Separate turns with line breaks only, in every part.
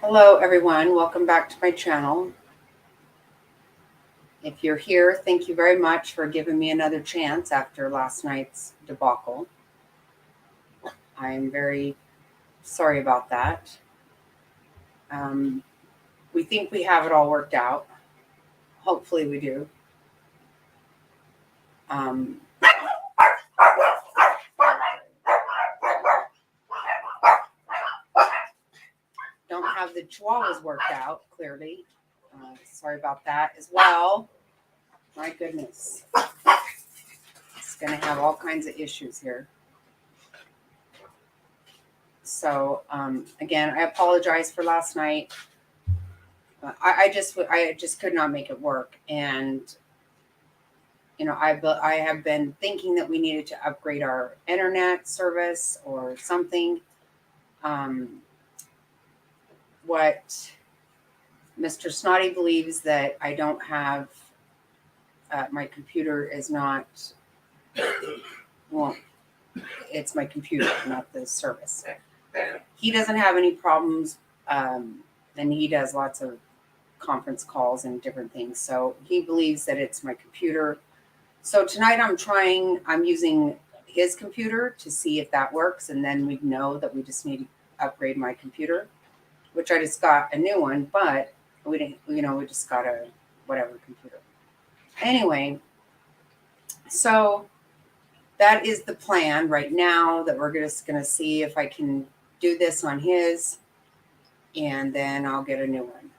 Hello everyone, welcome back to my channel. If you're here, thank you very much for giving me another chance after last night's debacle. I am very sorry about that. Um, we think we have it all worked out. Hopefully we do. Um, don't have the chihuahuas worked out, clearly. Sorry about that as well. My goodness. It's going to have all kinds of issues here. So again, I apologize for last night. I just could not make it work, and I have been thinking that we needed to upgrade our internet service or something. Um, what Mr. Snotty believes that I don't have my computer is not well. It's my computer, not the service. He doesn't have any problems, and he does lots of conference calls and different things. So he believes that it's my computer. So tonight I'm using his computer to see if that works. And then we know that we just need to upgrade my computer, which I just got a new one, but we didn't, we just got a whatever computer. Anyway, so that is the plan right now, that we're just going to see if I can do this on his, and then I'll get a new one.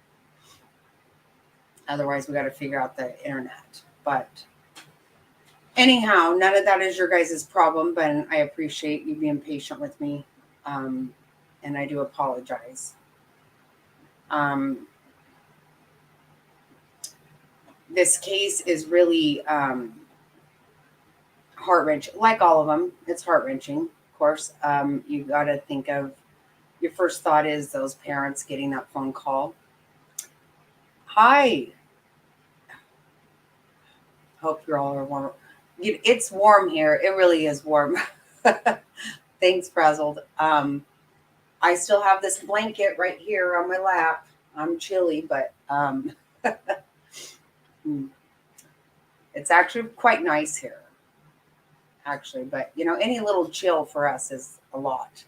Otherwise, we got to figure out the internet. But anyhow, none of that is your guys' problem, but I appreciate you being patient with me. And I do apologize. This case is really heart-wrenching. Like all of them, it's heart-wrenching, of course. You got to think of, your first thought is those parents getting that phone call. Hi. Hope you're all are warm. It's warm here. It really is warm. Thanks, Frazzled. I still have this blanket right here on my lap. I'm chilly, but it's actually quite nice here. Actually, but any little chill for us is a lot.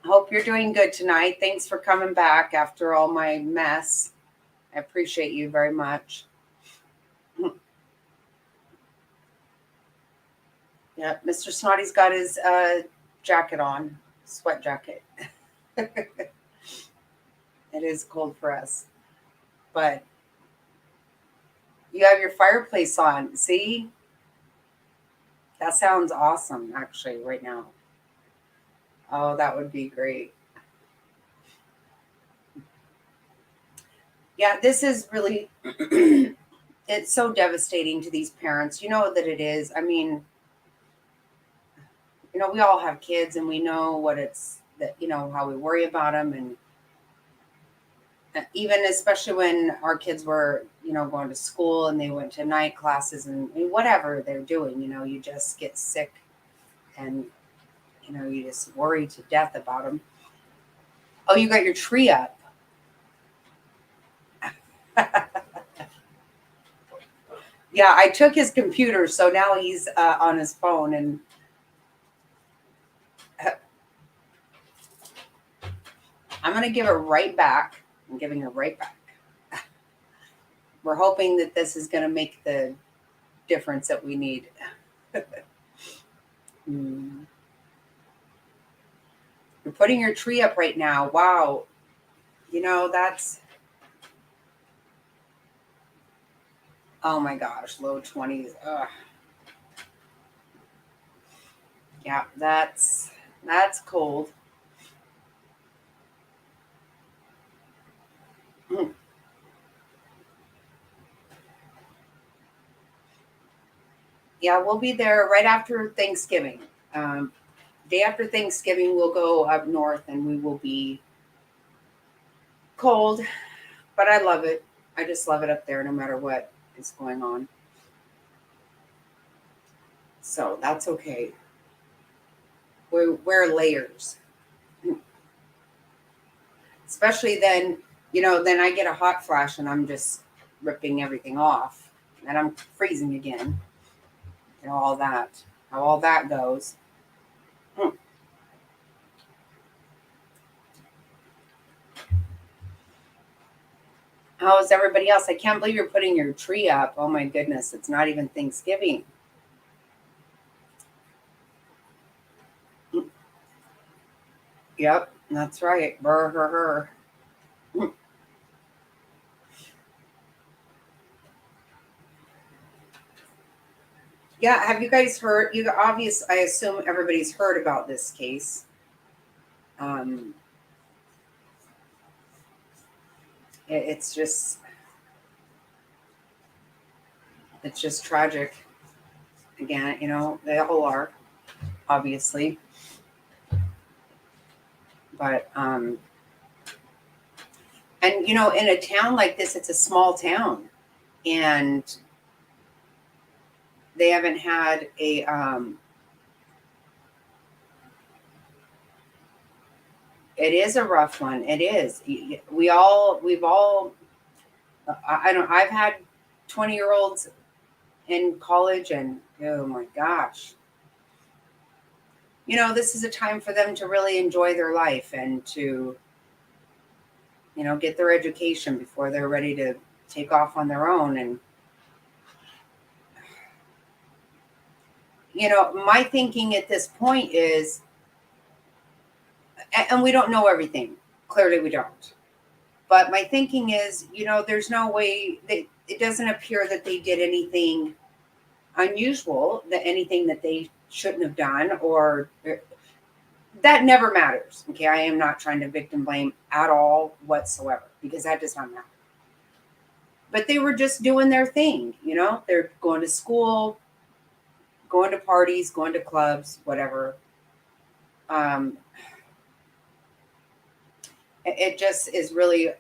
Hope you're doing good tonight. Thanks for coming back after all my mess. I appreciate you very much. Yeah, Mr. Snotty's got his jacket on, sweat jacket. It is cold for us. But you have your fireplace on. See? That sounds awesome, actually, right now. Oh, that would be great. Yeah, this is really, it's so devastating to these parents. You know that it is. I mean, we all have kids, and we know what it's, that, how we worry about them. And even especially when our kids were, going to school and they went to night classes and whatever they're doing, you just get sick, and, you just worry to death about them. Oh, you got your tree up. Yeah, I took his computer, so now he's on his phone, and I'm going to give it right back. I'm giving it right back. We're hoping that this is going to make the difference that we need. You're putting your tree up right now. Wow. That's, oh my gosh, low 20s. Ugh. Yeah, that's cold. Yeah, we'll be there right after Thanksgiving. Day after Thanksgiving, we'll go up north, and we will be cold, but I love it. I just love it up there no matter what is going on. So that's okay. We wear layers. Especially then, then I get a hot flash and I'm just ripping everything off and I'm freezing again. All that, how all that goes. How is everybody else? I can't believe you're putting your tree up. Oh my goodness, it's not even Thanksgiving. Yep, that's right. Brr, her. Yeah, have you guys heard? I assume everybody's heard about this case. Um, it's just tragic. Again, they all are, obviously, but and in a town like this, it's a small town, and they haven't had a it is a rough one. It is. We've all I don't I've had 20-year-olds in college, and oh my gosh, this is a time for them to really enjoy their life and to get their education before they're ready to take off on their own. And my thinking at this point is, and we don't know everything, clearly we don't, but my thinking is, there's no way that it doesn't appear that they did anything unusual, that anything that they shouldn't have done, or that never matters. Okay, I am not trying to victim blame at all whatsoever, because that does not matter. But they were just doing their thing. They're going to school, going to parties, going to clubs, whatever. It just is really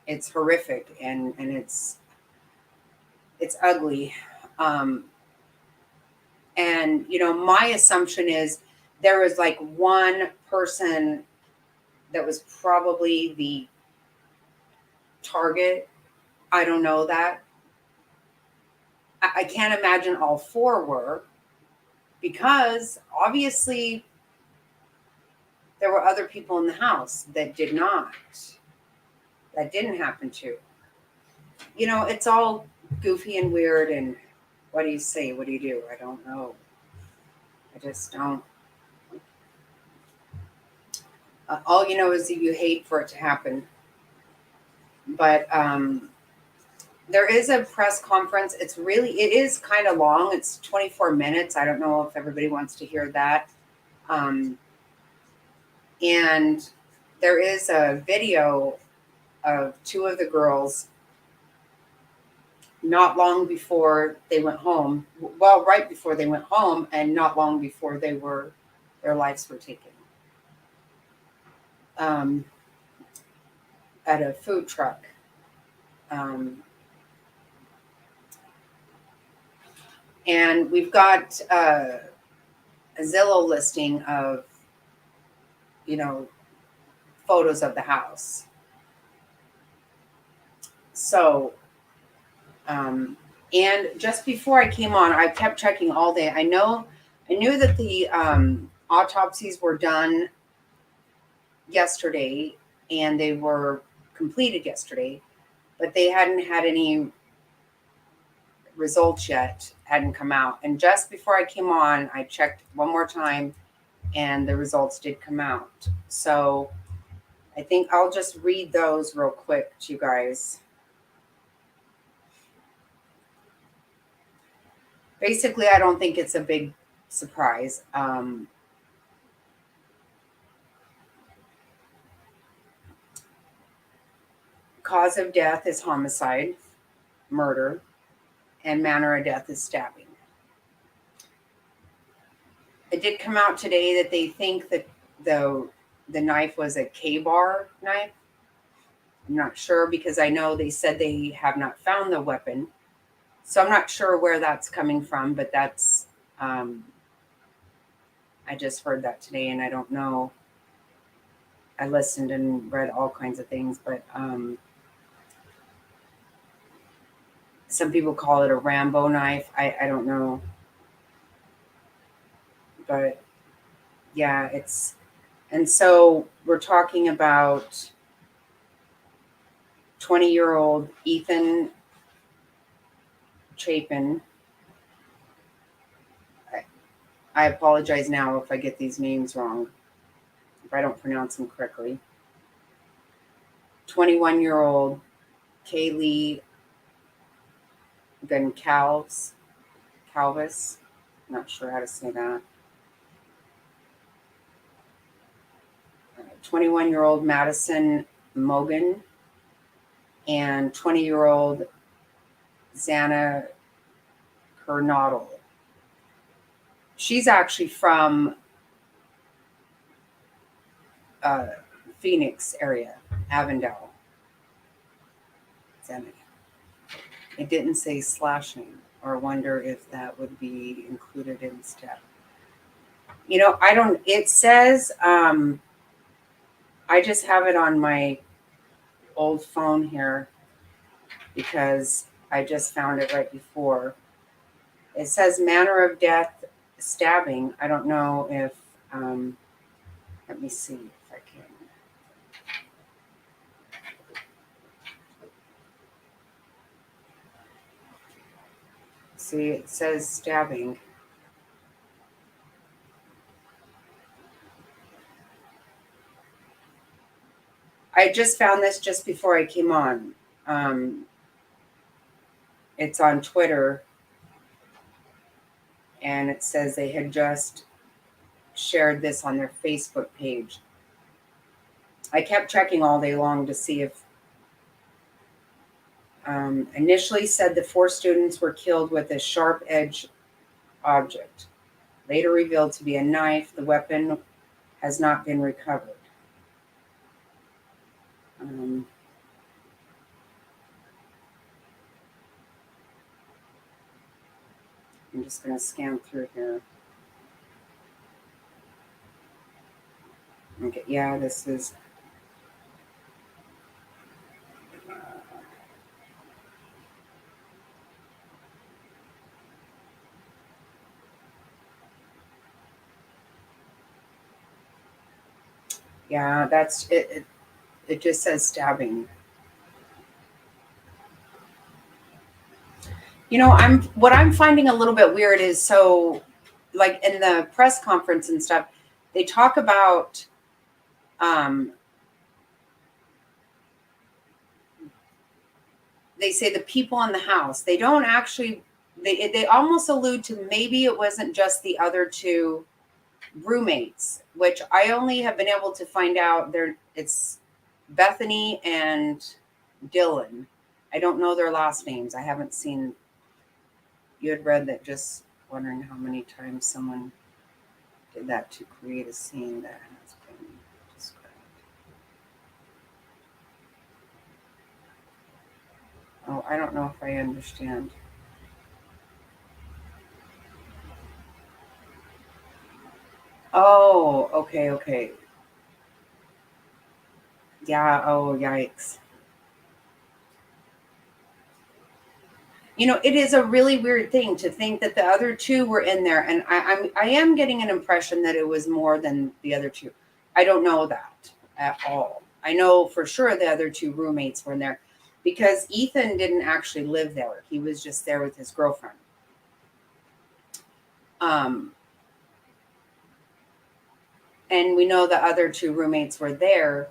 it's horrific, and it's ugly. And my assumption is there was like one person that was probably the target. I don't know that. I can't imagine all four were, because obviously there were other people in the house that didn't happen to. It's all goofy and weird, and what do you say? What do you do? I don't know. I just don't. All you know is that you hate for it to happen. But there is a press conference. It is kind of long. It's 24 minutes. I don't know if everybody wants to hear that. And there is a video of two of the girls not long before they went home. Well, right before they went home, and not long before their lives were taken. At a food truck. And we've got a Zillow listing of, photos of the house. So, and just before I came on, I kept checking all day. I knew that the autopsies were done yesterday, and they were completed yesterday, but they hadn't had any results yet, hadn't come out. And just before I came on, I checked one more time, and the results did come out. So I think I'll just read those real quick to you guys. Basically, I don't think it's a big surprise. Cause of death is homicide, murder, and manner of death is stabbing. It did come out today that they think that the knife was a K-bar knife. I'm not sure, because I know they said they have not found the weapon. So I'm not sure where that's coming from, but that's, I just heard that today, and I don't know. I listened and read all kinds of things, but some people call it a Rambo knife. I don't know. But yeah, and so we're talking about 20-year-old Ethan Chapin. I apologize now if I get these names wrong, if I don't pronounce them correctly. 21-year-old Kaylee Goncalves, not sure how to say that. 21-year-old Madison Mogan, and 20-year-old Xana Kernodle. She's actually from Phoenix area, Avondale. It didn't say slashing, or wonder if that would be included instead. It says, I just have it on my old phone here because I just found it right before. It says manner of death, stabbing. I don't know if, let me see if I can. See, it says stabbing. I just found this just before I came on. It's on Twitter, and it says they had just shared this on their Facebook page. I kept checking all day long to see if initially said the 4 students were killed with a sharp-edged object. Later revealed to be a knife. The weapon has not been recovered. I'm just going to scan through here. Okay, yeah, this is... yeah, that's it. It just says stabbing. What I'm finding a little bit weird is, so like in the press conference and stuff, they talk about they say the people in the house. They don't actually, they almost allude to maybe it wasn't just the other 2 roommates, which I only have been able to find out it's Bethany and Dylan. I don't know their last names. I haven't seen. You had read that, just wondering how many times someone did that to create a scene that has been described. Oh, I don't know if I understand. Oh, okay. Yeah, oh, yikes. It is a really weird thing to think that the other 2 were in there, and I am getting an impression that it was more than the other 2. I don't know that at all. I know for sure the other 2 roommates were in there because Ethan didn't actually live there. He was just there with his girlfriend. And we know the other 2 roommates were there.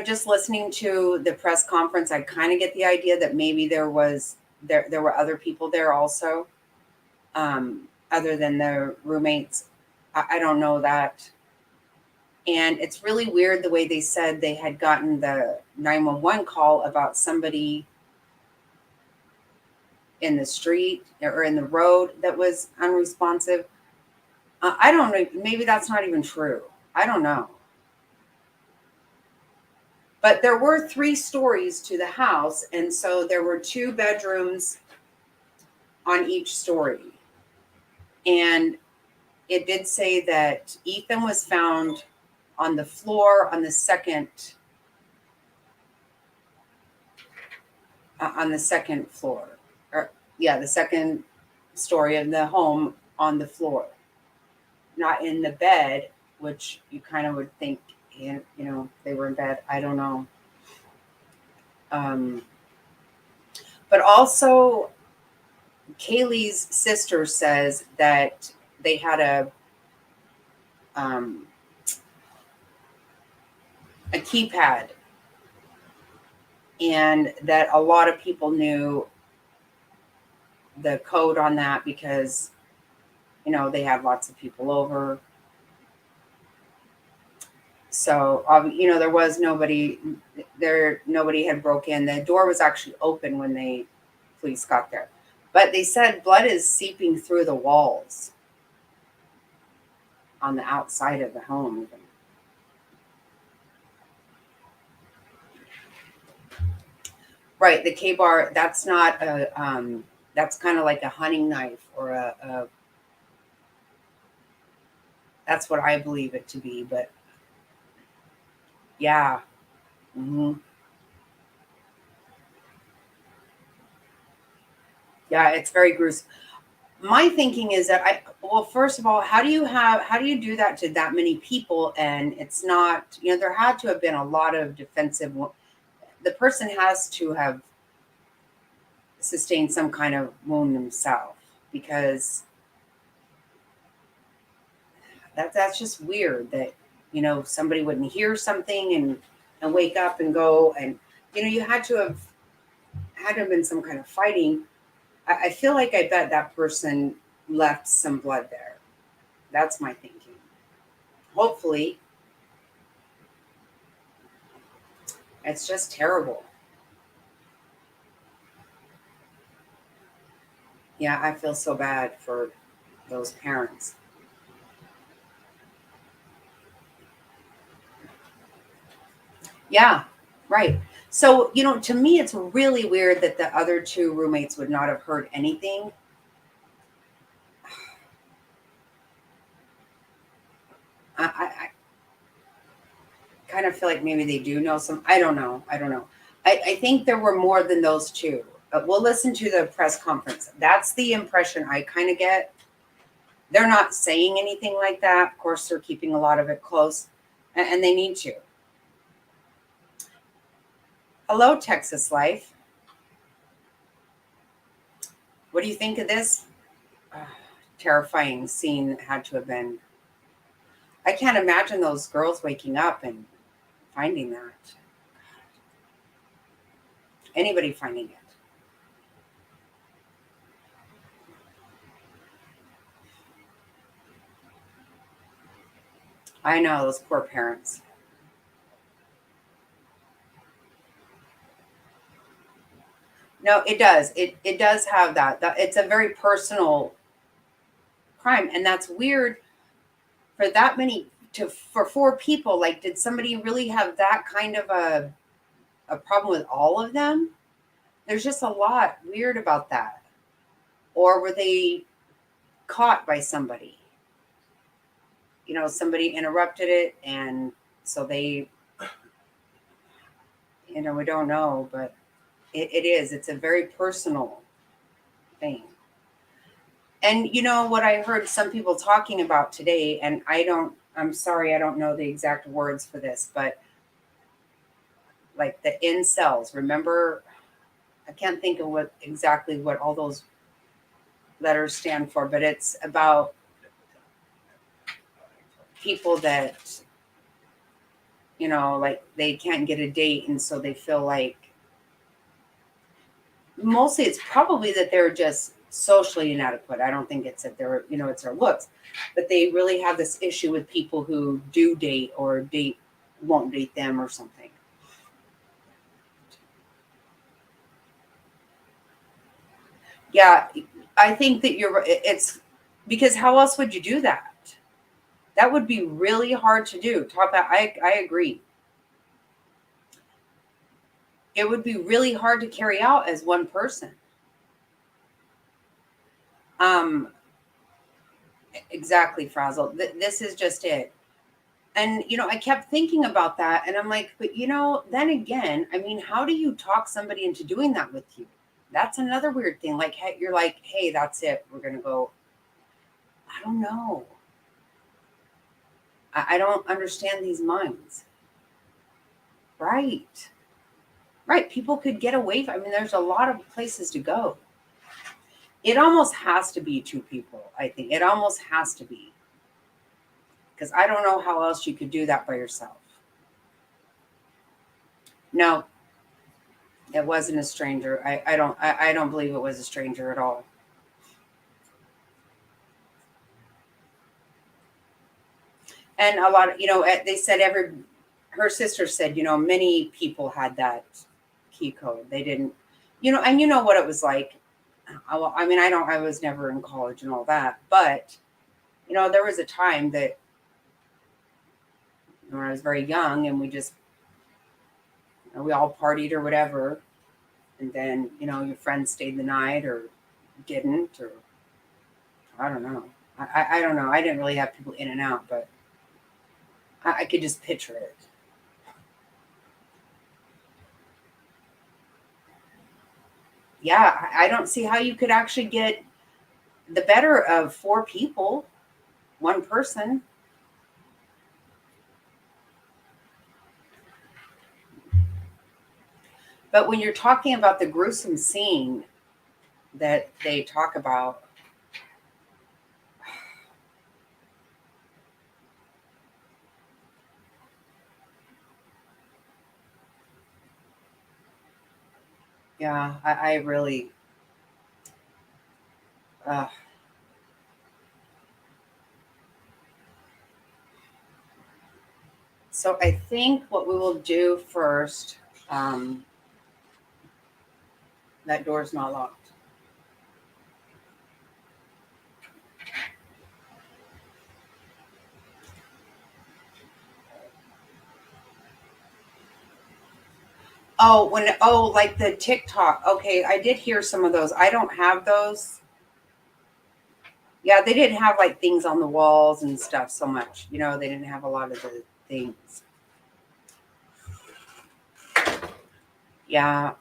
Just listening to the press conference, I kind of get the idea that maybe there were other people there also, other than the roommates. I don't know that. And it's really weird the way they said they had gotten the 911 call about somebody in the street or in the road that was unresponsive. I don't know. Maybe that's not even true. I don't know. But there were 3 stories to the house, and so there were 2 bedrooms on each story. And it did say that Ethan was found on the floor on the second floor, or yeah, the second story of the home, on the floor, not in the bed, which you kind of would think, they were in bed. I don't know. But also, Kaylee's sister says that they had a keypad, and that a lot of people knew the code on that because, they had lots of people over. So, there was nobody there. Nobody had broke in. The door was actually open when police got there. But they said blood is seeping through the walls on the outside of the home. Right, the K-bar, that's not that's kind of like a hunting knife, or that's what I believe it to be, but yeah. hmm Yeah, it's very gruesome. My thinking is that well, first of all, how do you do that to that many people? And it's not, there had to have been a lot of defensive, the person has to have sustained some kind of wound themselves, because that's just weird that, somebody wouldn't hear something and wake up and go, and, you had to have been some kind of fighting. I feel like, I bet that person left some blood there. That's my thinking. Hopefully. It's just terrible. Yeah, I feel so bad for those parents. Yeah, right. So, to me, it's really weird that the other two roommates would not have heard anything. I kind of feel like maybe they do know some. I don't know. I don't know. I think there were more than those two. We'll listen to the press conference. That's the impression I kind of get. They're not saying anything like that. Of course, they're keeping a lot of it close, and they need to. Hello, Texas Life. What do you think of this terrifying scene that had to have been? I can't imagine those girls waking up and finding that. Anybody finding it. I know, those poor parents. No, it does. It does have that. It's a very personal crime, and that's weird for that many, for four people. Like, did somebody really have that kind of a problem with all of them? There's just a lot weird about that. Or were they caught by somebody? Somebody interrupted it, and so they, we don't know, but it is. It's a very personal thing. And what I heard some people talking about today, and I'm sorry, I don't know the exact words for this, but like the incels, remember, I can't think of what all those letters stand for, but it's about people that, like they can't get a date, and so they feel like, mostly it's probably that they're just socially inadequate. I don't think it's that they're, it's their looks, but they really have this issue with people who do date, or won't date them or something. Yeah, I think that you're. It's because how else would you do that? That would be really hard to do. Talk about. I agree. It would be really hard to carry out as one person. Um, Exactly, Frazzle. This is just it. And, I kept thinking about that. And I'm like, but, then again, I mean, how do you talk somebody into doing that with you? That's another weird thing. Like, hey, you're like, hey, that's it. We're going to go. I don't know. I don't understand these minds. Right. Right. People could get away from, I mean, there's a lot of places to go. It almost has to be two people, I think. It almost has to be. Because I don't know how else you could do that by yourself. No, it wasn't a stranger. I don't believe it was a stranger at all. And a lot of, they said her sister said, many people had that key code. They didn't, and you know what it was like. I mean, I was never in college and all that, but, there was a time that when I was very young and we just, we all partied or whatever. And then, your friends stayed the night or didn't, or I don't know. I don't know. I didn't really have people in and out, but I could just picture it. Yeah, I don't see how you could actually get the better of four people, one person. But when you're talking about the gruesome scene that they talk about, yeah, I really, uh, so I think what we will do first, um, that door's not locked. Like the TikTok. Okay, I did hear some of those. I don't have those. Yeah, they didn't have like things on the walls and stuff so much. They didn't have a lot of the things. Yeah.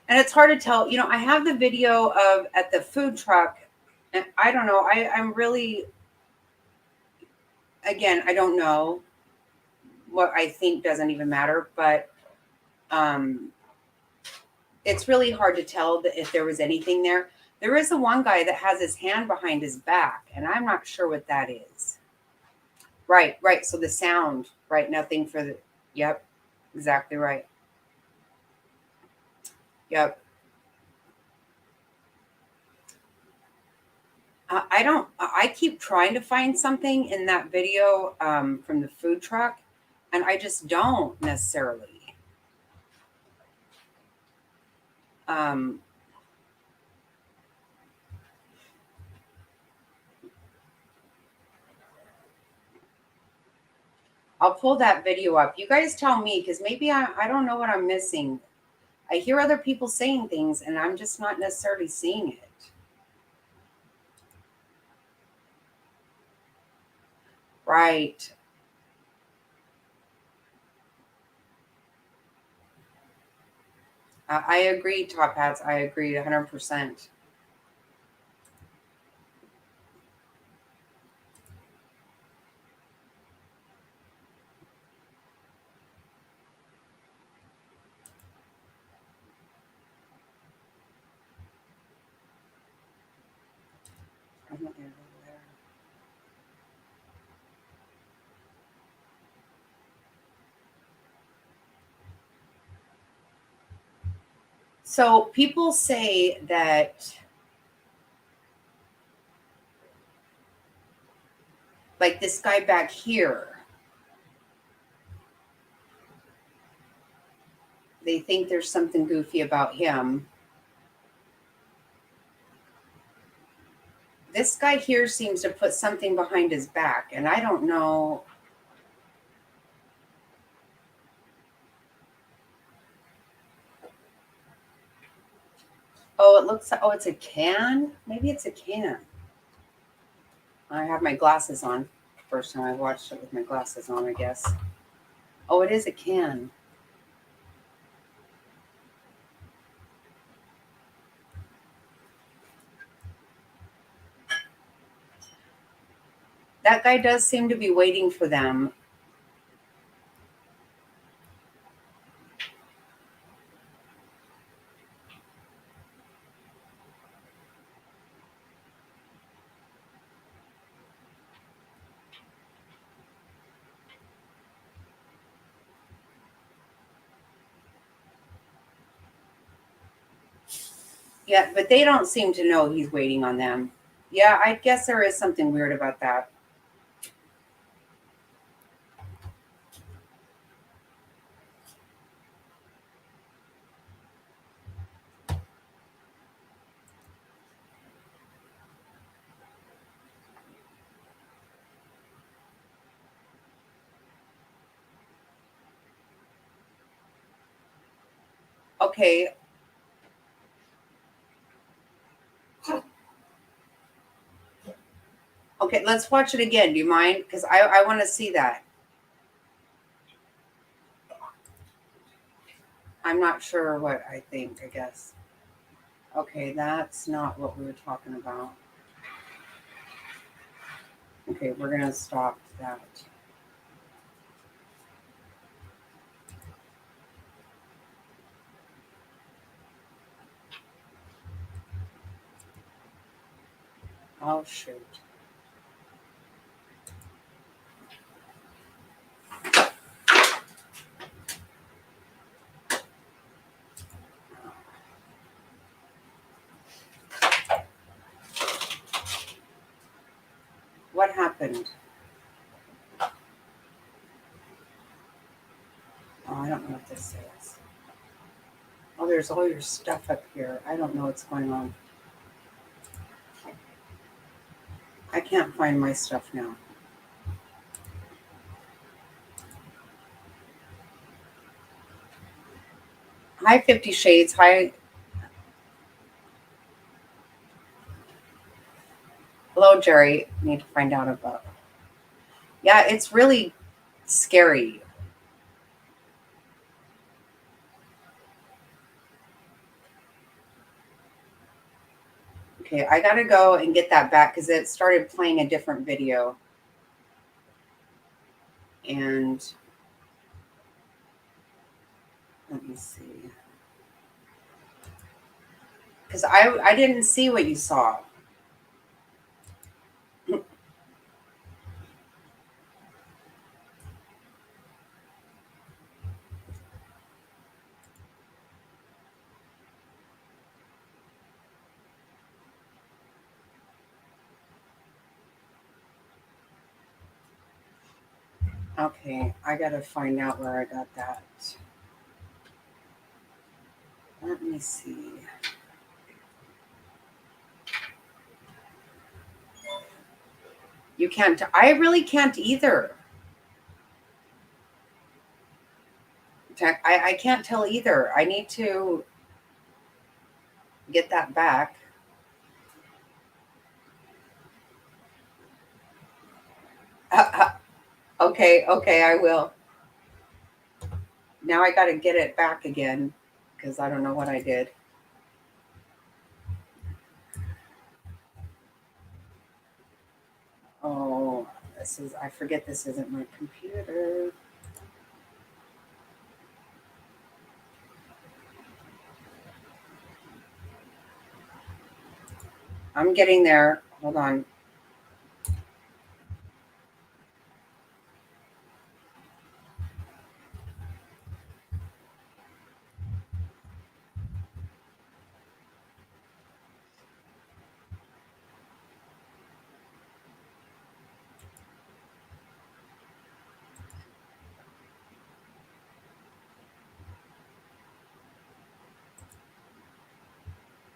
And it's hard to tell. I have the video of at the food truck, and I don't know. I'm really, again, I don't know. What I think doesn't even matter, but um, it's really hard to tell that if there was anything there. There is a one guy that has his hand behind his back, and I'm not sure what that is. Right, right. So the sound, right? Nothing for the. Yep, exactly right. Yep. I don't. I keep trying to find something in that video from the food truck, and I just don't necessarily. Um, I'll pull that video up. You guys tell me because maybe I don't know what I'm missing. I hear other people saying things, and I'm just not necessarily seeing it. Right. I agree, Top Hats. I agree 100%. I'm not gonna go there. So people say that, like this guy back here, they think there's something goofy about him. This guy here seems to put something behind his back, and I don't know. Oh, it looks. Oh, it's a can. Maybe it's a can. I have my glasses on. First time I watched it with my glasses on, I guess. Oh, it is a can. That guy does seem to be waiting for them. Yeah, but they don't seem to know he's waiting on them. Yeah, I guess there is something weird about that. Okay, okay, let's watch it again. Do you mind? Because I want to see that. I'm not sure what I think, I guess. Okay, that's not what we were talking about. Okay, we're going to stop that. Oh, shoot. What happened? Oh, I don't know what this is. Oh, there's all your stuff up here. I don't know what's going on. I can't find my stuff now. Hi, 50 Shades. Hi. Hello, Jerry. Need to find out about. Yeah, it's really scary. Okay, I gotta go and get that back because it started playing a different video. And let me see. Because I didn't see what you saw. Okay, I gotta find out where I got that. Let me see. You can't. I really can't either. I can't tell either. I need to get that back. Okay, okay, I will. Now I got to get it back again because I don't know what I did. Oh, I forget this isn't my computer. I'm getting there. Hold on.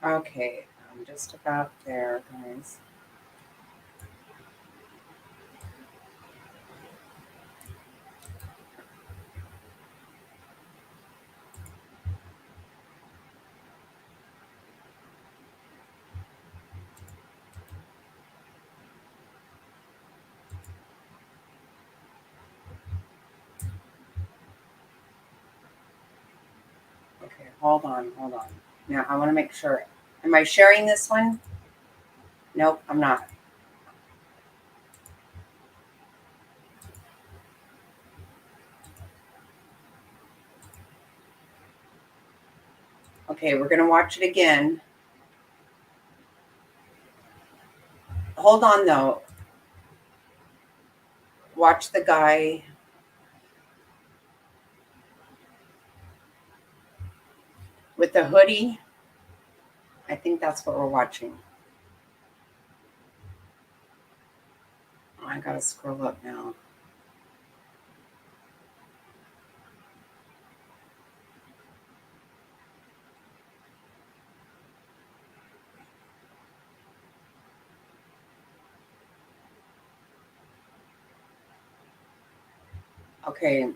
Okay, I'm just about there, guys. Okay, hold on, hold on. Now I want to make sure. Am I sharing this one? Nope, I'm not. Okay, we're gonna watch it again. Hold on though. Watch the guy with the hoodie. I think that's what we're watching. Oh, I gotta scroll up now. Okay.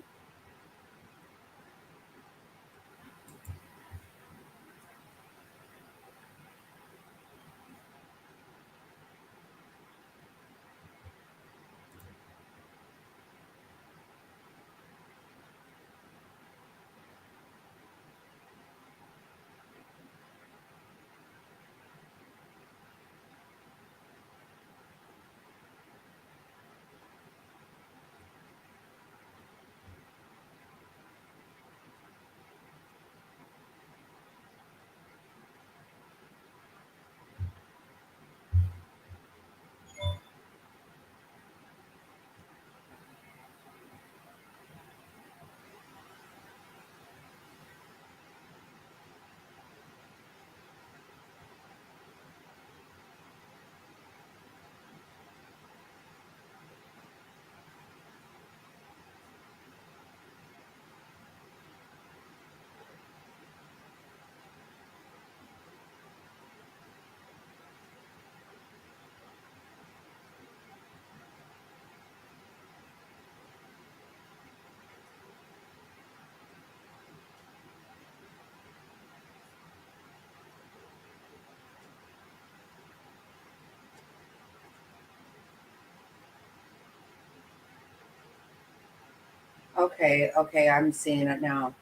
Okay, okay, I'm seeing it now.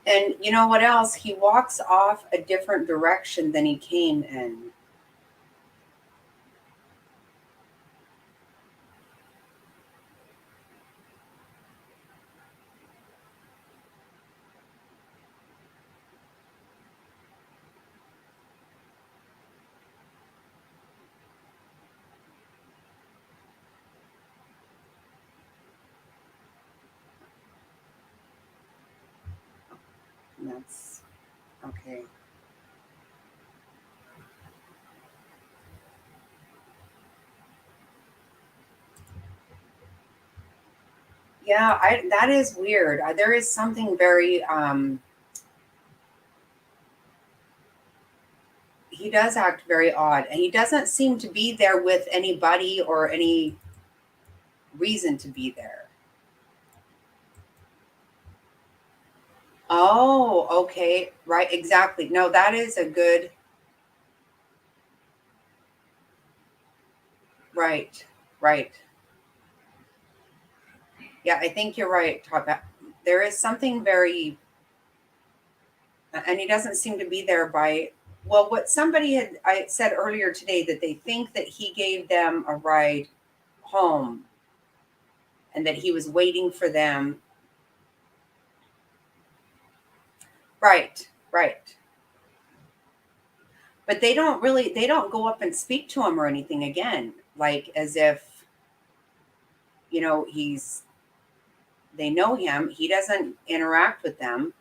And you know what else? He walks off a different direction than he came in. And that's okay. Yeah, I that is weird. There is something very he does act very odd and he doesn't seem to be there with anybody or any reason to be there. Oh, okay. Right, exactly. No, that is a good right. Right. Yeah, I think you're right, Todd. There is something very and he doesn't seem to be there by well what somebody had I said earlier today that they think that he gave them a ride home and that he was waiting for them. Right, right. But they don't go up and speak to him or anything again, like as if, he's they know him. He doesn't interact with them.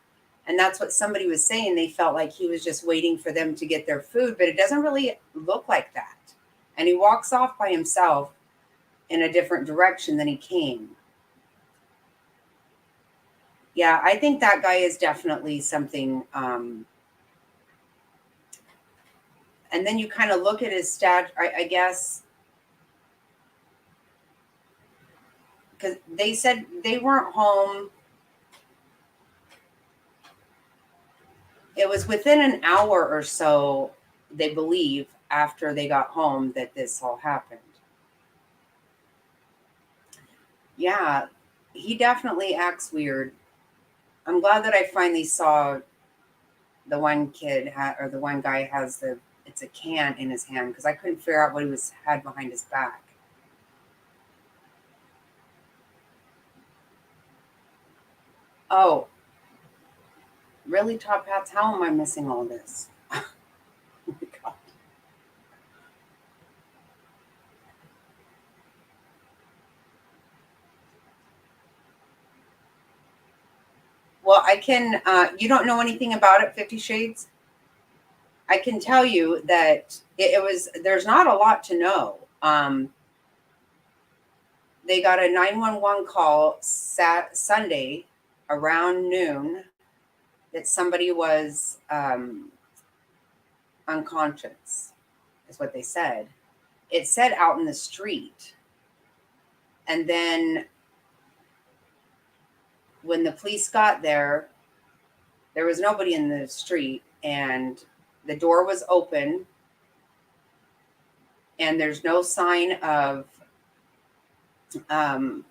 And that's what somebody was saying. They felt like he was just waiting for them to get their food, but it doesn't really look like that. And he walks off by himself in a different direction than he came. Yeah, I think that guy is definitely something. And then you kind of look at his stat, I guess, because they said they weren't home. It was within an hour or so, they believe, after they got home that this all happened. Yeah, he definitely acts weird. I'm glad that I finally saw the one kid or the one guy has it's a can in his hand because I couldn't figure out what he had behind his back. Oh, really, Top Hats? How am I missing all this? Oh my God. Well, I can. You don't know anything about it, 50 Shades? I can tell you that it was. There's not a lot to know. They got a 911 call Sunday around noon that somebody was unconscious, is what they said. It said out in the street. And then when the police got there was nobody in the street, and the door was open, and there's no sign of um,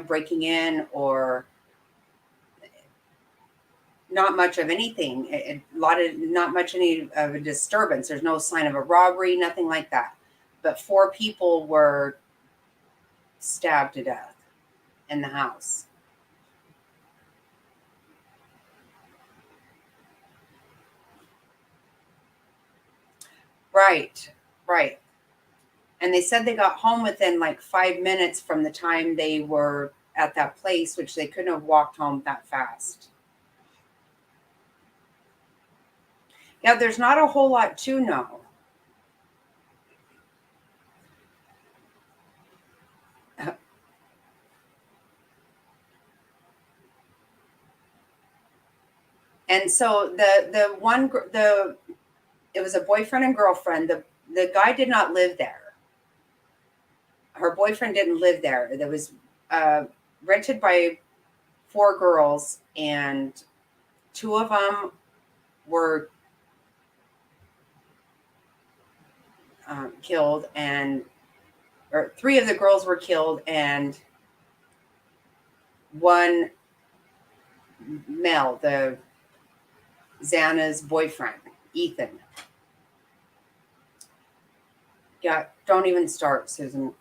breaking in or not much of anything. Not much any of a disturbance. There's no sign of a robbery, nothing like that. But 4 people were stabbed to death in the house. Right, right. And they said they got home within like 5 minutes from the time they were at that place, which they couldn't have walked home that fast. Yeah, there's not a whole lot to know. And so it was a boyfriend and girlfriend. The guy did not live there. Her boyfriend didn't live there. It was rented by 4 girls, and 2 of them were killed, or 3 of the girls were killed, and one male, the Xana's boyfriend, Ethan. Yeah, don't even start, Susan.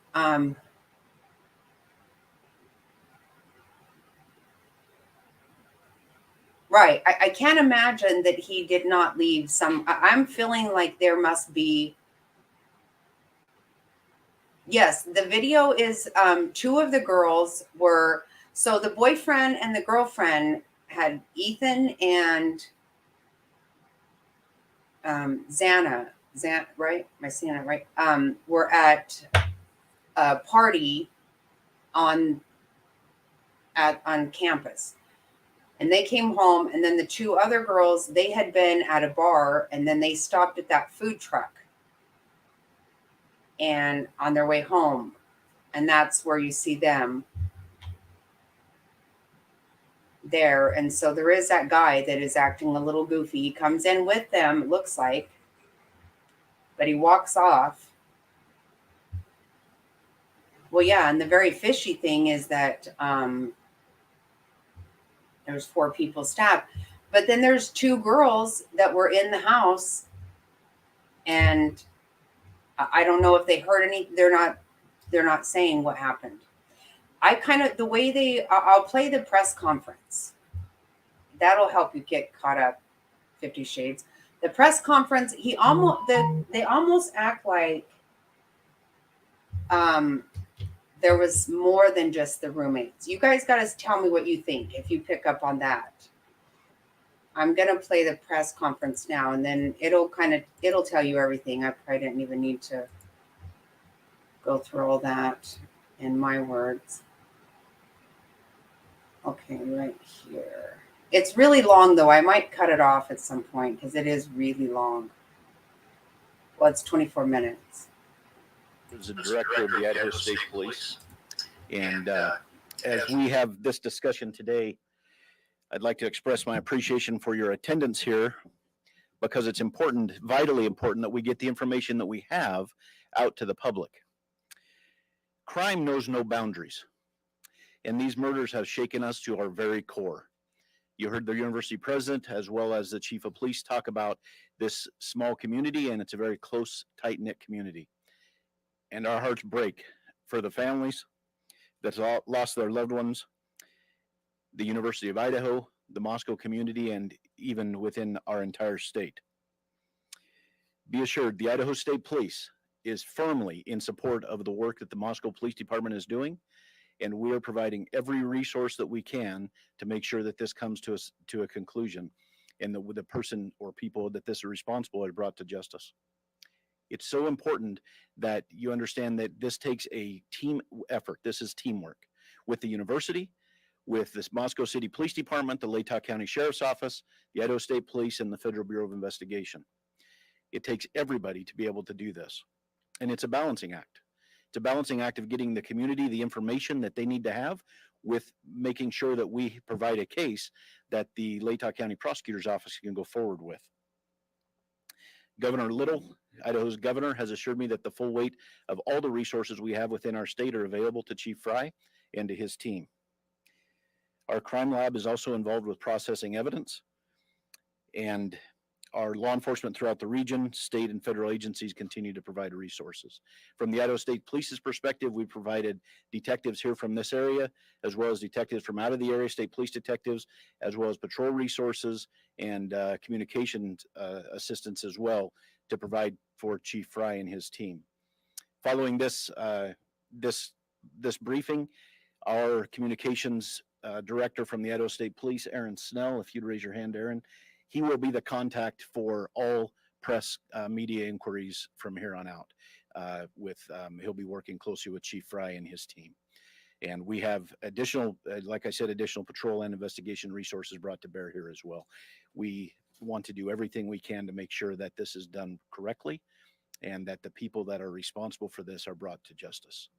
Right. I can't imagine that he did not leave I'm feeling like there must be. Yes, the video is 2 of the girls were, so the boyfriend and the girlfriend had Ethan and Xana, right? Am I saying it right? Were at a party on campus. And they came home, and then the 2 other girls, they had been at a bar, and then they stopped at that food truck and on their way home. And that's where you see them there. And so there is that guy that is acting a little goofy. He comes in with them, it looks like, but he walks off. Well, yeah, and the very fishy thing is that there's 4 people stabbed. But then there's 2 girls that were in the house, and I don't know if they heard any. They're not saying what happened. I kind of, the way I'll play the press conference. That'll help you get caught up. 50 Shades. The press conference, they almost act like there was more than just the roommates. You guys got to tell me what you think if you pick up on that. I'm going to play the press conference now, and then it'll tell you everything. I probably didn't even need to go through all that in my words. Okay, right here. It's really long, though. I might cut it off at some point because it is really long. Well, it's 24 minutes.
Is the director of the Idaho State Police. And as we have this discussion today, I'd like to express my appreciation for your attendance here, because it's important, vitally important, that we get the information that we have out to the public. Crime knows no boundaries, and these murders have shaken us to our very core. You heard the university president as well as the chief of police talk about this small community, and it's a very close, tight-knit community. And our hearts break for the families that lost their loved ones, the University of Idaho, the Moscow community, and even within our entire state. Be assured, the Idaho State Police is firmly in support of the work that the Moscow Police Department is doing, and we are providing every resource that we can to make sure that this comes to a conclusion, and the person or people that this is responsible are brought to justice. It's so important that you understand that this takes a team effort. This is teamwork with the university, with this Moscow City Police Department, the Latah County Sheriff's Office, the Idaho State Police, and the Federal Bureau of Investigation. It takes everybody to be able to do this. And it's a balancing act. It's a balancing act of getting the community the information that they need to have with making sure that we provide a case that the Latah County Prosecutor's Office can go forward with. Governor Little, Idaho's governor, has assured me that the full weight of all the resources we have within our state are available to Chief Fry and to his team. Our crime lab is also involved with processing evidence, and our law enforcement throughout the region, state and federal agencies continue to provide resources. From the Idaho State Police's perspective, we provided detectives here from this area, as well as detectives from out of the area, state police detectives, as well as patrol resources and communication assistance as well to provide for Chief Fry and his team. Following this briefing, our communications director from the Idaho State Police, Aaron Snell, if you'd raise your hand, Aaron, he will be the contact for all press media inquiries from here on out. He'll be working closely with Chief Fry and his team. And we have additional, like I said, additional patrol and investigation resources brought to bear here as well. We want to do everything we can to make sure that this is done correctly and that the people that are responsible for this are brought to justice.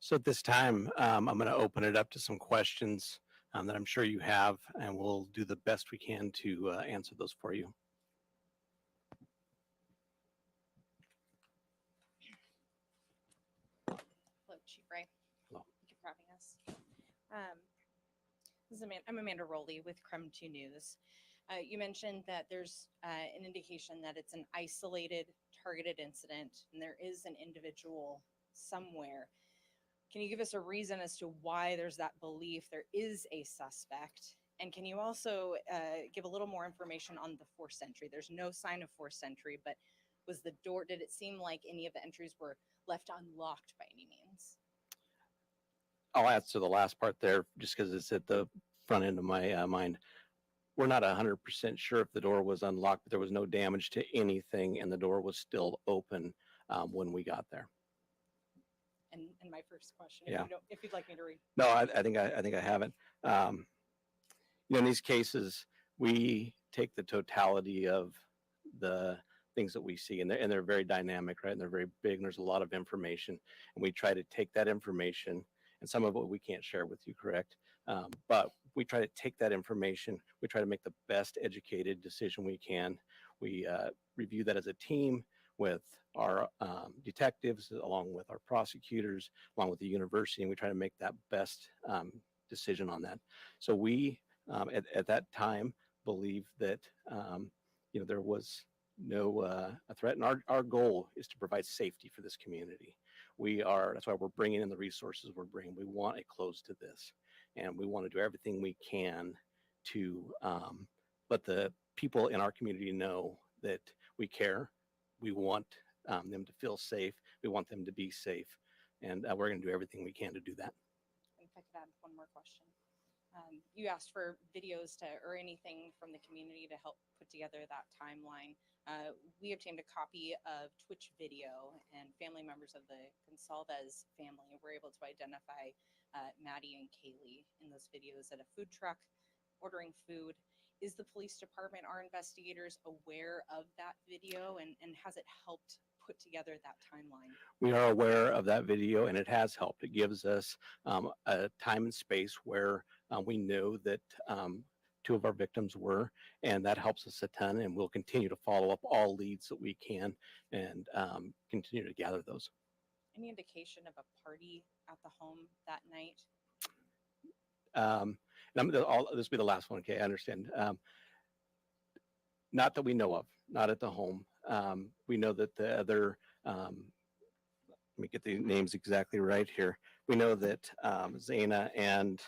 So at this time, I'm going to open it up to some questions that I'm sure you have, and we'll do the best we can to answer those for you.
Hello, Chief Ray.
Hello.
Thank you for having us. I'm Amanda Rowley with Creme 2 News. You mentioned that there's an indication that it's an isolated, targeted incident, and there is an individual somewhere. Can you give us a reason as to why there's that belief there is a suspect? And can you also give a little more information on the forced entry? There's no sign of forced entry, but did it seem like any of the entries were left unlocked by any means?
I'll answer the last part there just because it's at the front end of my mind. We're not 100% sure if the door was unlocked, but there was no damage to anything, and the door was still open when we got there.
And my first question,
Yeah.
if you'd like me to read.
No, I think I haven't. In these cases, we take the totality of the things that we see, and they're very dynamic, right? And they're very big, and there's a lot of information, and we try to take that information, and some of it we can't share with you, correct? But we try to take that information. We try to make the best educated decision we can. We review that as a team with our detectives, along with our prosecutors, along with the university, and we try to make that best decision on that. So we, at that time, believe that there was no a threat, and our goal is to provide safety for this community. That's why we're bringing in the resources we're bringing. We want a close to this, and we want to do everything we can to let the people in our community know that we care. We want them to feel safe. We want them to be safe. And we're going to do everything we can to do that.
If I could add one more question. You asked for videos or anything from the community to help put together that timeline. We obtained a copy of Twitch video, and family members of the Gonsalves family were able to identify Maddie and Kaylee in those videos at a food truck ordering food. Is the police department, our investigators, aware of that video, and has it helped put together that timeline?
We are aware of that video, and it has helped. It gives us a time and space where we know that two of our victims were, and that helps us a ton. And we'll continue to follow up all leads that we can and continue to gather those.
Any indication of a party at the home that night?
This will be the last one. Okay, I understand. Not that we know of, not at the home. We know that the other, let me get the names exactly right here. We know that Zaina and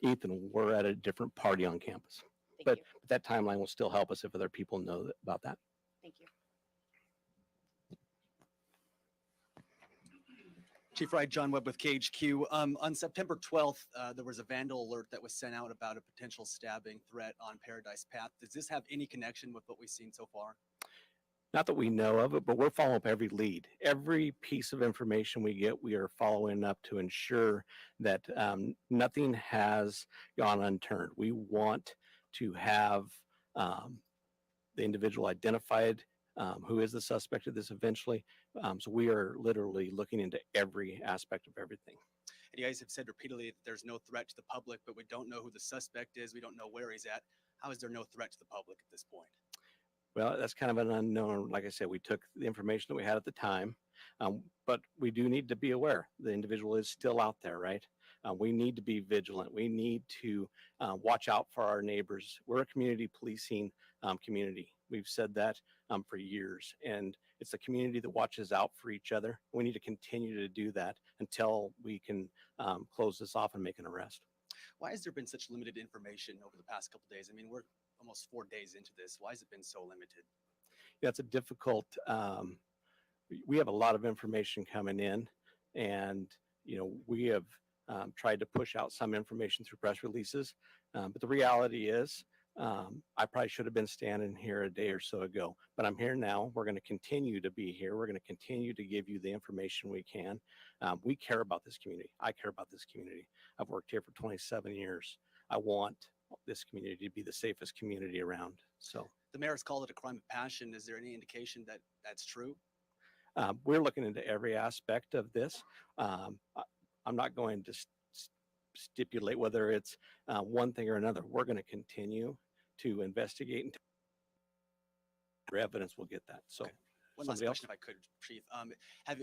Ethan were at a different party on campus.
Thank you.
But that timeline will still help us if other people know about that.
Thank you.
Chief Wright, John Webb with KHQ. On September 12th, there was a vandal alert that was sent out about a potential stabbing threat on Paradise Path. Does this have any connection with what we've seen so far?
Not that we know of it, but we're following up every lead. Every piece of information we get, we are following up to ensure that nothing has gone unturned. We want to have the individual identified, who is the suspect of this eventually. So we are literally looking into every aspect of everything.
And you guys have said repeatedly that there's no threat to the public, but we don't know who the suspect is. We don't know where he's at. How is there no threat to the public at this point?
Well, that's kind of an unknown. Like I said, we took the information that we had at the time, but we do need to be aware the individual is still out there, right? We need to be vigilant. We need to watch out for our neighbors. We're a community policing community. We've said that for years, and it's a community that watches out for each other. We need to continue to do that until we can close this off and make an arrest.
Why has there been such limited information over the past couple of days? I mean, we're almost 4 days into this. Why has it been so limited?
Yeah, it's a difficult, we have a lot of information coming in, and, we have tried to push out some information through press releases. But the reality is, I probably should have been standing here a day or so ago, but I'm here now. We're going to continue to be here. We're going to continue to give you the information we can. We care about this community. I care about this community. I've worked here for 27 years. I want this community to be the safest community around. So
The mayor's called it a crime of passion. Is there any indication that that's true?
we're looking into every aspect of this. I'm not going to stipulate whether it's one thing or another. We're going to continue to investigate and evidence will get that. So
Okay. One last
somebody else?
question, if I could, Chief.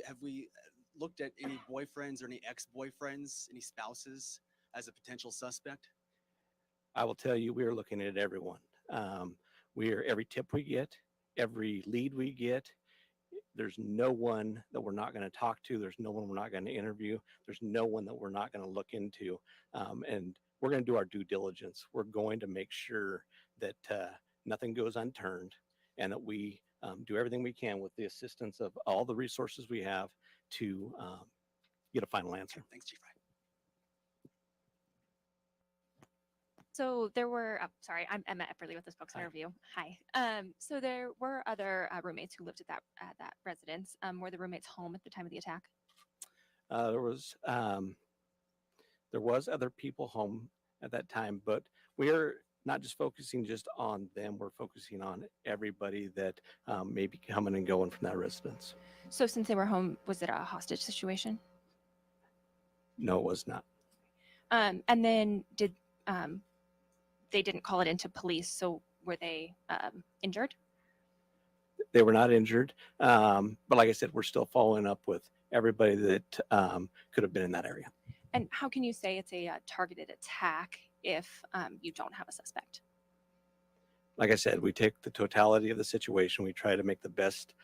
Have we looked at any boyfriends or any ex-boyfriends, any spouses as a potential suspect?
I will tell you, we are looking at everyone. Every tip we get, every lead we get, there's no one that we're not going to talk to. There's no one we're not going to interview. There's no one that we're not going to look into. And we're going to do our due diligence. We're going to make sure that nothing goes unturned and that we do everything we can with the assistance of all the resources we have to get a final answer.
Thanks, Chief Wright.
So there were, sorry, I'm Emma Epperly with the Spokes
Hi.
Interview. Hi. So there were other roommates who lived at that residence. Were the roommates home at the time of the attack?
There was other people home at that time, but we're not just focusing just on them. We're focusing on everybody that may be coming and going from that residence.
So since they were home, was it a hostage situation?
No, it was not.
And then they didn't call it into police. So were they injured?
They were not injured. But like I said, we're still following up with everybody that could have been in that area.
And how can you say it's a targeted attack if you don't have a suspect?
Like I said, we take the totality of the situation. We try to make the best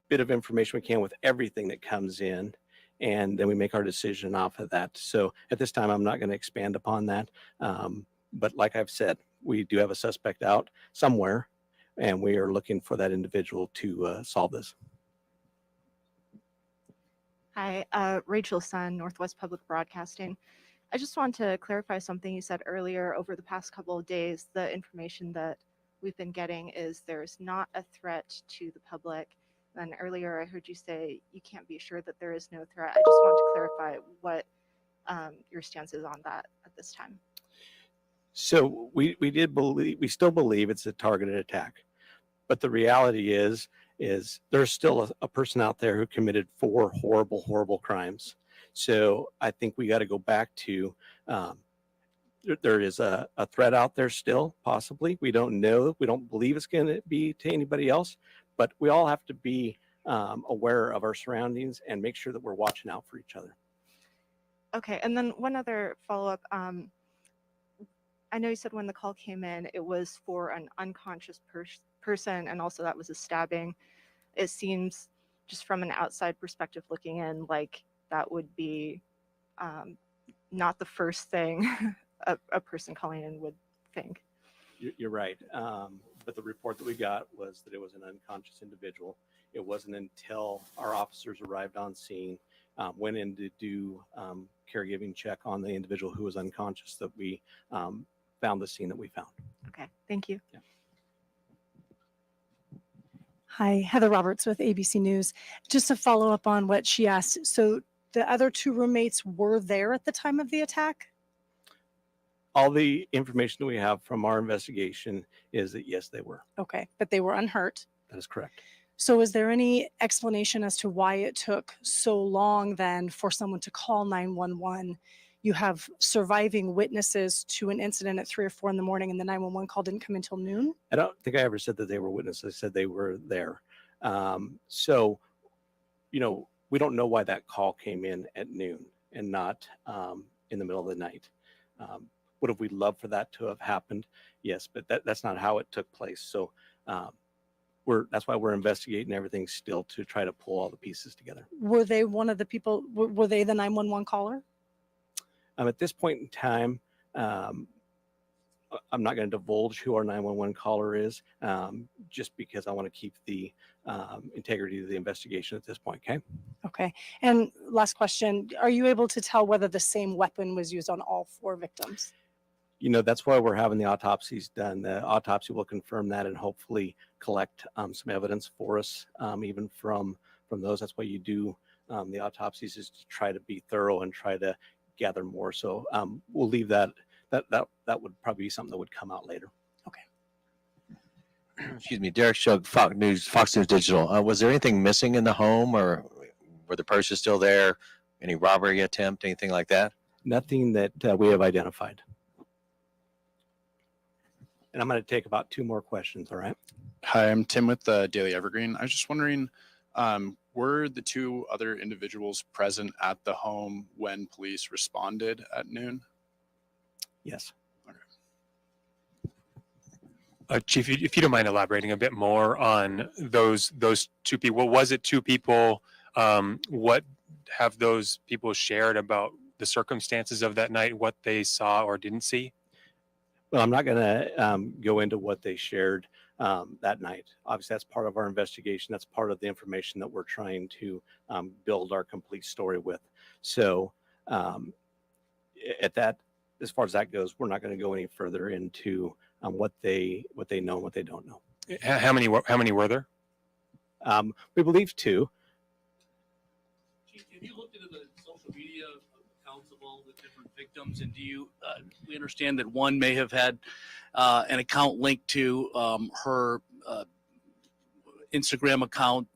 bit of information we can with everything that comes in. And then we make our decision off of that. So at this time, I'm not going to expand upon that. But like I've said, we do have a suspect out somewhere, and we are looking for that individual to solve this.
Hi, Rachel Sun, Northwest Public Broadcasting. I just want to clarify something you said earlier. Over the past couple of days, the information that we've been getting is there's not a threat to the public. And earlier I heard you say you can't be sure that there is no threat. I just want to clarify what your stance is on that at this time.
So we still believe it's a targeted attack, but the reality is there's still a person out there who committed 4 horrible crimes. So I think we got to go back to there is a threat out there still, possibly. We don't know. We don't believe it's going to be to anybody else, but we all have to be aware of our surroundings and make sure that we're watching out for each other.
Okay, and then one other follow-up. I know you said when the call came in, it was for an unconscious person, and also that was a stabbing. It seems, just from an outside perspective looking in, like that would be not the first thing a person calling in would think.
You're right. But the report that we got was that it was an unconscious individual. It wasn't until our officers arrived on scene, went in to do caregiving check on the individual who was unconscious, that we found the scene that we found.
Okay, thank you.
Yeah.
Hi, Heather Roberts with ABC News. Just to follow up on what she asked. So the other two roommates were there at the time of the attack?
All the information that we have from our investigation is that yes, they were.
Okay, but they were unhurt.
That is correct.
So is there any explanation as to why it took so long then for someone to call 911? You have surviving witnesses to an incident at 3 or 4 in the morning, and the 911 call didn't come until noon?
I don't think I ever said that they were witnesses. I said they were there. So, we don't know why that call came in at noon and not in the middle of the night. Would have we loved for that to have happened? Yes, but that's not how it took place. So that's why we're investigating everything still, to try to pull all the pieces together.
Were they one of the people, were they the 911 caller?
At this point in time, I'm not going to divulge who our 911 caller is, just because I want to keep the integrity of the investigation at this point. Okay.
Okay. And last question, are you able to tell whether the same weapon was used on all 4 victims?
That's why we're having the autopsies done. The autopsy will confirm that and hopefully collect some evidence for us, even from those. That's why you do the autopsies, is to try to be thorough and try to gather more. So we'll leave that would probably be something that would come out later.
Excuse me, Derek Shug, Fox News Digital. Was there anything missing in the home, or were the purses still there? Any robbery attempt, anything like that?
Nothing that we have identified. And I'm going to take about 2 more questions. All right.
Hi, I'm Tim with the Daily Evergreen. I was just wondering, were the 2 other individuals present at the home when police responded at noon?
Yes.
Chief, if you don't mind elaborating a bit more on those 2 people. Was it 2 people? What have those people shared about the circumstances of that night, what they saw or didn't see?
Well, I'm not going to go into what they shared that night. Obviously, that's part of our investigation. That's part of the information that we're trying to build our complete story with. So as far as that goes, we're not going to go any further into what they know and what they don't know.
How many were there?
We believe 2.
Chief, have you looked into the social media accounts of all the different victims, and do you? We understand that one may have had an account linked to her Instagram account.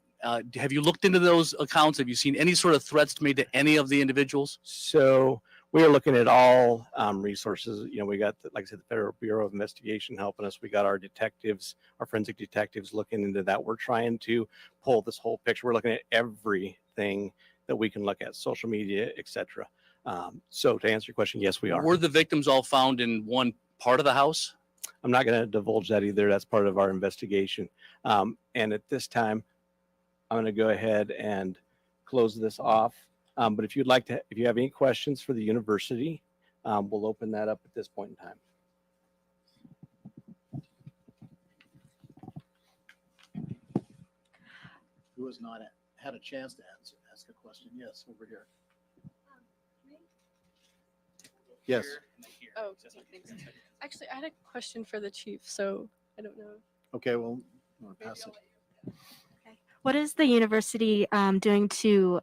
Have you looked into those accounts? Have you seen any sort of threats made to any of the individuals?
So we are looking at all resources. We got, like I said, the Federal Bureau of Investigation helping us. We got our detectives, our forensic detectives looking into that. We're trying to pull this whole picture. We're looking at everything that we can look at, social media, etc. So to answer your question, yes, we are.
Were the victims all found in one part of the house?
I'm not going to divulge that either. That's part of our investigation. And at this time, I'm going to go ahead and close this off. But if you have any questions for the university, we'll open that up at this point in time.
Who has not had a chance to ask a question? Yes, over here. Yes.
Oh, thanks. Actually, I had a question for the chief, so I don't know.
Okay, well, I'm gonna pass it.
Okay. What is the university doing to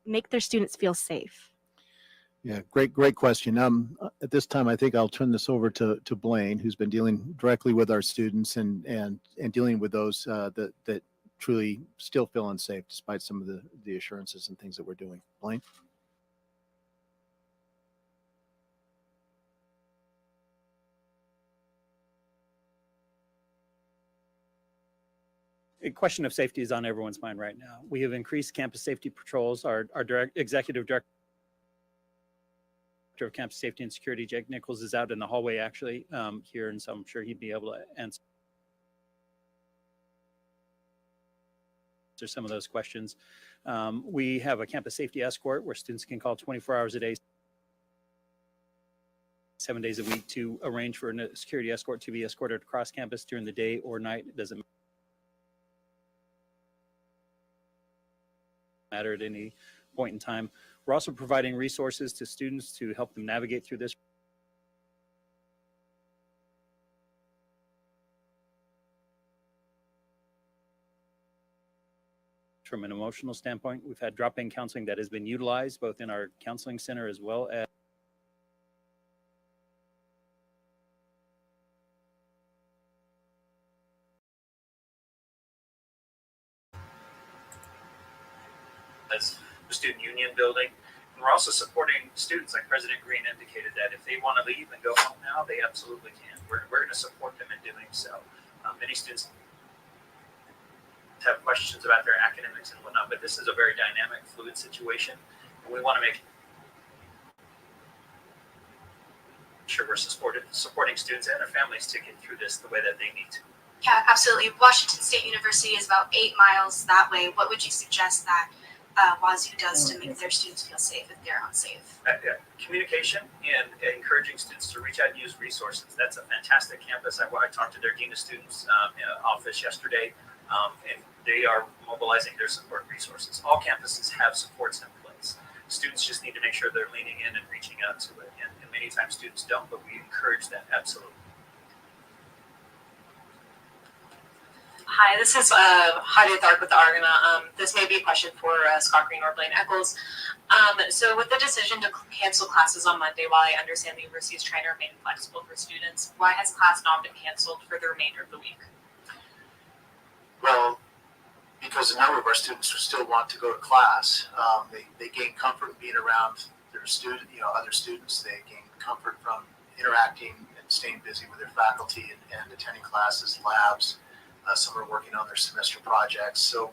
make their students feel safe?
Yeah, great question. At this time, I think I'll turn this over to Blaine, who's been dealing directly with our students and dealing with those that truly still feel unsafe despite some of the assurances and things that we're doing. Blaine?
A question of safety is on everyone's mind right now. We have increased campus safety patrols. Our executive director of campus safety and security, Jake Nichols, is out in the hallway actually here, and so I'm sure he'd be able to answer some of those questions. We have a campus safety escort where students can call 24 hours a day, 7 days a week to arrange for a security escort to be escorted across campus during the day or night. It doesn't matter at any point in time. We're also providing resources to students to help them navigate through this. From an emotional standpoint, we've had drop-in counseling that has been utilized both in our counseling center as well as
the student union building. And we're also supporting students, like President Green indicated, that if they want to leave and go home now, they absolutely can. We're going to support them in doing so. Many students have questions about their academics and whatnot, but this is a very dynamic, fluid situation, and we want to make sure we're supporting students and their families to get through this the way that they need to.
Yeah, absolutely. Washington State University is about 8 miles that way. What would you suggest that WazU does to make their students feel safe if they're unsafe?
Communication and encouraging students to reach out and use resources. That's a fantastic campus. I talked to their dean of students office yesterday, and they are mobilizing their support resources. All campuses have supports in place. Students just need to make sure they're leaning in and reaching out to it. And many times students don't, but we encourage that absolutely.
Hi, this is Hadia Thark with the Argonaut. This may be a question for Scott Green or Blaine Eccles. So with the decision to cancel classes on Monday, while I understand the university is trying to remain flexible for students, why has class not been canceled for the remainder of the week?
Well, because a number of our students still want to go to class. They gain comfort being around their other students. They gain comfort from interacting and staying busy with their faculty and attending classes, labs. Some are working on their semester projects. So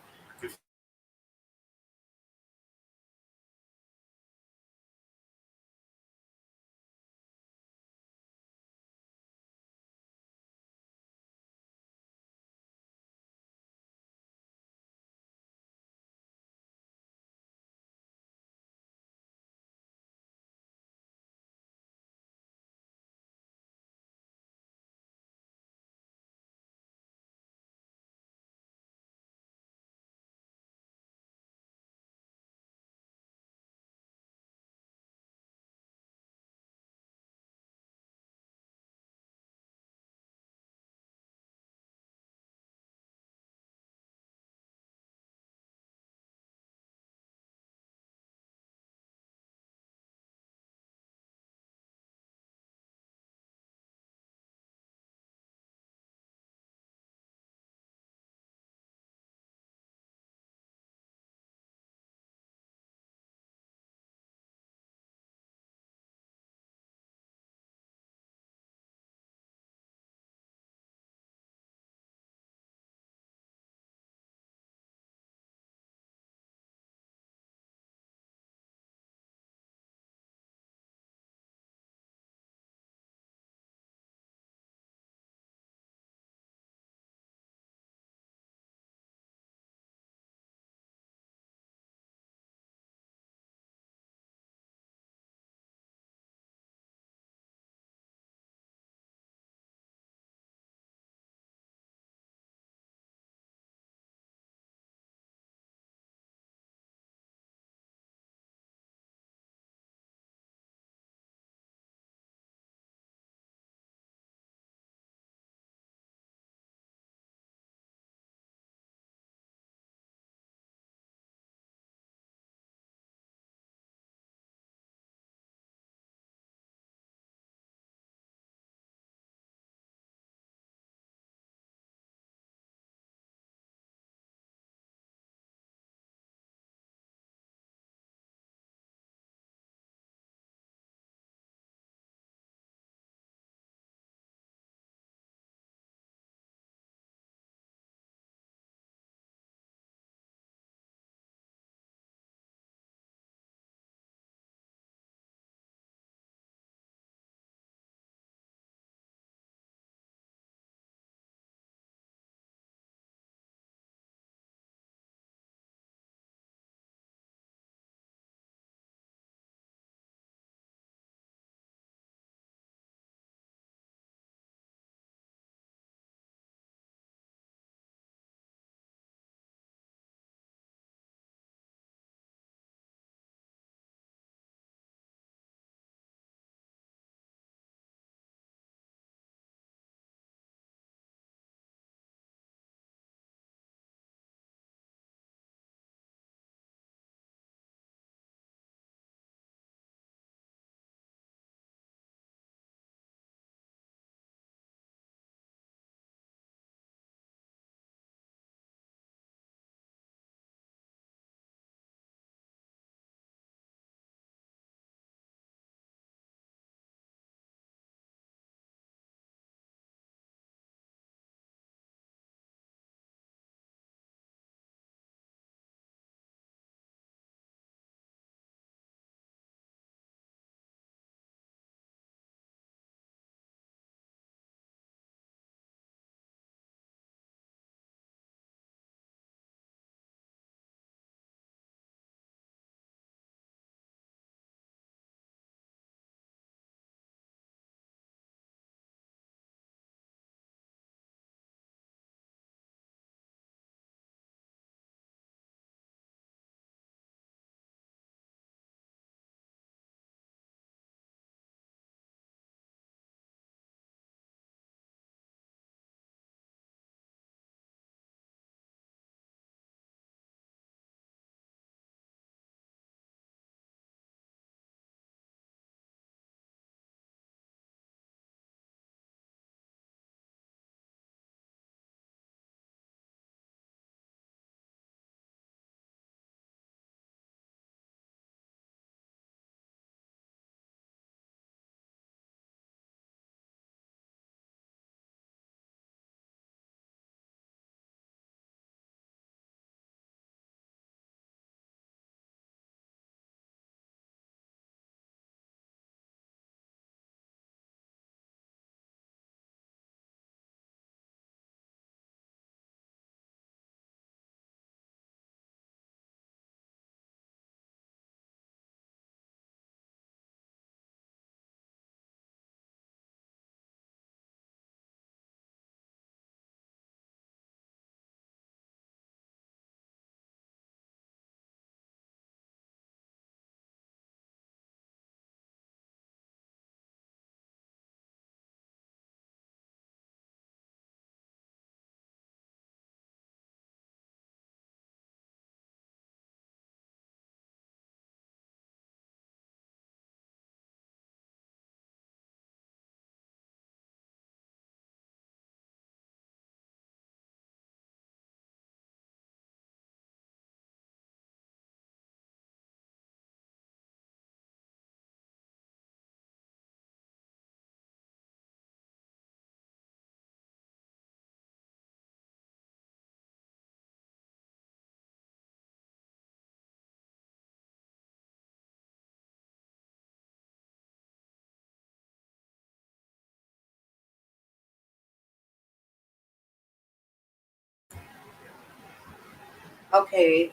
Okay.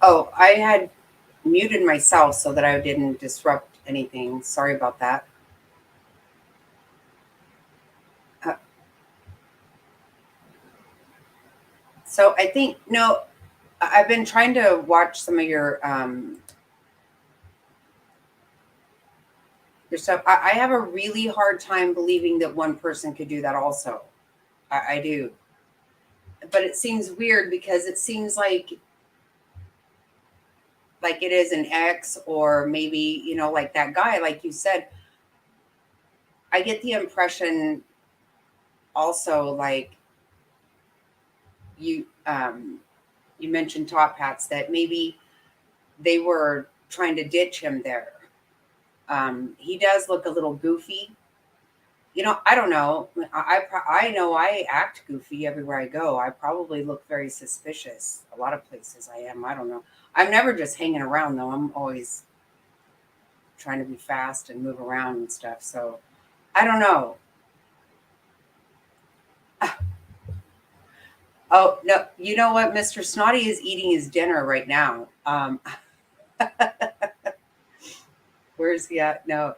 Oh, I had muted myself so that I didn't disrupt anything. Sorry about that. Uh, so I think no, I've been trying to watch some of your stuff. I have a really hard time believing that one person could do that. Also, I do, but it seems weird because it seems like it is an ex or maybe like that guy, like you said. I get the impression also like you you mentioned top hats that maybe they were trying to ditch him there. He does look a little goofy. I don't know. I know I act goofy everywhere I go. I probably look very suspicious. A lot of places I am. I don't know. I'm never just hanging around though. I'm always trying to be fast and move around and stuff. So I don't know. Oh no, you know what? Mr. Snotty is eating his dinner right now. Where's he at? No,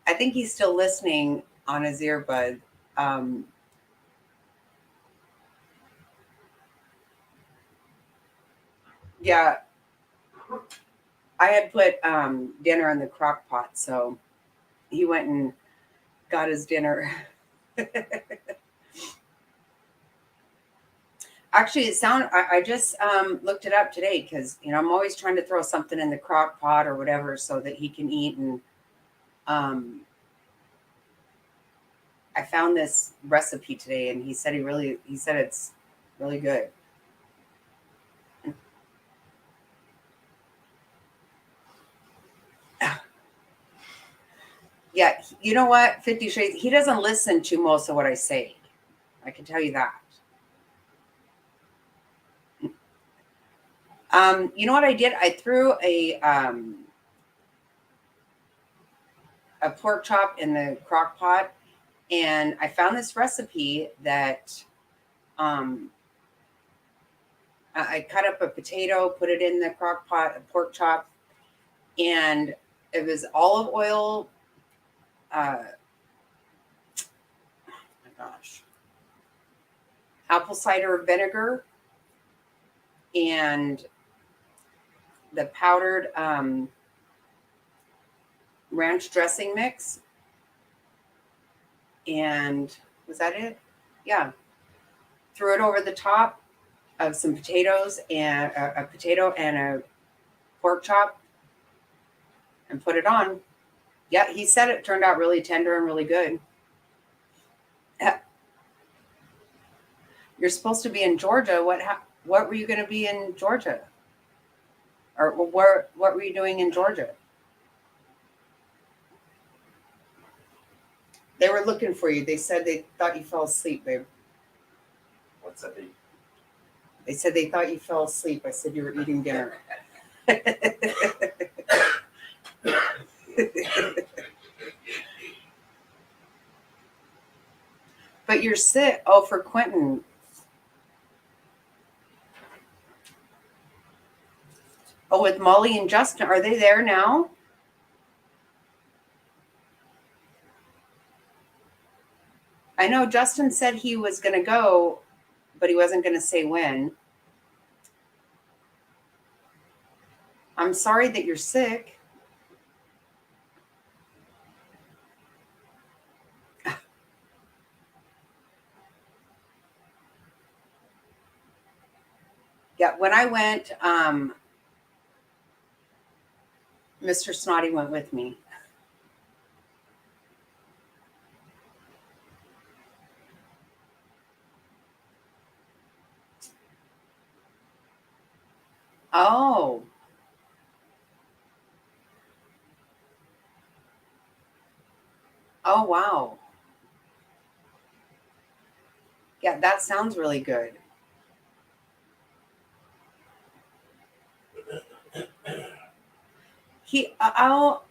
I think he's still listening on his earbud. Um, yeah, I had put dinner in the crock pot, so he went and got his dinner. Actually, I just looked it up today because I'm always trying to throw something in the crock pot or whatever so that he can eat. And um, I found this recipe today, and he said it's really good. Yeah, you know what? 50 Shades. He doesn't listen to most of what I say. I can tell you that. You know what I did? I threw a pork chop in the crock pot, and I found this recipe that I cut up a potato, put it in the crock pot, a pork chop, and it was olive oil. Oh my gosh, apple cider vinegar, and the powdered ranch dressing mix. And was that it? Yeah. Threw it over the top of some potatoes and a potato and a pork chop and put it on. Yeah, he said it turned out really tender and really good. You're supposed to be in Georgia. What were you going to be in Georgia? Or what were you doing in Georgia? They were looking for you. They said they thought you fell asleep, babe.
What's that?
They said they thought you fell asleep. I said you were eating dinner. But you're sick. Oh, for Quentin. Oh, with Molly and Justin. Are they there now? I know Justin said he was going to go, but he wasn't going to say when. I'm sorry that you're sick. Yeah, when I went, Mr. Snotty went with me. Oh. Oh, wow. Yeah, that sounds really good.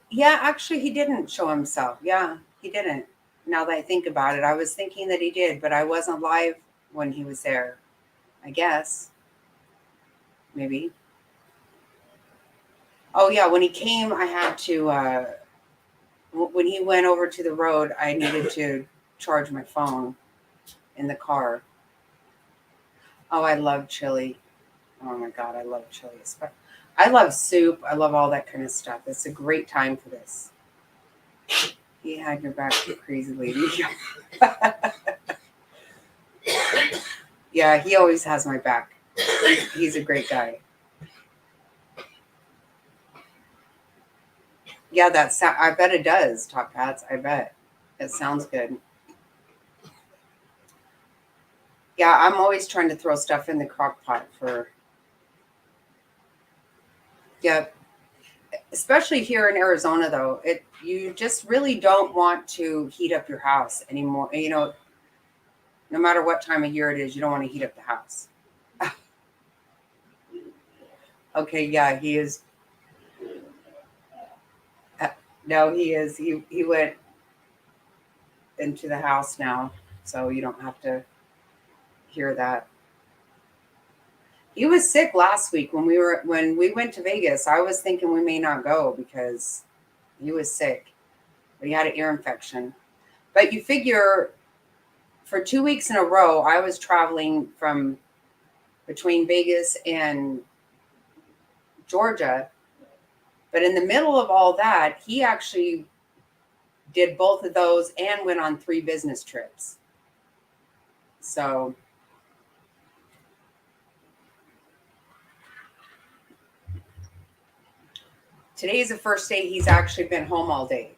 Yeah, actually, he didn't show himself. Yeah, he didn't. Now that I think about it, I was thinking that he did, but I wasn't live when he was there. I guess. Maybe. Oh yeah, when he came, I had to. When he went over to the road, I needed to charge my phone in the car. Oh, I love chili. Oh my God, I love chili. I love soup. I love all that kind of stuff. It's a great time for this. He had your back, you crazy lady. Yeah, he always has my back. He's a great guy. Yeah, I bet it does, Top Hats. I bet. It sounds good. Yeah, I'm always trying to throw stuff in the crock pot for. Yeah, especially here in Arizona, though, you just really don't want to heat up your house anymore. You know, no matter what time of year it is, you don't want to heat up the house. Okay, yeah, he is. No, he is. He went into the house now, so you don't have to hear that. He was sick last week when we went to Vegas. I was thinking we may not go because he was sick. But he had an ear infection. But you figure for 2 weeks in a row, I was traveling from between Vegas and Georgia. But in the middle of all that, he actually did both of those and went on 3 business trips. So today is the first day he's actually been home all day.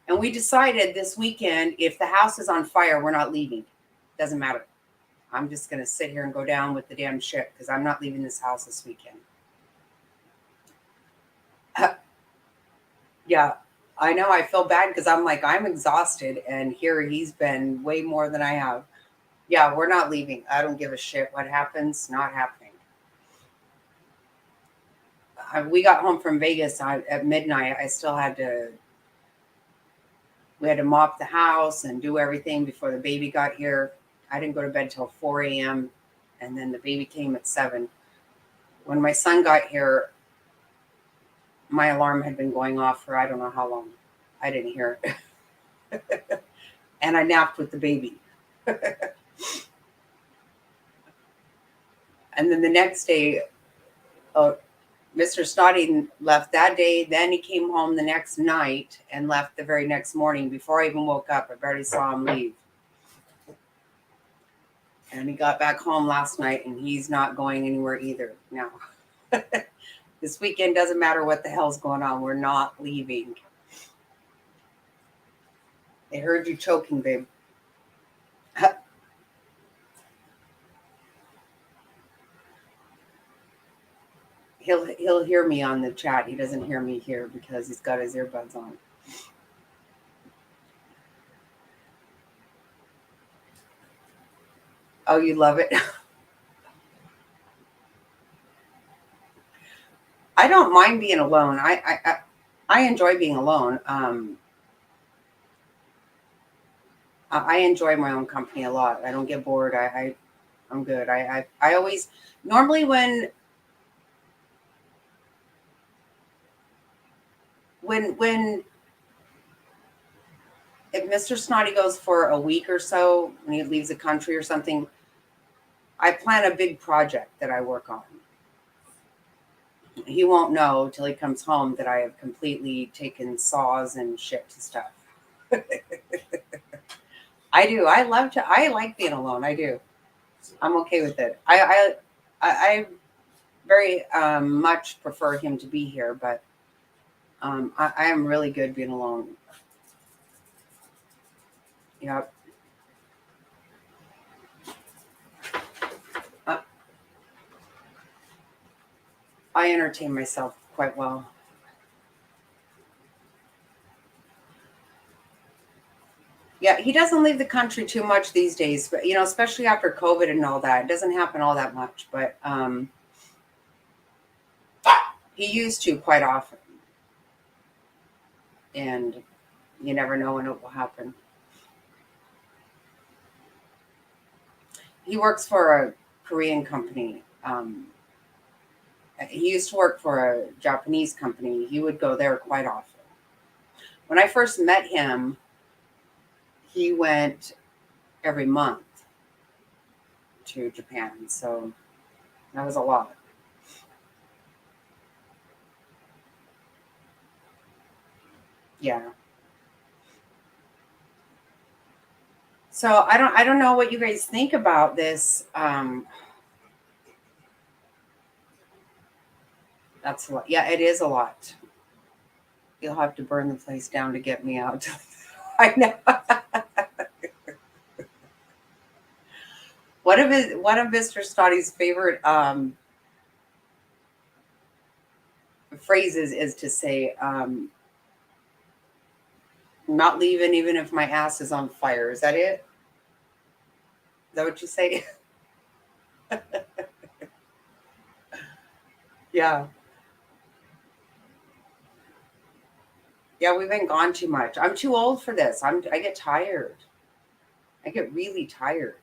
And we decided this weekend, if the house is on fire, we're not leaving. Doesn't matter. I'm just going to sit here and go down with the damn ship because I'm not leaving this house this weekend. Yeah, I know. I feel bad because I'm exhausted. And here he's been way more than I have. Yeah, we're not leaving. I don't give a shit what happens. Not happening. We got home from Vegas at midnight. We had to mop the house and do everything before the baby got here. I didn't go to bed till 4 a.m. and then the baby came at 7. When my son got here, my alarm had been going off for I don't know how long. I didn't hear it. And I napped with the baby. And then the next day, Mr. Snotty left that day. Then he came home the next night and left the very next morning. Before I even woke up, I barely saw him leave. And he got back home last night, and he's not going anywhere either now. This weekend doesn't matter what the hell's going on. We're not leaving. They heard you choking, babe. He'll hear me on the chat. He doesn't hear me here because he's got his earbuds on. Oh, you love it? I don't mind being alone. I enjoy being alone. I enjoy my own company a lot. I don't get bored. I'm good. I always normally when if Mr. Snotty goes for a week or so when he leaves the country or something, I plan a big project that I work on. He won't know till he comes home that I have completely taken saws and shit to stuff. I do. I like being alone. I do. I'm okay with it. I very much prefer him to be here, but I am really good being alone. Yep. I entertain myself quite well. Yeah, he doesn't leave the country too much these days, but especially after COVID and all that, it doesn't happen all that much. But he used to quite often, and You never know when it will happen. He works for a Korean company. He used to work for a Japanese company. He would go there quite often. When I first met him, he went every month to Japan. So that was a lot. Yeah. So I don't know what you guys think about this. That's a lot. Yeah, it is a lot. You'll have to burn the place down to get me out. I know. One of Mr. Stotty's favorite phrases is to say, I'm not leaving even if my ass is on fire. Is that it? Is that what you say? Yeah. Yeah, we've been gone too much. I'm too old for this. I get tired. I get really tired.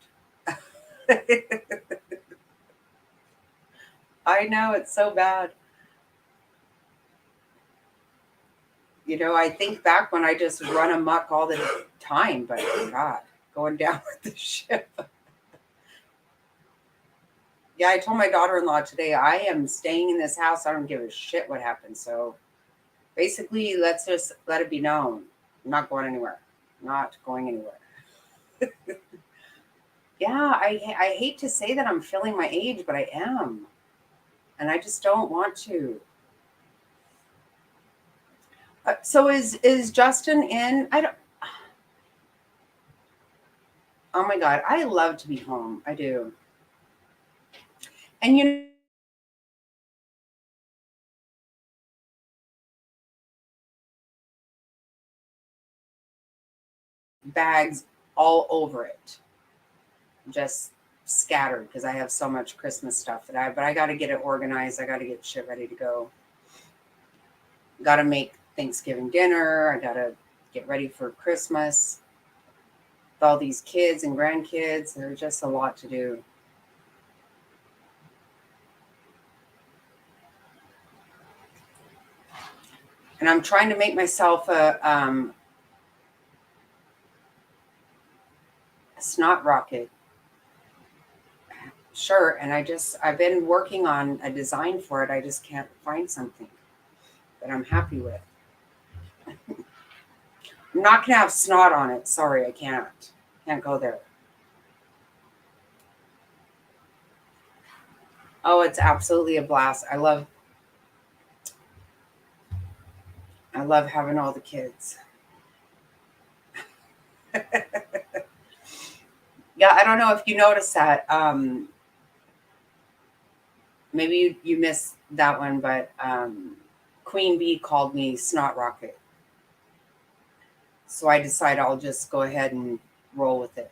I know, it's so bad. You know, I think back when I just run amok all the time, but God, going down with the ship. Yeah, I told my daughter-in-law today, I am staying in this house. I don't give a shit what happens. So basically, let's just let it be known. I'm not going anywhere. Not going anywhere. Yeah, I hate to say that I'm feeling my age, but I am. And I just don't want to. So is Justin in? I don't. Oh my God, I love to be home. I do. And you know, bags all over it, just scattered because I have so much Christmas stuff but I got to get it organized. I got to get shit ready to go. Got to make Thanksgiving dinner. I got to get ready for Christmas. With all these kids and grandkids, there's just a lot to do. And I'm trying to make myself a snot rocket shirt, and I've been working on a design for it. I just can't find something that I'm happy with. I'm not gonna have snot on it. Sorry, I can't go there. Oh, it's absolutely a blast. I love having all the kids. Yeah, I don't know if you noticed that. Maybe you missed that one, but Queen Bee called me Snot Rocket. So I decided I'll just go ahead and roll with it.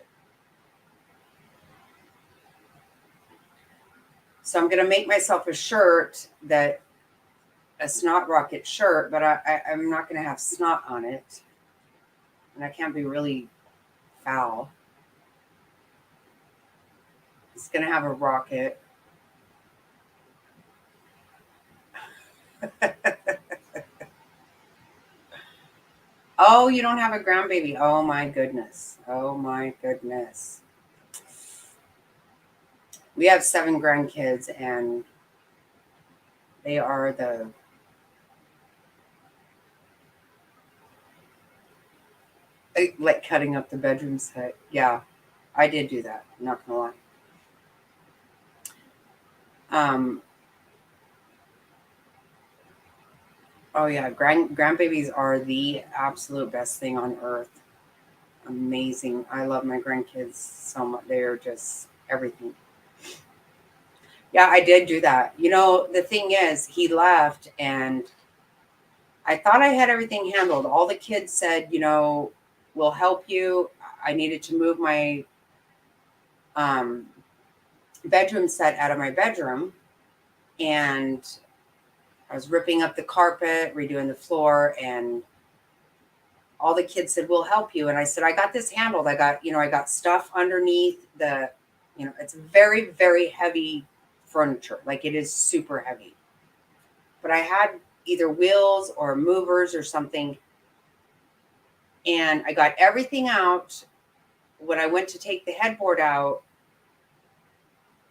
So I'm going to make myself a shirt a Snot Rocket shirt, but I'm not going to have snot on it. And I can't be really foul. It's going to have a rocket. Oh, you don't have a grandbaby. Oh my goodness. Oh my goodness. We have 7 grandkids and they are like cutting up the bedroom set. Yeah, I did do that. I'm not gonna lie. Oh yeah, grandbabies are the absolute best thing on earth. Amazing. I love my grandkids so much. They're just everything. Yeah, I did do that. You know, the thing is, he left and I thought I had everything handled. All the kids said, you know, we'll help you. I needed to move my bedroom set out of my bedroom. And I was ripping up the carpet, redoing the floor, and all the kids said, we'll help you. And I said, I got this handled. I got stuff underneath it's very, very heavy furniture. Like it is super heavy. But I had either wheels or movers or something. And I got everything out. When I went to take the headboard out,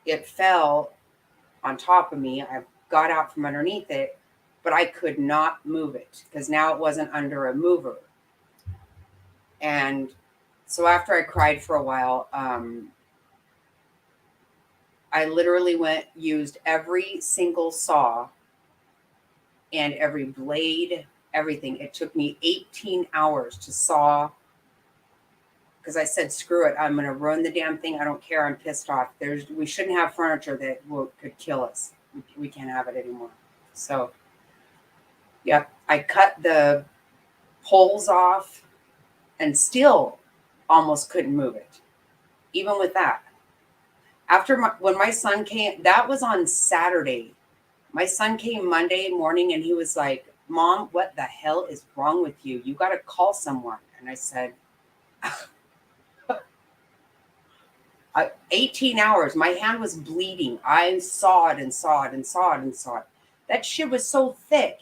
it fell on top of me. I got out from underneath it, but I could not move it because now it wasn't under a mover. And so after I cried for a while, I literally used every single saw and every blade, everything. It took me 18 hours to saw because I said, screw it. I'm going to ruin the damn thing. I don't care. I'm pissed off. We shouldn't have furniture that could kill us. We can't have it anymore. So, yep, I cut the poles off and still almost couldn't move it, even with that. When my son came, that was on Saturday. My son came Monday morning and he was like, Mom, what the hell is wrong with you? You got to call someone. And I said, 18 hours. My hand was bleeding. I sawed and sawed and sawed and sawed. That shit was so thick.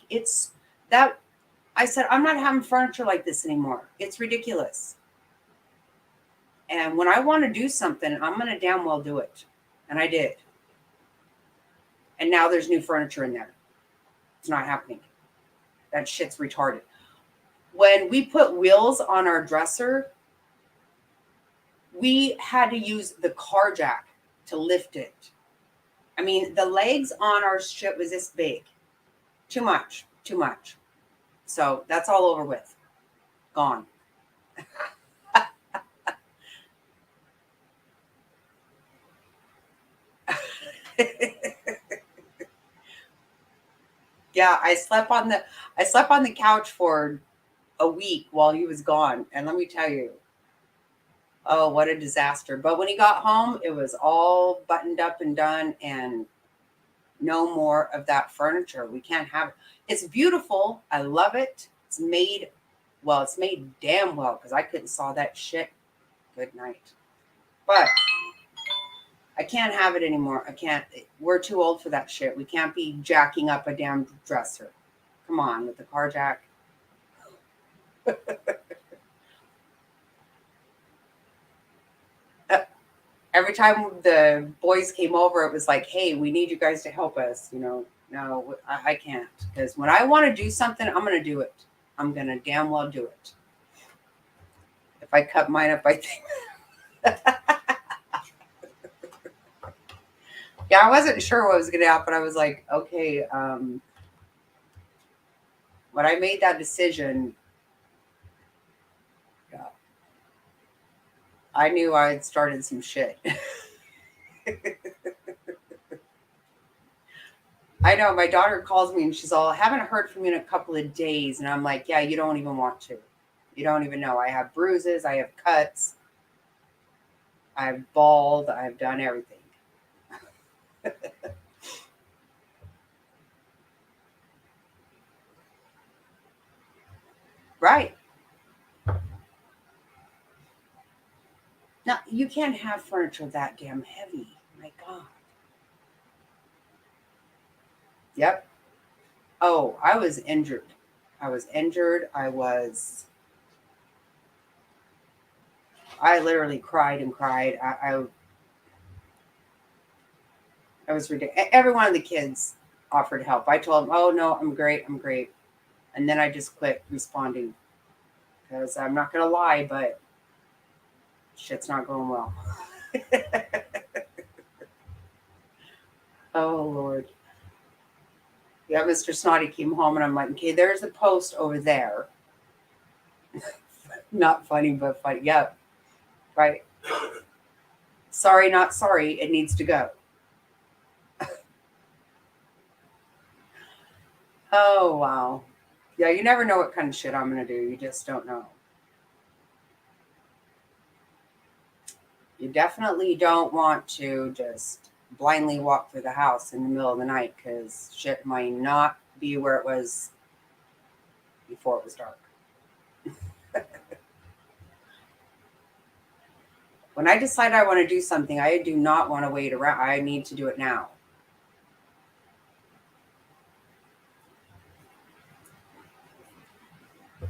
I said, I'm not having furniture like this anymore. It's ridiculous. And when I want to do something, I'm going to damn well do it. And I did. And now there's new furniture in there. It's not happening. That shit's retarded. When we put wheels on our dresser, we had to use the car jack to lift it. I mean, the legs on our shit was this big. Too much. So that's all over with. Gone. Yeah, I slept on the couch for a week while he was gone. And let me tell you, oh, what a disaster. But when he got home, it was all buttoned up and done and no more of that furniture. We can't have it. It's beautiful. I love it. It's made damn well because I couldn't saw that shit. Good night. But I can't have it anymore. I can't. We're too old for that shit. We can't be jacking up a damn dresser. Come on with the car jack. Every time the boys came over, it was like, hey, we need you guys to help us. No, I can't. Because when I want to do something, I'm going to do it. I'm going to damn well do it. If I cut mine up, I think. Yeah, I wasn't sure what was going to happen. I was like, okay, when I made that decision, yeah, I knew I had started some shit. I know my daughter calls me and she's all, I haven't heard from you in a couple of days. And I'm like, yeah, you don't even want to. You don't even know. I have bruises. I have cuts. I've bawled. I've done everything. Right. Now, you can't have furniture that damn heavy. My God. Yep. Oh, I was injured. I literally cried and cried. I was ridiculous. Every one of the kids offered help. I told them, oh, no, I'm great. And then I just quit responding because I'm not going to lie, but shit's not going well. Oh, Lord. Yeah, Mr. Snotty came home and I'm like, okay, there's a post over there. Not funny, but funny. Yeah, right. Sorry, not sorry. It needs to go. Oh, wow. Yeah, you never know what kind of shit I'm going to do. You just don't know. You definitely don't want to just blindly walk through the house in the middle of the night because shit might not be where it was before it was dark. When I decide I want to do something, I do not want to wait around. I need to do it now.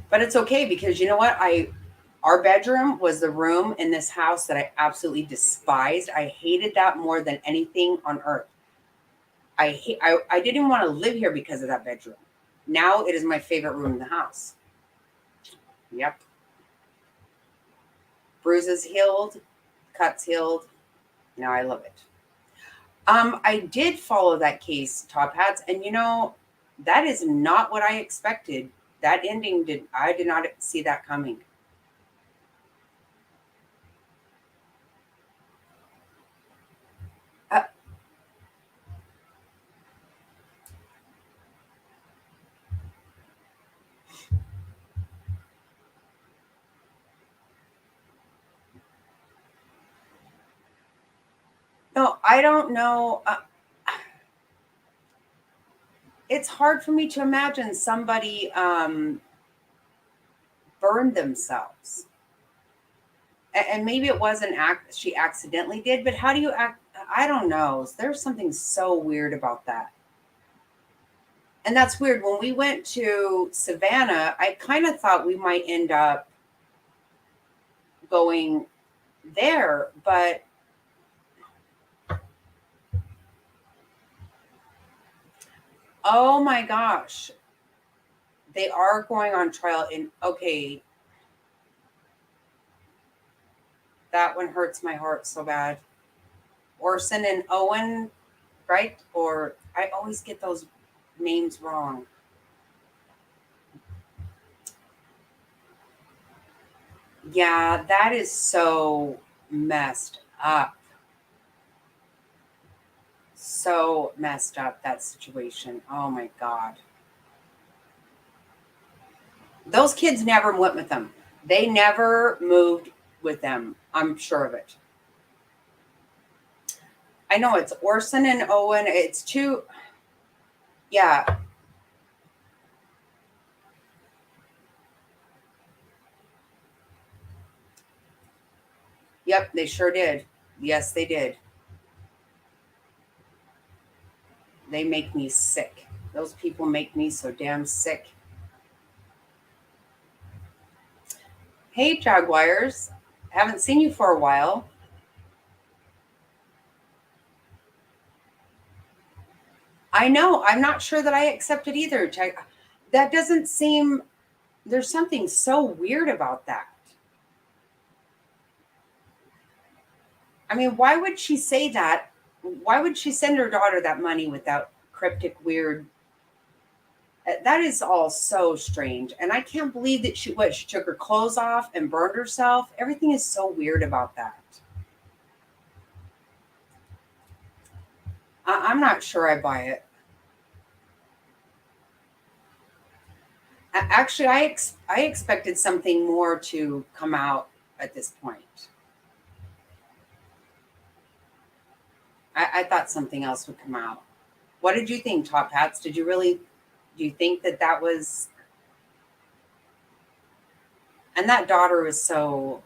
But it's okay because you know what? Our bedroom was the room in this house that I absolutely despised. I hated that more than anything on earth. I didn't even want to live here because of that bedroom. Now it is my favorite room in the house. Yep. Bruises healed, cuts healed. Now I love it. I did follow that case, Top Hats, and you know, that is not what I expected. That ending I did not see that coming. No, I don't know. It's hard for me to imagine somebody burned themselves. And maybe it was an act she accidentally did, but how do you act? I don't know. There's something so weird about that. And that's weird. When we went to Savannah, I kind of thought we might end up going there, but oh my gosh, they are going on trial in, okay, that one hurts my heart so bad. Orson and Owen, right? Or I always get those names wrong. Yeah, that is so messed up. So messed up, that situation. Oh my God. Those kids never went with them. They never moved with them. I'm sure of it. I know it's Orson and Owen. It's two. Yeah. Yep, they sure did. Yes, they did. They make me sick. Those people make me so damn sick. Hey, Jaguars. Haven't seen you for a while. I know. I'm not sure that I accept it either. That doesn't seem, there's something so weird about that. I mean, why would she say that? Why would she send her daughter that money with that cryptic, weird? That is all so strange. And I can't believe that she took her clothes off and burned herself. Everything is so weird about that. I'm not sure I buy it. Actually, I expected something more to come out at this point. I thought something else would come out. What did you think, Top Hats? Do you think that was, and that daughter was so,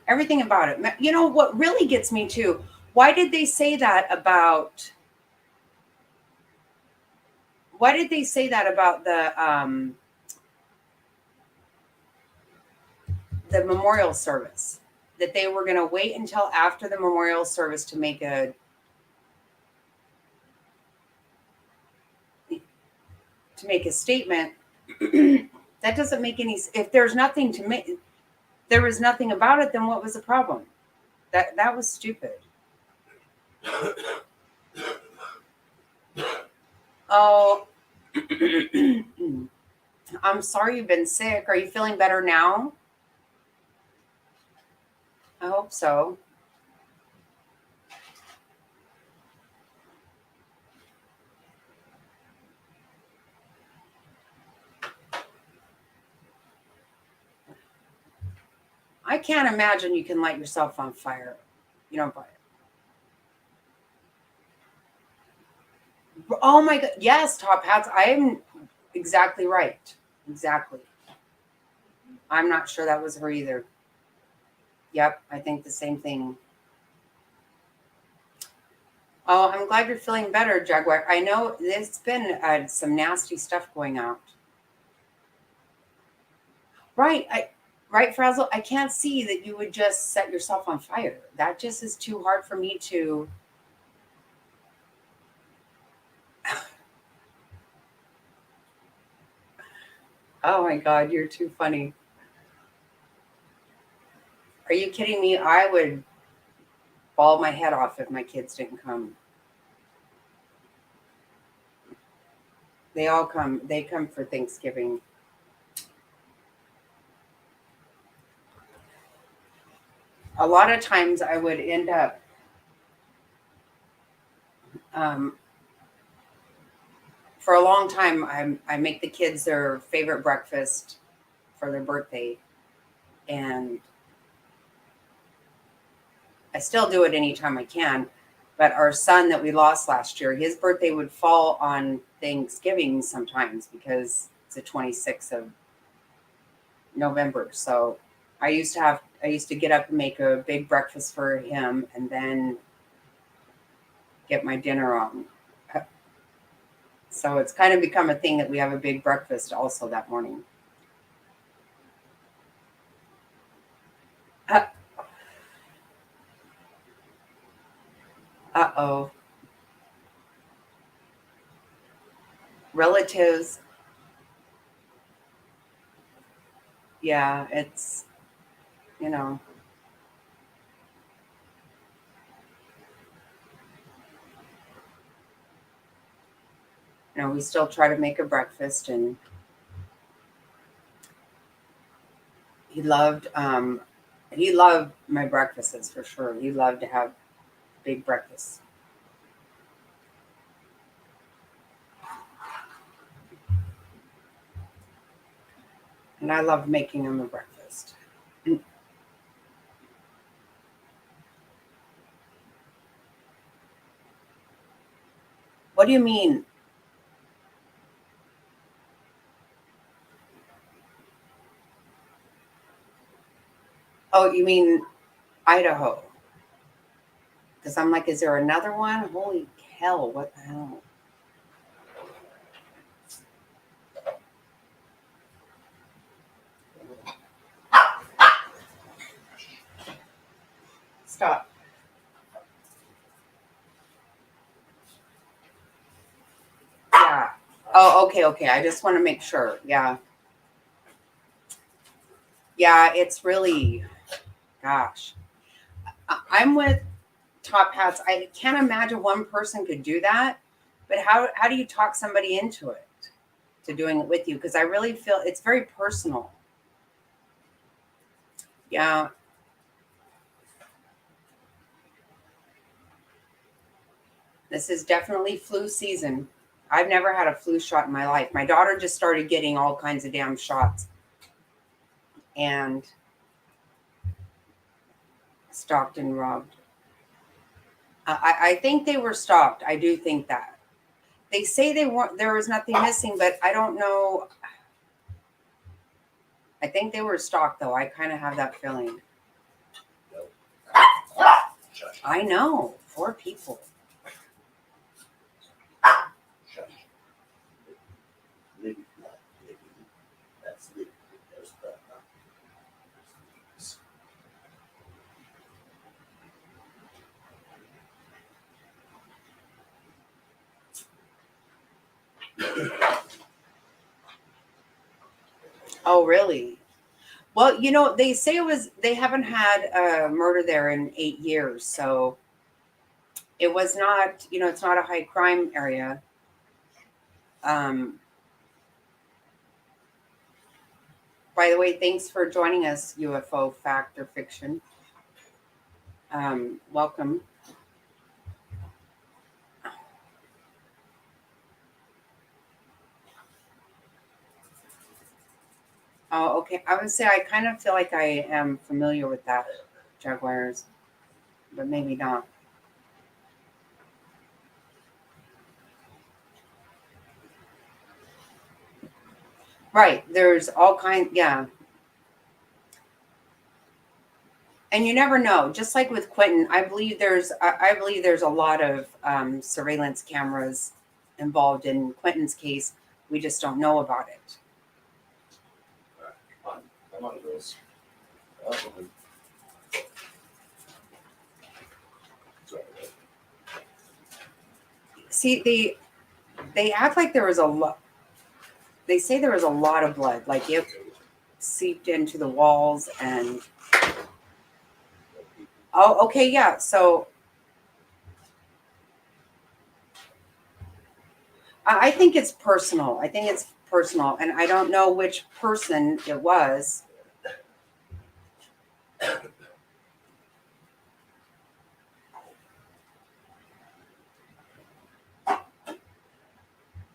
everything about it. You know, what really gets me too, why did they say that about the memorial service? That they were going to wait until after the memorial service to make a statement. That doesn't make any, if there's nothing to make, there was nothing about it, then what was the problem? That was stupid. Oh, I'm sorry you've been sick. Are you feeling better now? I hope so. I can't imagine you can light yourself on fire. You don't buy it. Oh my God. Yes, Top Hats. I am exactly right. Exactly. I'm not sure that was her either. Yep, I think the same thing. Oh, I'm glad you're feeling better, Jaguar. I know there's been some nasty stuff going out. Right, right, Frazzle. I can't see that you would just set yourself on fire. That just is too hard for me to. Oh my God, you're too funny. Are you kidding me? I would ball my head off if my kids didn't come. They all come. They come for Thanksgiving. A lot of times I would end up for a long time I make the kids their favorite breakfast for their birthday, and I still do it anytime I can. But our son that we lost last year, his birthday would fall on Thanksgiving sometimes because it's the 26th of November. So I used to get up and make a big breakfast for him and then get my dinner on. So it's kind of become a thing that we have a big breakfast also that morning. Uh-oh. Relatives. Yeah, it's, you know. You know, we still try to make a breakfast, and he loved my breakfasts for sure. He loved to have big breakfasts. And I loved making him a breakfast. What do you mean? Oh, you mean Idaho? Because I'm like, is there another one? Holy hell, what the hell? Stop. Yeah. Oh, okay. I just want to make sure. Yeah. Yeah, it's really, gosh. I'm with Top Hats. I can't imagine one person could do that. But how do you talk somebody into it, to doing it with you? Because I really feel it's very personal. Yeah. This is definitely flu season. I've never had a flu shot in my life. My daughter just started getting all kinds of damn shots. And stalked and robbed. I think they were stalked. I do think that. They say they weren't. There was nothing missing, but I don't know. I think they were stalked, though. I kind of have that feeling. I know. 4 people. Oh, really? Well, they say they haven't had a murder there in 8 years. So it was not, it's not a high crime area. By the way, thanks for joining us, UFO Fact or Fiction. Welcome. Oh, okay. I would say I kind of feel like I am familiar with that, Jaguars, but maybe not. Right. There's all kinds. Yeah. And you never know. Just like with Quentin, I believe there's a lot of surveillance cameras involved in Quentin's case. We just don't know about it.
Come on, girls.
See, they act like there was a lot. They say there was a lot of blood, like it seeped into the walls and. Oh, okay, yeah. So I think it's personal. I think it's personal, and I don't know which person it was.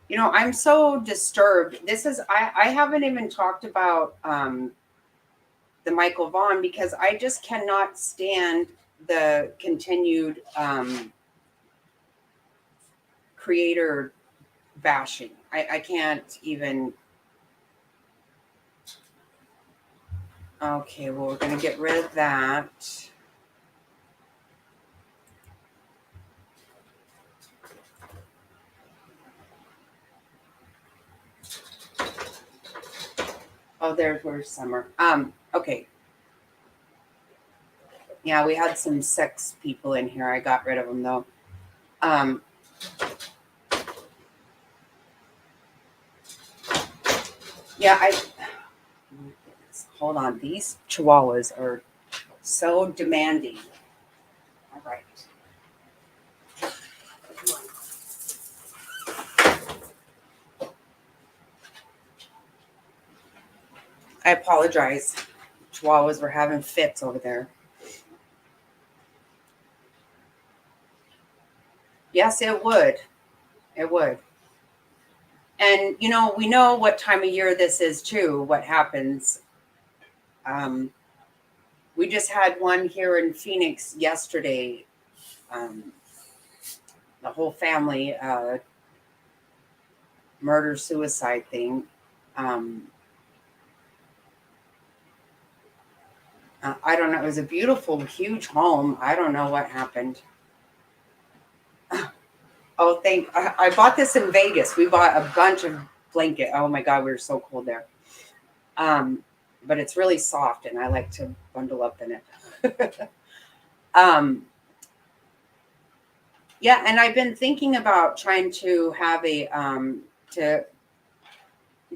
You know, I'm so disturbed. I haven't even talked about the Michael Vaughn because I just cannot stand the continued creator bashing. I can't even. Okay, well, we're going to get rid of that. Oh, where's Summer. Okay. Yeah, we had some sex people in here. I got rid of them though. Yeah, hold on. These chihuahuas are so demanding. All right. I apologize. Chihuahuas were having fits over there. Yes, it would. It would. And, you know, we know what time of year this is too, what happens. We just had one here in Phoenix yesterday. The whole family murder-suicide thing. I don't know. It was a beautiful, huge home. I don't know what happened. Oh, I bought this in Vegas. We bought a bunch of blanket. Oh my God, we were so cold there. But it's really soft and I like to bundle up in it. Yeah, and I've been thinking about trying to have to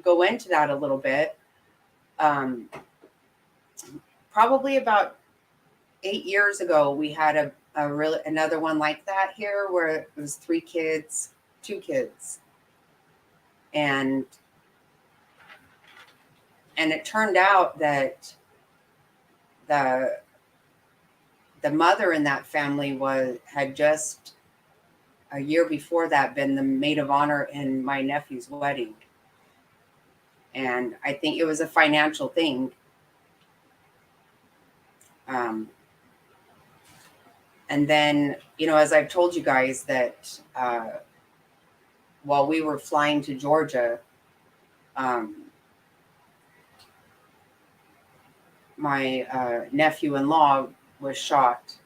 go into that a little bit. Probably about 8 years ago, we had another one like that here where it was 2 kids, and it turned out that the mother in that family had just a year before that been the maid of honor in my nephew's wedding, and I think it was a financial thing. And then, you know, as I've told you guys that while we were flying to Georgia, my nephew-in-law was shot,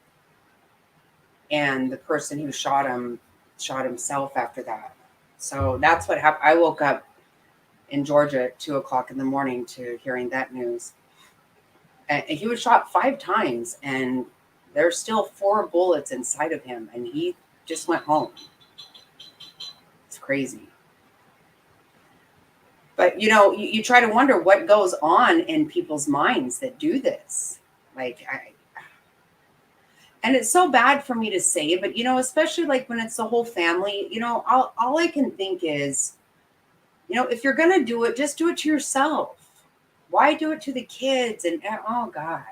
and the person who shot him shot himself after that. So that's what happened. I woke up in Georgia at 2:00 in the morning to hearing that news. And he was shot 5 times, and there's still 4 bullets inside of him, and he just went home. It's crazy. But, you know, you try to wonder what goes on in people's minds that do this. And it's so bad for me to say, but, you know, especially like when it's the whole family, you know, all I can think is, you know, if you're going to do it, just do it to yourself. Why do it to the kids? And, oh, God.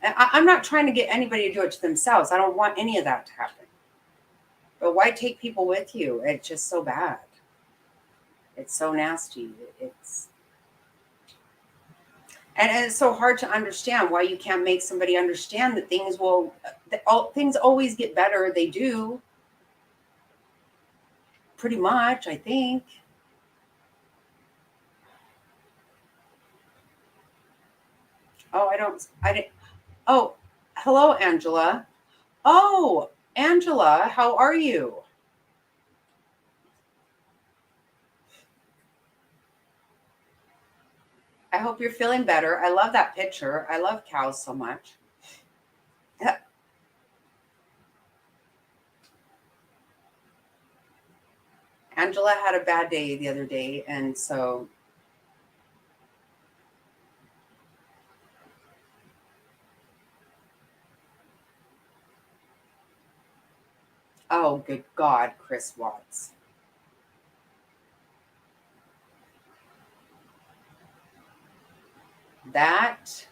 I'm not trying to get anybody to do it to themselves. I don't want any of that to happen. But why take people with you? It's just so bad. It's so nasty. And it's so hard to understand why you can't make somebody understand that things always get better. They do. Pretty much, I think. Oh, I didn't. Oh, hello, Angela. Oh, Angela, how are you? I hope you're feeling better. I love that picture. I love cows so much. Angela had a bad day the other day, and so oh, good God, Chris Watts. That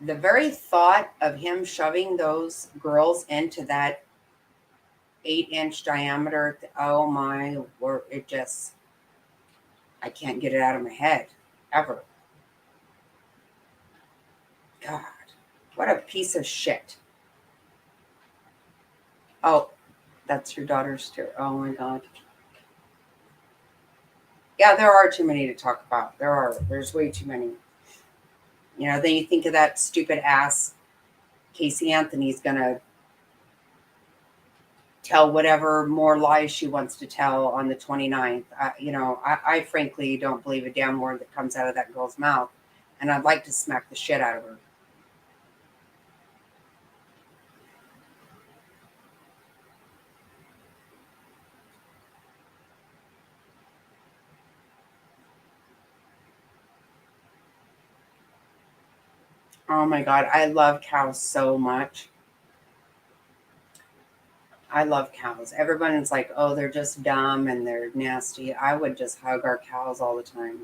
the very thought of him shoving those girls into that 8-inch diameter, oh my word, it just, I can't get it out of my head ever. God, what a piece of shit. Oh, that's your daughter's too. Oh my God. Yeah, there are too many to talk about. There's way too many. You know, then you think of that stupid ass Casey Anthony's gonna tell whatever more lies she wants to tell on the 29th. I frankly don't believe a damn word that comes out of that girl's mouth. And I'd like to smack the shit out of her. Oh my God, I love cows so much. I love cows. Everyone's like, oh, they're just dumb and they're nasty. I would just hug our cows all the time.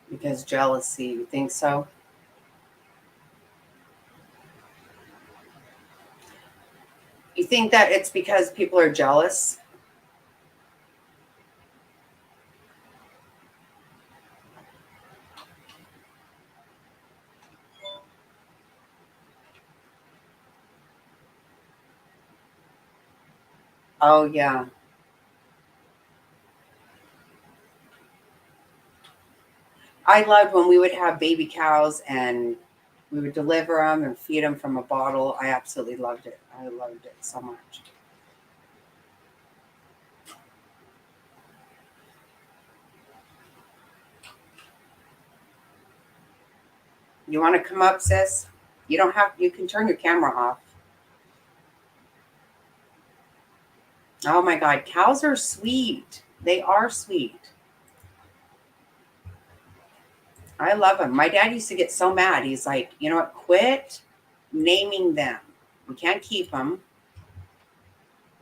Because jealousy, you think so? You think that it's because people are jealous? Oh, yeah. I loved when we would have baby cows and we would deliver them and feed them from a bottle. I absolutely loved it. I loved it so much. You want to come up, sis? You don't have, you can turn your camera off. Oh my God, cows are sweet. They are sweet. I love them. My dad used to get so mad. He's like, you know what? Quit naming them. We can't keep them.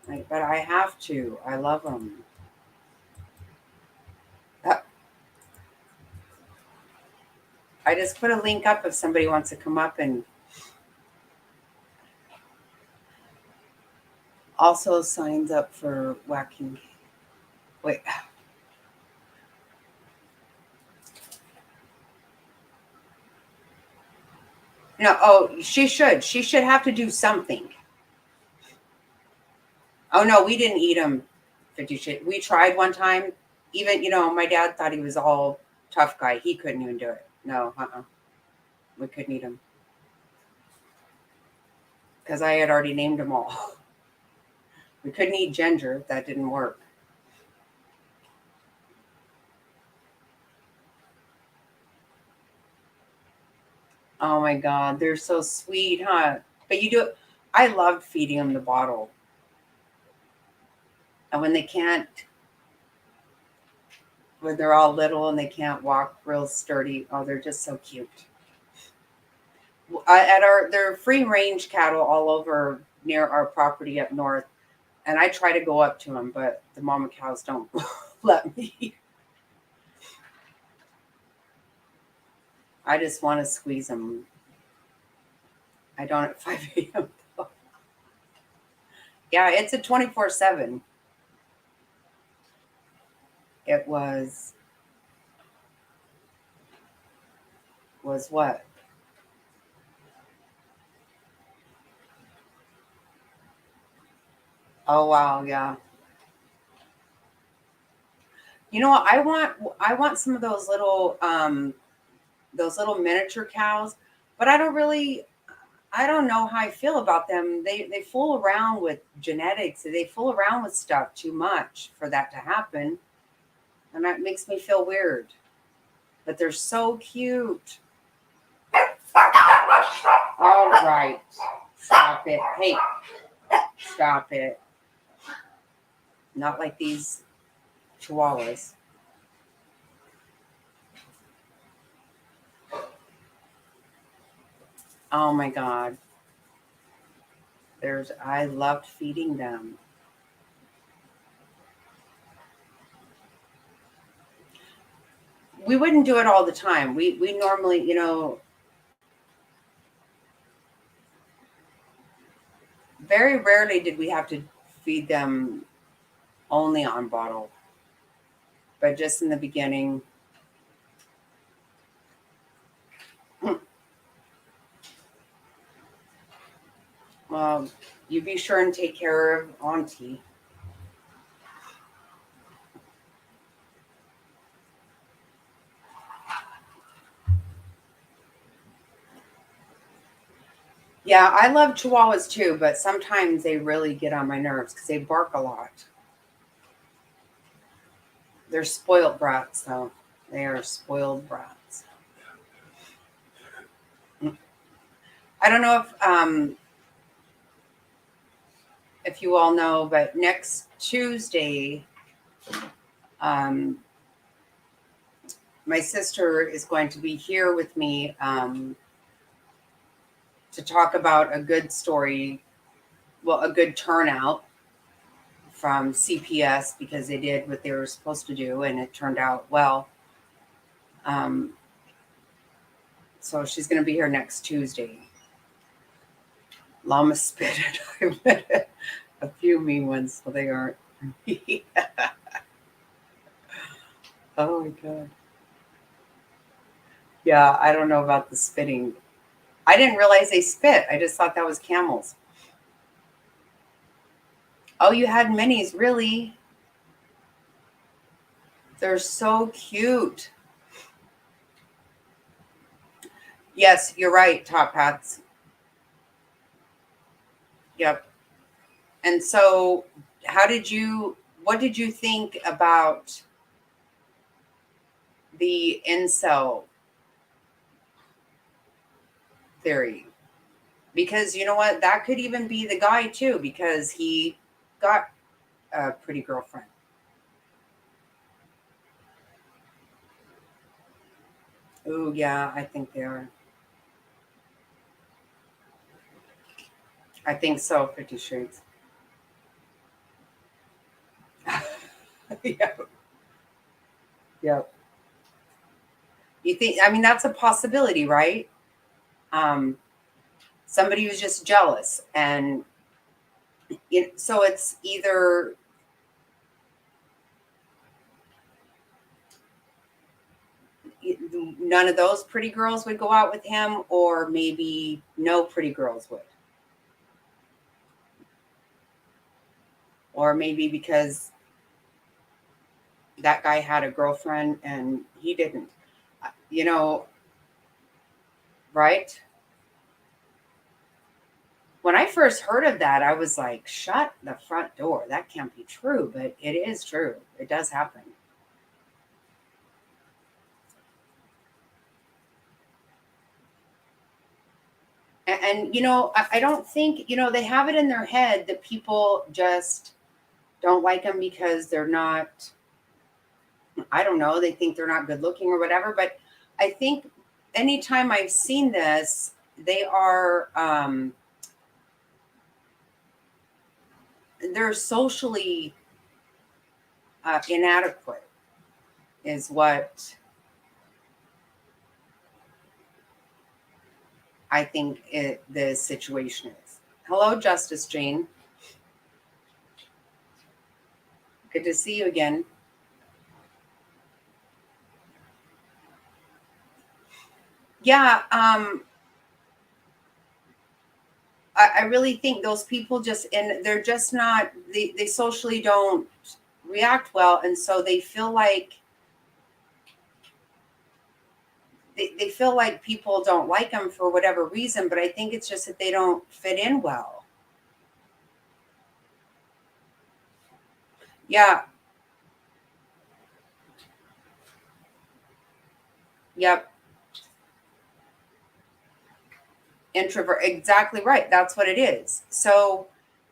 Like, but I have to. I love them. I just put a link up if somebody wants to come up and also signs up for whacking. Wait. No, oh, she should. She should have to do something. Oh no, we didn't eat them. 50 shit. We tried one time. Even, my dad thought he was all tough guy. He couldn't even do it. No, we couldn't eat him. Because I had already named them all. We couldn't eat ginger. That didn't work. Oh my God, they're so sweet, huh? But you do. I loved feeding them the bottle. And when they can't, when they're all little and they can't walk real sturdy, oh, they're just so cute. They're free range cattle all over near our property up north. And I try to go up to them, but the mama cows don't let me. I just want to squeeze them. I don't at 5 a.m. though. Yeah, it's a 24/7. It was what? Oh wow, yeah. You know what? I want some of those little miniature cows, but I don't know how I feel about them. They fool around with genetics. They fool around with stuff too much for that to happen. And that makes me feel weird. But they're so cute. All right. Stop it. Hey, stop it. Not like these chihuahuas. Oh my God. I loved feeding them. We wouldn't do it all the time. We normally, very rarely did we have to feed them only on bottle. But just in the beginning. Well, you be sure and take care of Auntie. Yeah, I love Chihuahuas too, but sometimes they really get on my nerves because they bark a lot. They're spoiled brats, though. They are spoiled brats. I don't know if you all know, but next Tuesday, my sister is going to be here with me to talk about a good story, a good turnout from CPS because they did what they were supposed to do and it turned out well. So she's going to be here next Tuesday. Llama spit it. I met a few mean ones, so they aren't. Oh my God. Yeah, I don't know about the spitting. I didn't realize they spit. I just thought that was camels. Oh, you had minis, really? They're so cute. Yes, you're right, Top Hats. Yep. And so, what did you think about the incel theory? Because you know what? That could even be the guy too, because he got a pretty girlfriend. Oh, yeah, I think they are. I think so, 50 Shades. Yep. Yep. You think, I mean, that's a possibility, right? Somebody who's just jealous. And so it's either none of those pretty girls would go out with him, or maybe no pretty girls would. Or maybe because that guy had a girlfriend and he didn't. Right? When I first heard of that, I was like, shut the front door. That can't be true, but it is true. It does happen. And I don't think, they have it in their head that people just don't like them because they're not, I don't know, they think they're not good looking or whatever. But I think anytime I've seen this, they are, they're socially inadequate is what I think the situation is. Hello, Justice Jane. Good to see you again. Yeah, I really think those people they're just not, they socially don't react well, and so they feel like they feel like people don't like them for whatever reason, but I think it's just that they don't fit in well. Yeah. Yep. Introvert. Exactly right. That's what it is. So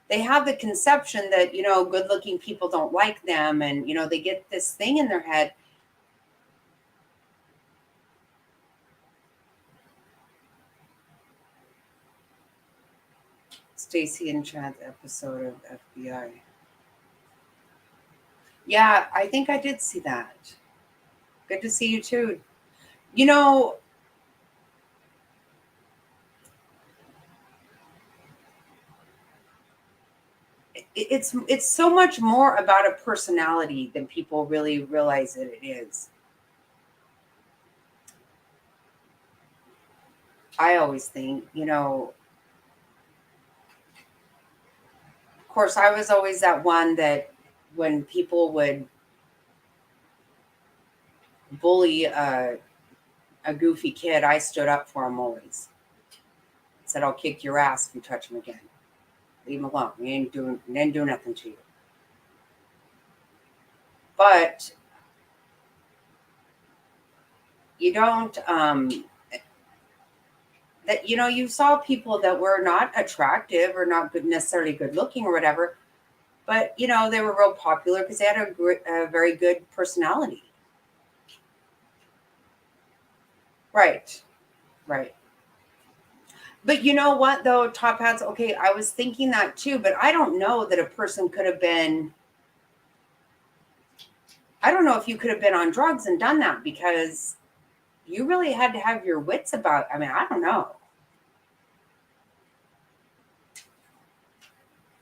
they have the conception that, you know, good looking people don't like them. And, you know, they get this thing in their head. Stacy and Chad's episode of FBI. Yeah, I think I did see that. Good to see you too. You know, it's so much more about a personality than people really realize that it is. I always think, you know, of course, I was always that one that when people would bully a goofy kid, I stood up for him always. Said, I'll kick your ass if you touch him again. Leave him alone. We ain't doing nothing to you. But you don't that, you know, you saw people that were not attractive or not good, necessarily good looking or whatever, but you know, they were real popular because they had a very good personality. Right. Right. But you know what though, top hats, okay, I was thinking that too, but I don't know that a person could have been, I don't know if you could have been on drugs and done that, because you really had to have your wits about, I mean, I don't know.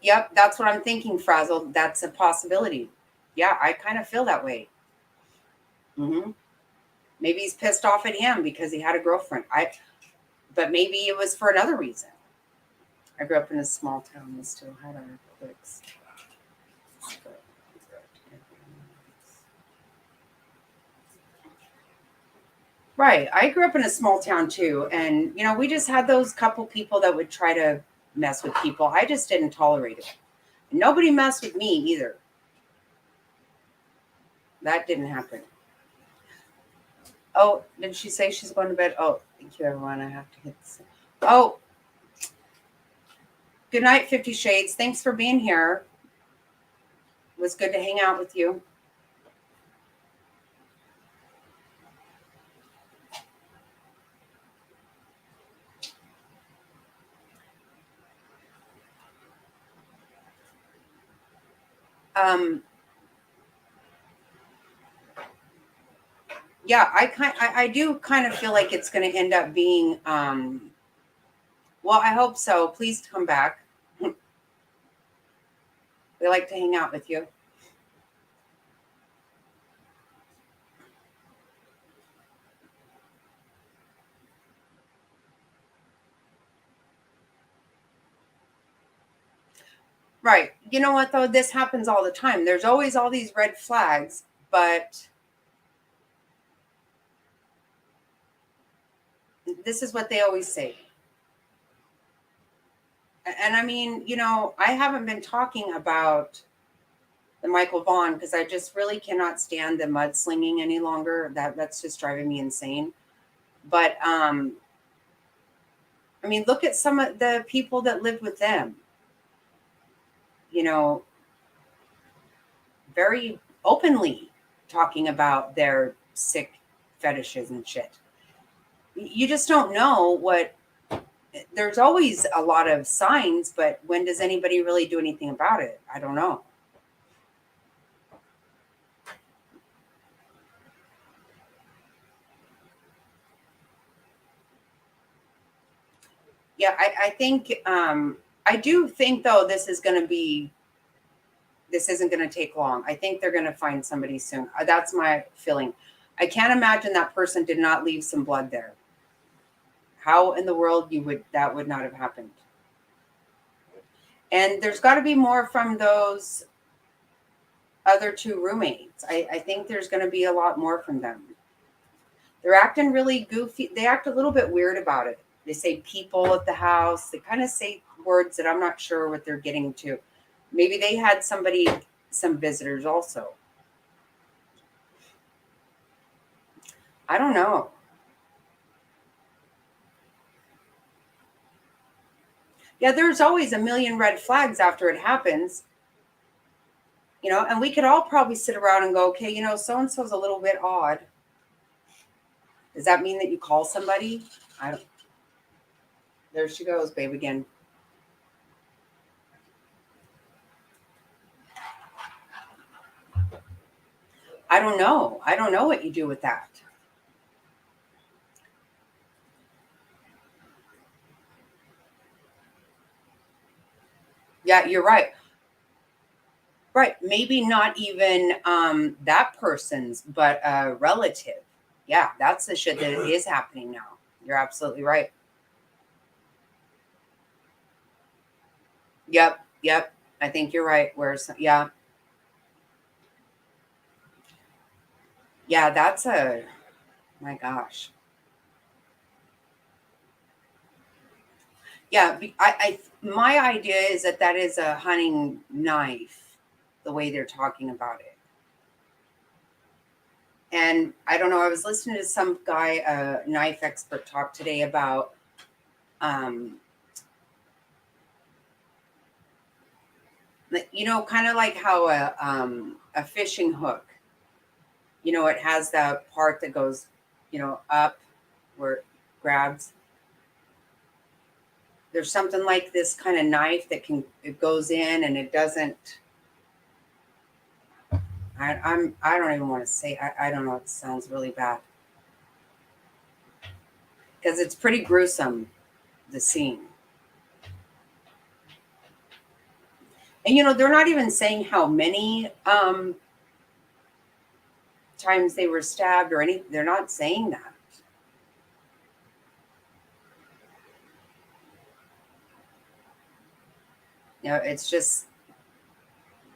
Yep, that's what I'm thinking, Frazzle. That's a possibility. Yeah, I kind of feel that way. Mm-hmm. Maybe he's pissed off at him because he had a girlfriend. But maybe it was for another reason. I grew up in a small town. We still had our cliques. Right. I grew up in a small town too. And, you know, we just had those couple people that would try to mess with people. I just didn't tolerate it. Nobody messed with me either. That didn't happen. Oh, did she say she's going to bed? Oh, thank you, everyone. I have to hit this. Oh, good night, 50 Shades. Thanks for being here. It was good to hang out with you. Yeah, I do kind of feel like it's going to end up being, well, I hope so. Please come back. We like to hang out with you. Right. You know what, though? This happens all the time. There's always all these red flags, but this is what they always say. And I mean, you know, I haven't been talking about the Michael Vaughn because I just really cannot stand the mudslinging any longer. That's just driving me insane. But I mean, look at some of the people that lived with them. You know, very openly talking about their sick fetishes and shit. You just don't know what. There's always a lot of signs, but when does anybody really do anything about it? I don't know. Yeah, I think I do think though this isn't going to take long. I think they're going to find somebody soon. That's my feeling. I can't imagine that person did not leave some blood there. How in the world that would not have happened? And there's got to be more from those other two roommates. I think there's going to be a lot more from them. They're acting really goofy. They act a little bit weird about it. They say people at the house. They kind of say words that I'm not sure what they're getting to. Maybe they had some visitors also. I don't know. Yeah, there's always a million red flags after it happens. And we could all probably sit around and go, okay, so-and-so's a little bit odd. Does that mean that you call somebody? There she goes, babe, again. I don't know. I don't know what you do with that. Yeah, you're right. Right. Maybe not even that person's, but a relative. Yeah, that's the shit that is happening now. You're absolutely right. Yep. I think you're right. Yeah, that's my gosh. Yeah, my idea is that is a hunting knife, the way they're talking about it. And I don't know, I was listening to some guy, a knife expert, talk today about kind of like how a fishing hook, it has that part that goes, up where it grabs. There's something like this kind of knife that it goes in and it doesn't. I don't even want to say. I don't know. It sounds really bad because it's pretty gruesome, the scene. And they're not even saying how many times they were stabbed or anything. They're not saying that. It's just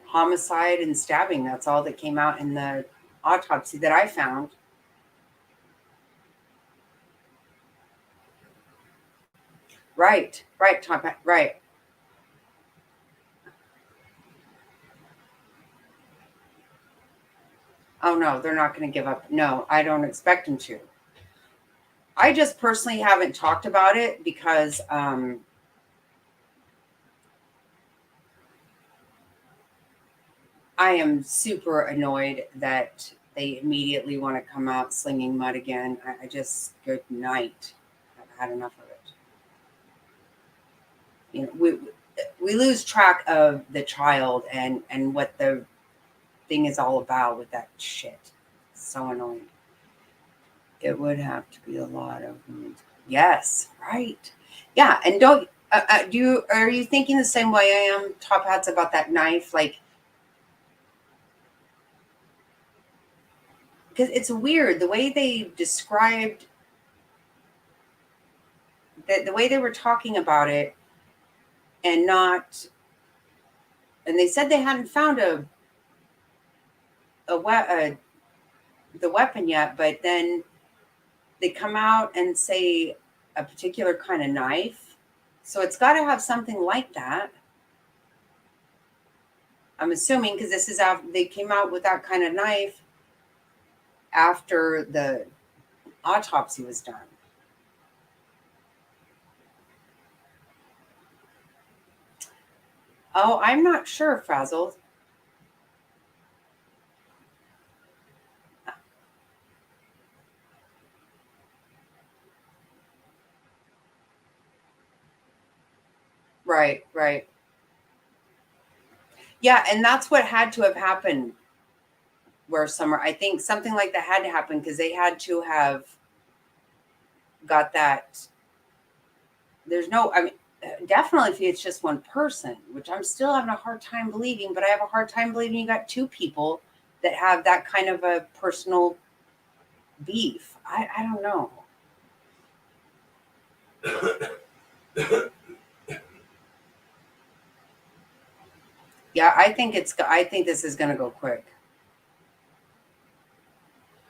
homicide and stabbing. That's all that came out in the autopsy that I found. Right, Tom, right. Oh no, they're not going to give up. No, I don't expect them to. I just personally haven't talked about it because I am super annoyed that they immediately want to come out slinging mud again. I just, good night. I've had enough of it. We lose track of the child and what the thing is all about with that shit. So annoying. It would have to be a lot of yes, right. Yeah, and don't are you thinking the same way I am, Top Hats, about that knife? Like, because it's weird the way they described the way they were talking about it, and they said they hadn't found the weapon yet, but then they come out and say a particular kind of knife. So it's got to have something like that. I'm assuming because this is after they came out with that kind of knife after the autopsy was done. Oh, I'm not sure, Frazzled. Right. Yeah, and that's what had to have happened I think something like that had to happen because they had to have got that. Definitely if it's just one person, which I'm still having a hard time believing, but I have a hard time believing you got two people that have that kind of a personal beef. I don't know. Yeah, I think I think this is gonna go quick.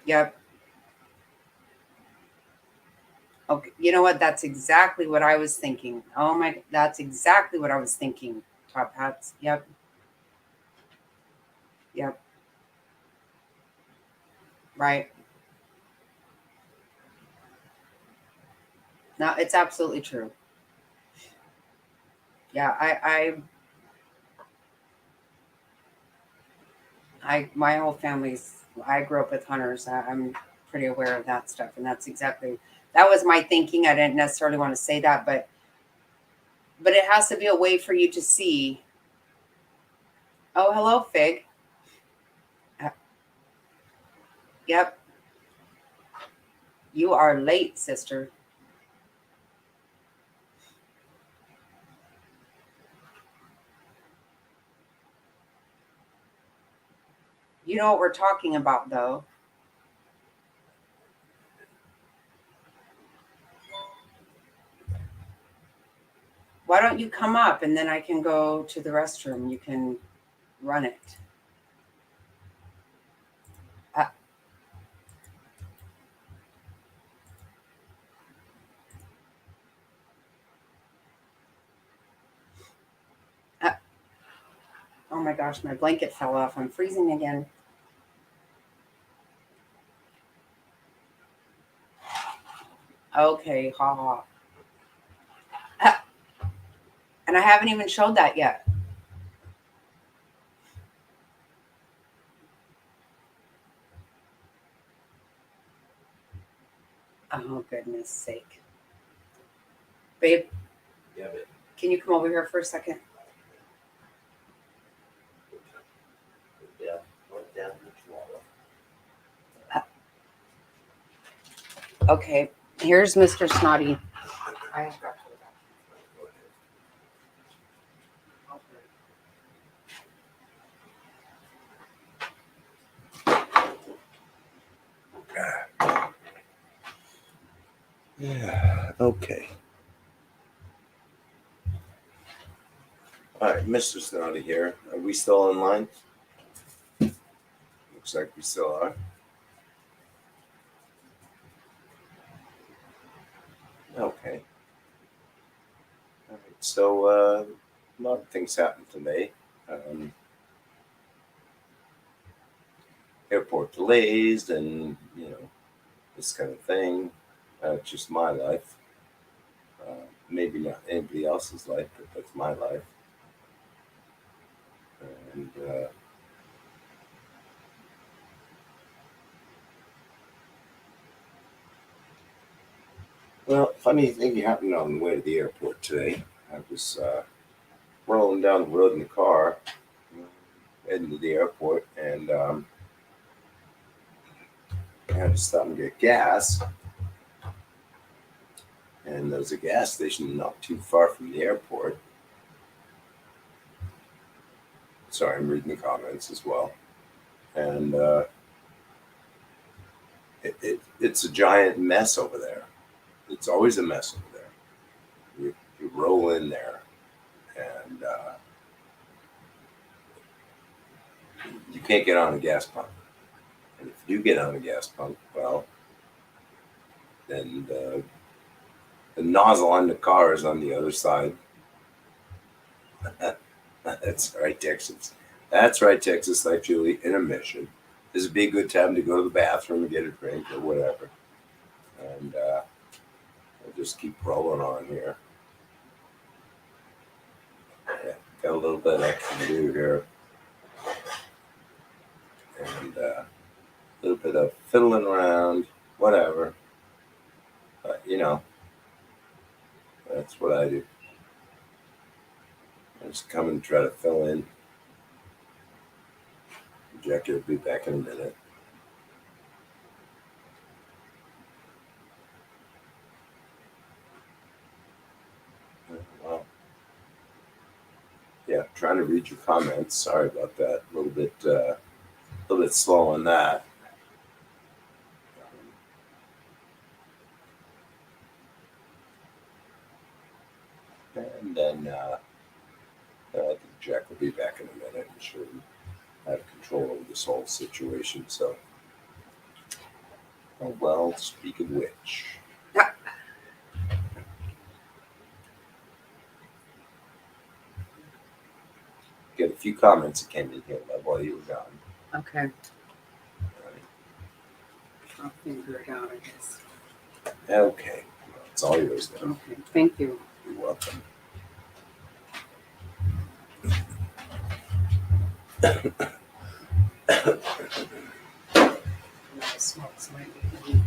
Yep. Okay, you know what? That's exactly what I was thinking. Oh my, that's exactly what I was thinking. Top hats. Yep. Yep. Right. No, it's absolutely true. Yeah, my whole family's, I grew up with hunters. I'm pretty aware of that stuff. And that's exactly, that was my thinking. I didn't necessarily want to say that, but it has to be a way for you to see. Oh, hello, Fig. Yep. You are late, sister. You know what we're talking about, though. Why don't you come up and then I can go to the restroom? You can run it. Uh, uh, oh my gosh, my blanket fell off. I'm freezing again. Okay, ha ha. And I haven't even showed that yet. Oh, goodness sake. Babe,
Yeah, but
can you come over here for a second?
yeah, went down the water.
Okay, here's Mr. Snotty.
Yeah, okay. All right, Mr. Snotty here. Are we still online? Looks like we still are. Okay. All right. So a lot of things happened today. Airport delays and this kind of thing. Just my life. Maybe not anybody else's life, but that's my life. And well, funny thing happened on the way to the airport today. I was rolling down the road in the car, heading to the airport, and I had to stop and get gas. And there's a gas station not too far from the airport. Sorry, I'm reading the comments as well. And it's a giant mess over there. It's always a mess over there. You roll in there, and you can't get on a gas pump. And if you get on a gas pump, well, then the nozzle on the car is on the other side. That's right, Texas. That's right, Texas. Like Julie, intermission. This would be a good time to go to the bathroom and get a drink or whatever. And I'll just keep rolling on here. Yeah, got a little bit extra to do here. And a little bit of fiddling around, whatever. But, that's what I do. I just come and try to fill in. Jackie will be back in a minute. Well, yeah, trying to read your comments. Sorry about that. A little bit slow on that. And then I think Jack will be back in a minute. I'm sure he have control over this whole situation. So, oh, well, speak of which. Get a few comments that came in here while you were gone.
Okay. I'll figure it out, I guess.
Okay. Well, it's all yours then.
Okay. Thank you.
You're welcome.
Smokes might be.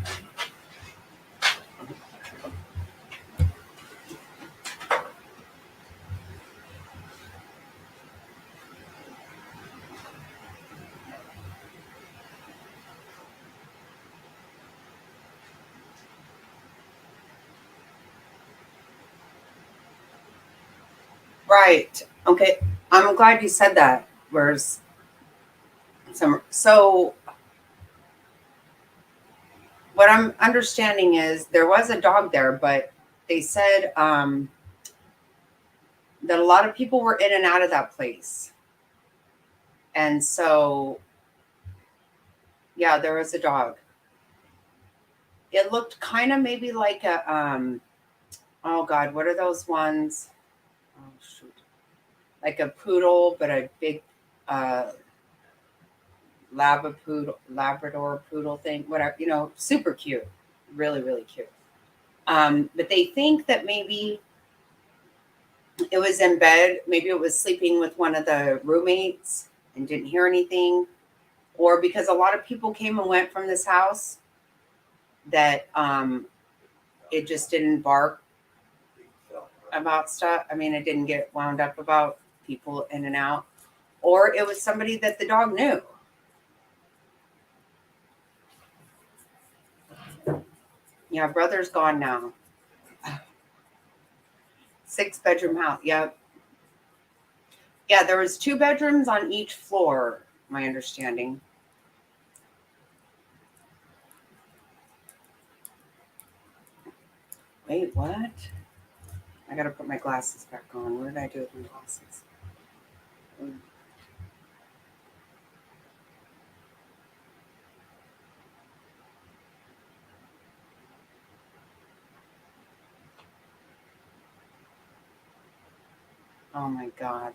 Right. Okay. I'm glad you said that. Where's so what I'm understanding is there was a dog there, but they said that a lot of people were in and out of that place. And so yeah, there was a dog. It looked kind of maybe like a oh God, what are those ones? Oh shoot. Like a poodle, but a big Labrador poodle thing, whatever, super cute, really, really cute. But they think that maybe it was in bed, maybe it was sleeping with one of the roommates and didn't hear anything, or because a lot of people came and went from this house that it just didn't bark about stuff. I mean, it didn't get wound up about people in and out, or it was somebody that the dog knew. Yeah, brother's gone now. 6-bedroom house. Yep. Yeah, there was 2 bedrooms on each floor, my understanding. Wait, what? I gotta put my glasses back on. What did I do with my glasses? Oh my God.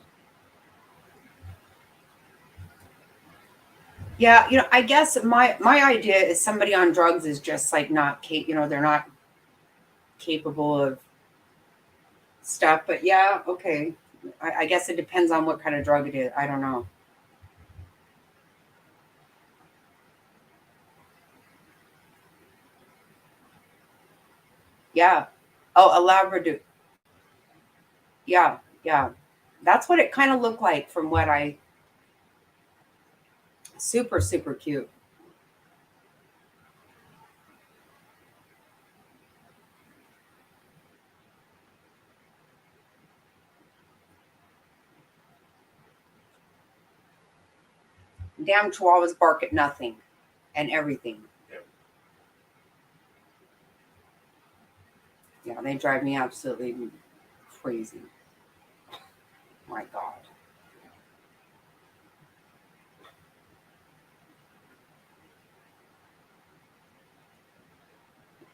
Yeah, I guess my idea is somebody on drugs is just like not, they're not capable of stuff. But yeah, okay. I guess it depends on what kind of drug it is. I don't know. Yeah. Oh, a Labrador. Yeah, yeah. That's what it kind of looked like from what I. Super, super cute. Damn chihuahuas bark at nothing and everything. Yeah, they drive me absolutely crazy. My God.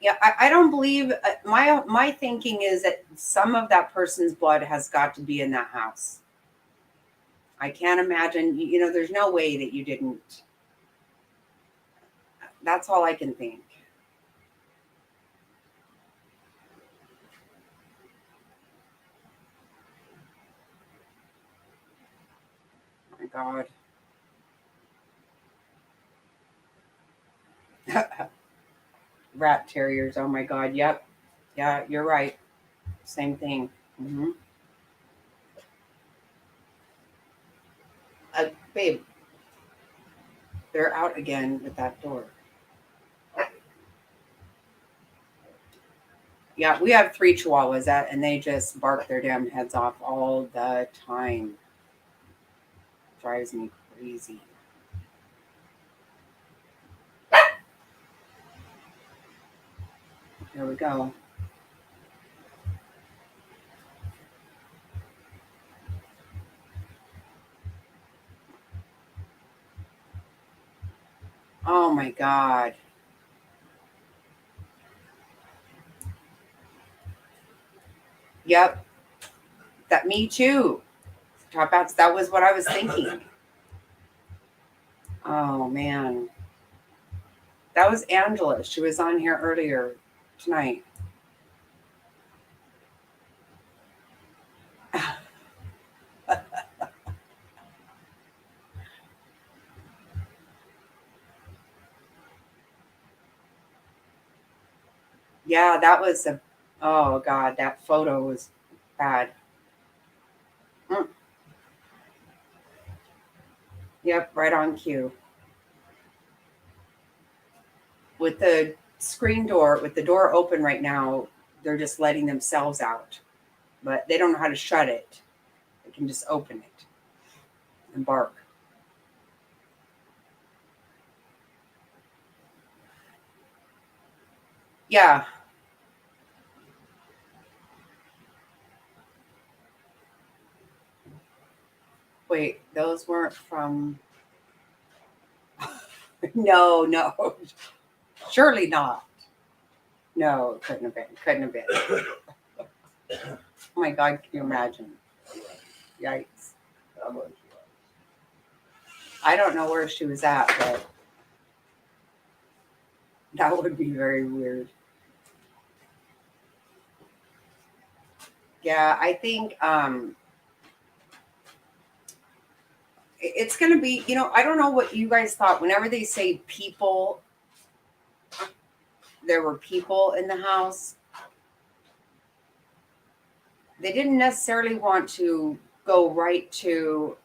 Yeah, I don't believe my thinking is that some of that person's blood has got to be in that house. I can't imagine, there's no way that you didn't. That's all I can think. My God. Rat terriers. Oh my God. Yep. Yeah, you're right. Same thing. Babe, they're out again with that door. Yeah, we have 3 chihuahuas and they just bark their damn heads off all the time. Drives me crazy. Here we go. Oh my God. Yep. That me too. Top hats. That was what I was thinking. Oh man. That was Angela. She was on here earlier tonight. Yeah, that was a, oh God, that photo was bad. Mm. Yep, right on cue. With the screen door, with the door open right now, they're just letting themselves out. But they don't know how to shut it. They can just open it and bark. Yeah. Wait, those weren't from. No, no. Surely not. No, it couldn't have been. Couldn't have been. Oh my God, can you imagine? Yikes. I don't know where she was at, but that would be very weird. Yeah, I think it's going to be, I don't know what you guys thought. Whenever they say people, there were people in the house. They didn't necessarily want to go right to,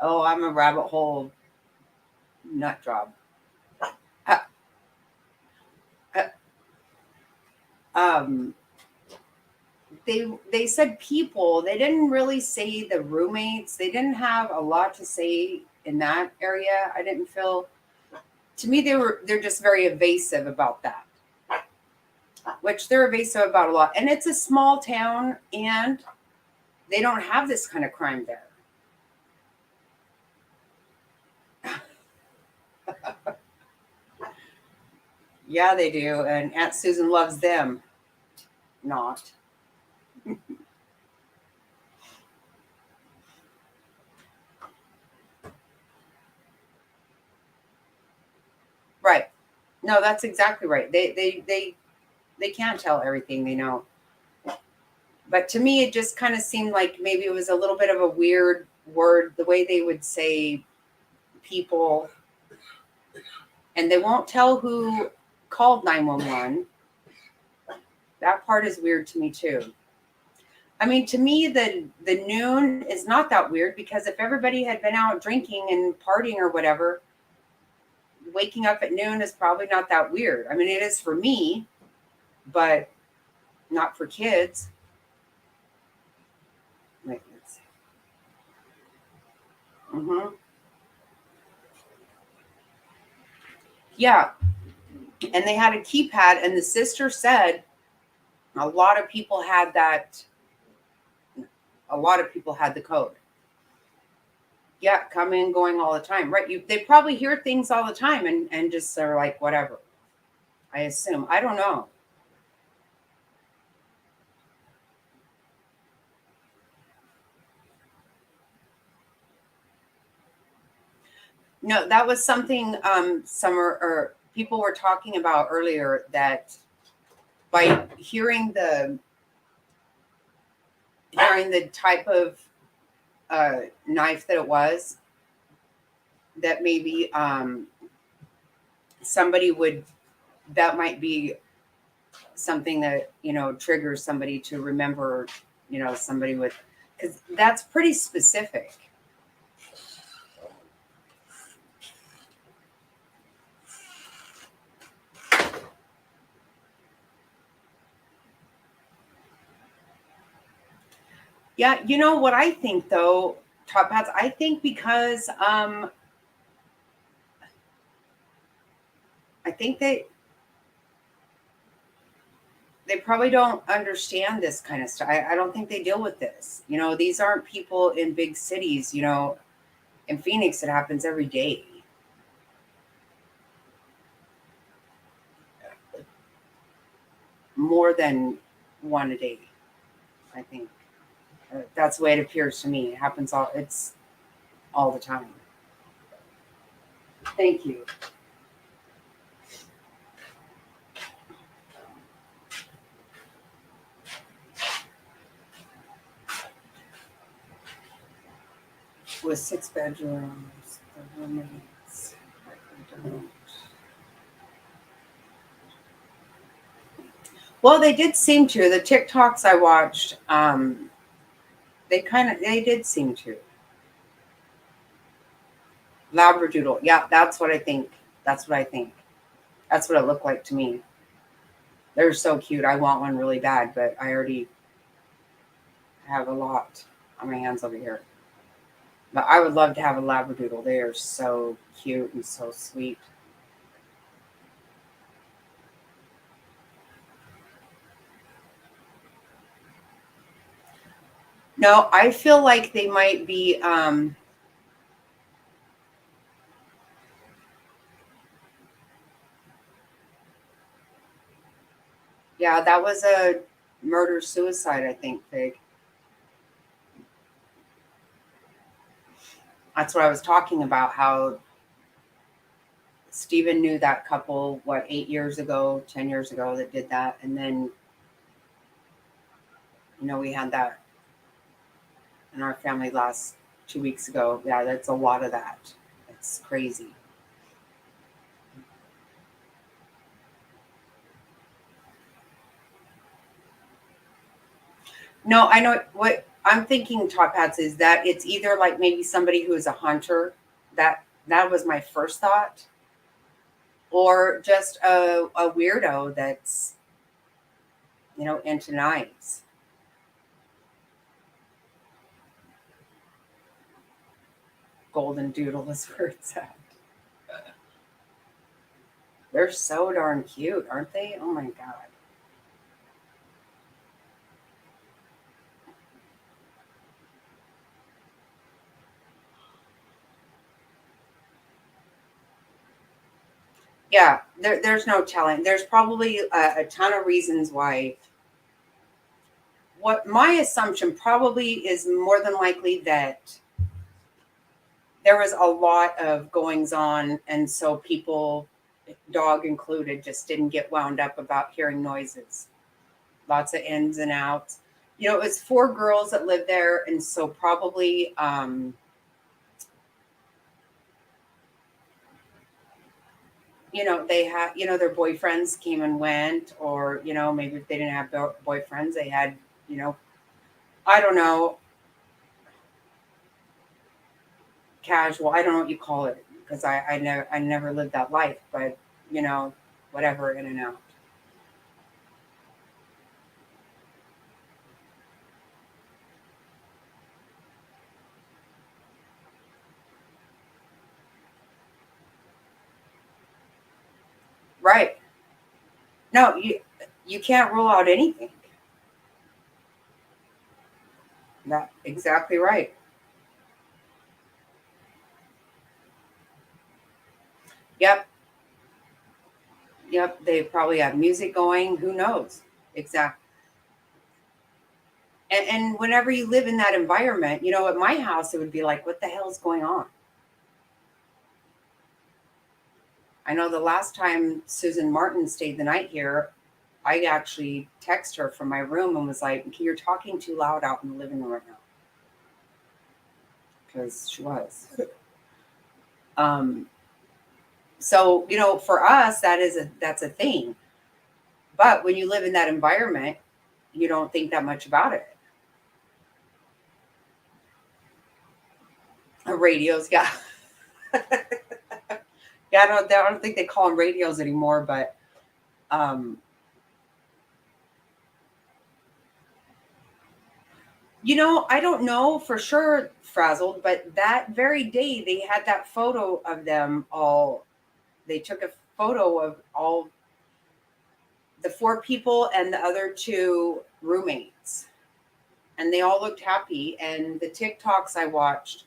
oh, I'm a rabbit hole nut job. Uh, uh, um, they said people. They didn't really say the roommates. They didn't have a lot to say in that area. I didn't feel. To me, they're just very evasive about that, which they're evasive about a lot. And it's a small town, and they don't have this kind of crime there. Yeah, they do. And Aunt Susan loves them. Not. Right. No, that's exactly right. They can't tell everything they know. But to me, it just kind of seemed like maybe it was a little bit of a weird word, the way they would say people, and they won't tell who called 911. That part is weird to me too. I mean, to me, the noon is not that weird, because if everybody had been out drinking and partying or whatever, waking up at noon is probably not that weird. I mean, it is for me, but not for kids. Wait, let's see. Mm-hmm. Yeah. And they had a keypad, and the sister said a lot of people had that. A lot of people had the code. Yeah, coming, going all the time. Right. They probably hear things all the time and just are like, whatever. I assume. I don't know. No, that was something Summer or people were talking about earlier, that by hearing the type of knife that it was, that maybe somebody would, that might be something that triggers somebody to remember, somebody with, because that's pretty specific. Yeah, you know what I think though, Top Hats, I think because I think they probably don't understand this kind of stuff. I don't think they deal with this. These aren't people in big cities, In Phoenix, it happens every day. More than one a day, I think. That's the way it appears to me. It happens it's all the time. Thank you. With 6 bedrooms, the roommates. I don't. Well, they did seem to. The TikToks I watched, they did seem to. Labradoodle. Yeah, that's what I think. That's what I think. That's what it looked like to me. They're so cute. I want one really bad, but I already have a lot on my hands over here. But I would love to have a Labradoodle. They are so cute and so sweet. No, I feel like they might be yeah, that was a murder suicide, I think, Fig. That's what I was talking about, how Stephen knew that couple, 8 years ago, 10 years ago that did that. And then, we had that in our family last 2 weeks ago. Yeah, that's a lot of that. It's crazy. No, I know what I'm thinking, Top Hats, is that it's either like maybe somebody who is a hunter. That was my first thought. Or just a weirdo that's, into knives. Golden Doodle is where it's at. They're so darn cute, aren't they? Oh my God. Yeah, there's no telling. There's probably a ton of reasons why. What my assumption probably is more than likely that there was a lot of goings on, and so people, dog included, just didn't get wound up about hearing noises. Lots of ins and outs. It was 4 girls that lived there, and so probably they had, their boyfriends came and went, or, maybe if they didn't have boyfriends, they had, I don't know, casual. I don't know what you call it, because I never lived that life, but, whatever, in and out. Right. No, you can't rule out anything. That exactly right. Yep. Yep. They probably have music going. Who knows? Exactly. And whenever you live in that environment, at my house, it would be like, what the hell is going on? I know the last time Susan Martin stayed the night here, I actually texted her from my room and was like, you're talking too loud out in the living room right now. Because she was. So, for us, that's a thing. But when you live in that environment, you don't think that much about it. Radios, yeah. Yeah, I don't think they call them radios anymore, but I don't know for sure, Frazzled, but that very day they had that photo of them all. They took a photo of all the 4 people and the other 2 roommates, and they all looked happy. And the TikToks I watched,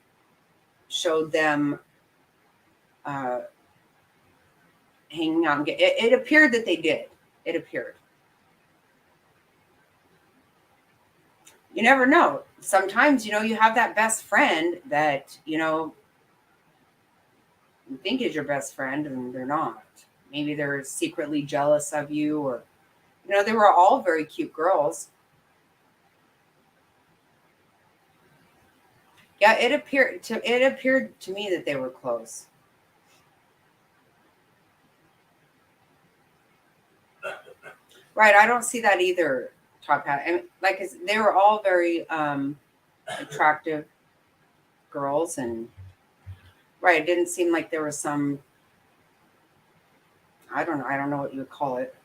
showed them hanging out. It appeared that they did. It appeared. You never know. Sometimes, you have that best friend that, you think is your best friend and they're not. Maybe they're secretly jealous of you, or, they were all very cute girls. Yeah, it appeared to me that they were close. Right, I don't see that either, Top Hat. And they were all very attractive girls, and right, it didn't seem like there was some, I don't know what you would call it.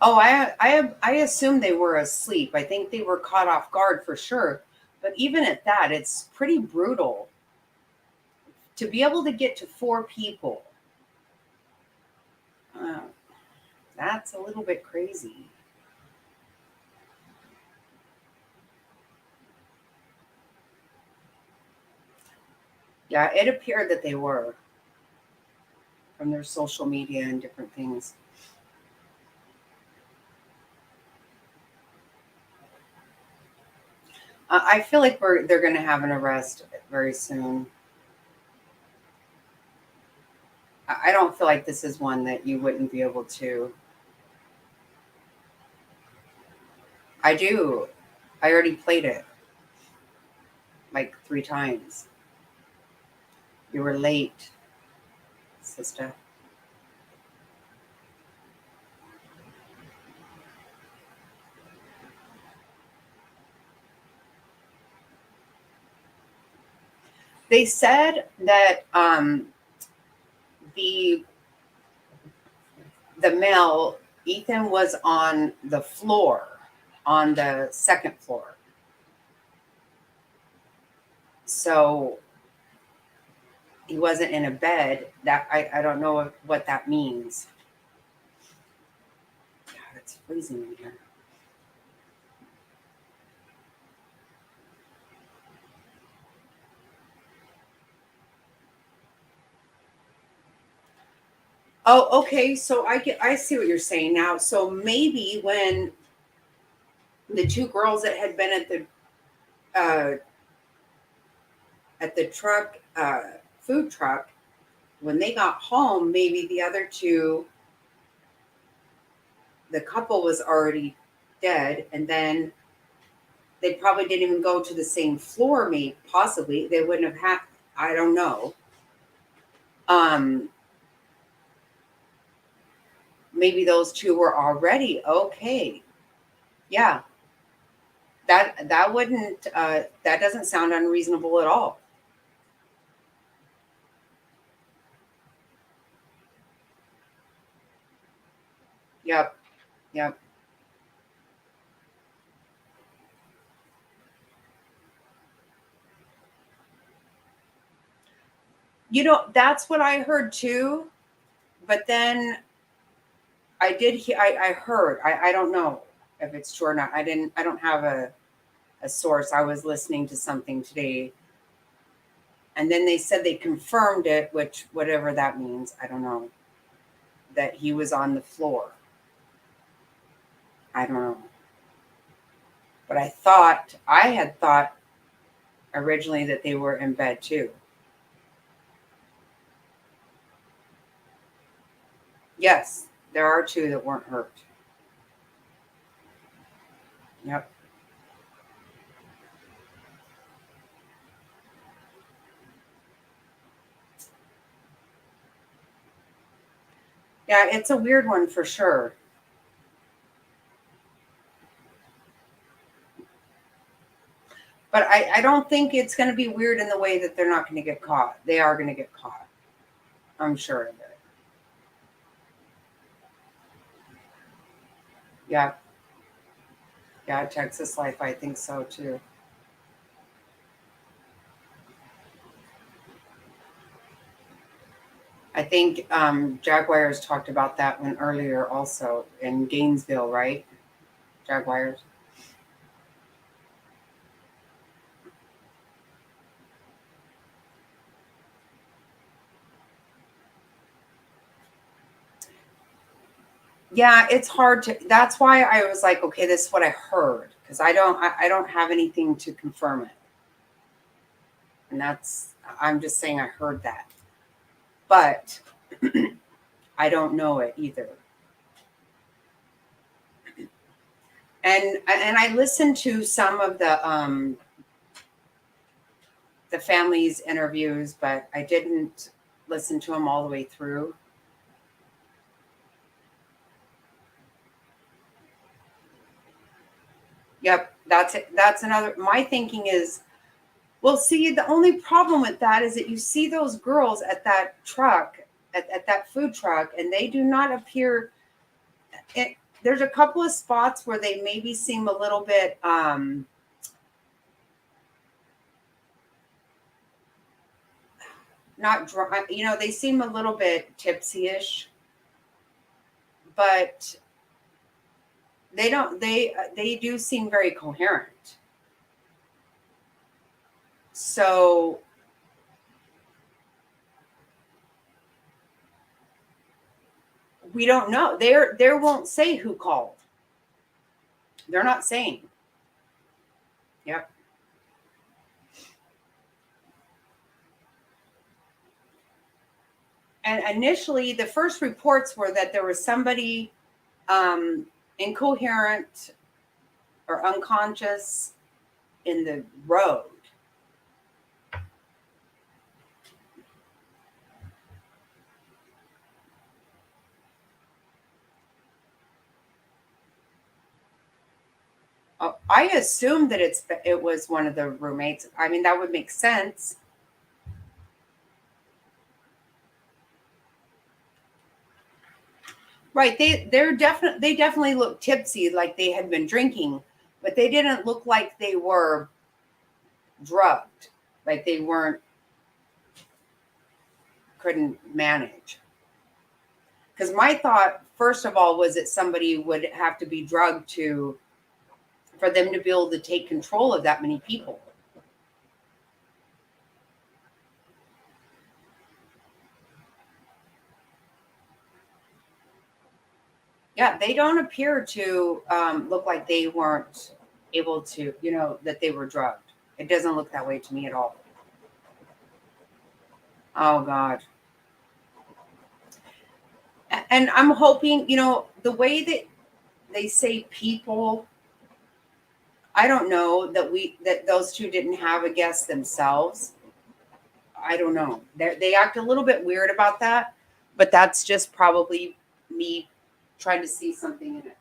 Oh, I assume they were asleep. I think they were caught off guard for sure. But even at that, it's pretty brutal to be able to get to 4 people. That's a little bit crazy. Yeah, it appeared that they were, from their social media and different things. I feel like they're going to have an arrest very soon. I don't feel like this is one that you wouldn't be able to. I do. I already played it like 3 times. You were late, sister. They said that the male, Ethan, was on the floor, on the 2nd floor. So he wasn't in a bed. That I don't know what that means. God, it's freezing in here. Oh, okay. So I see what you're saying now. So maybe when the 2 girls that had been at the truck, food truck, when they got home, maybe the other 2, the couple was already dead, and then they probably didn't even go to the same floor. Maybe possibly they wouldn't have had. I don't know. Maybe those 2 were already okay. Yeah, that wouldn't that doesn't sound unreasonable at all. Yep. Yep. That's what I heard too. But then I did hear, I heard, I don't know if it's true or not. I don't have a source. I was listening to something today. And then they said they confirmed it, which whatever that means, I don't know, that he was on the floor. I don't know. But I had thought originally that they were in bed too. Yes, there are 2 that weren't hurt. Yep. Yeah, it's a weird one for sure. But I don't think it's going to be weird in the way that they're not going to get caught. They are going to get caught. I'm sure of it. Yeah. Yeah, Texas Life, I think so too. I think Jaguars talked about that one earlier also in Gainesville, right? Jaguars. Yeah, it's hard to, that's why I was like, okay, this is what I heard. Because I don't have anything to confirm it. And I'm just saying I heard that. But I don't know it either. And I listened to some of the family's interviews, but I didn't listen to them all the way through. Yep, that's it. That's another. My thinking is, well, see, the only problem with that is that you see those girls at that truck, at that food truck, and they do not appear. There's a couple of spots where they maybe seem a little bit not drunk. You know, they seem a little bit tipsy-ish, but they don't. They do seem very coherent. So we don't know. They won't say who called. They're not saying. Yep. And initially, the first reports were that there was somebody incoherent or unconscious in the road. I assume that it was one of the roommates. I mean, that would make sense. Right. They definitely looked tipsy, like they had been drinking, but they didn't look like they were drugged, like they couldn't manage. Because my thought, first of all, was that somebody would have to be drugged for them to be able to take control of that many people. Yeah, they don't appear to look like they weren't able to, that they were drugged. It doesn't look that way to me at all. Oh, God. And I'm hoping, the way that they say people, I don't know that those two didn't have a guest themselves. I don't know. They act a little bit weird about that, but that's just probably me trying to see something in it.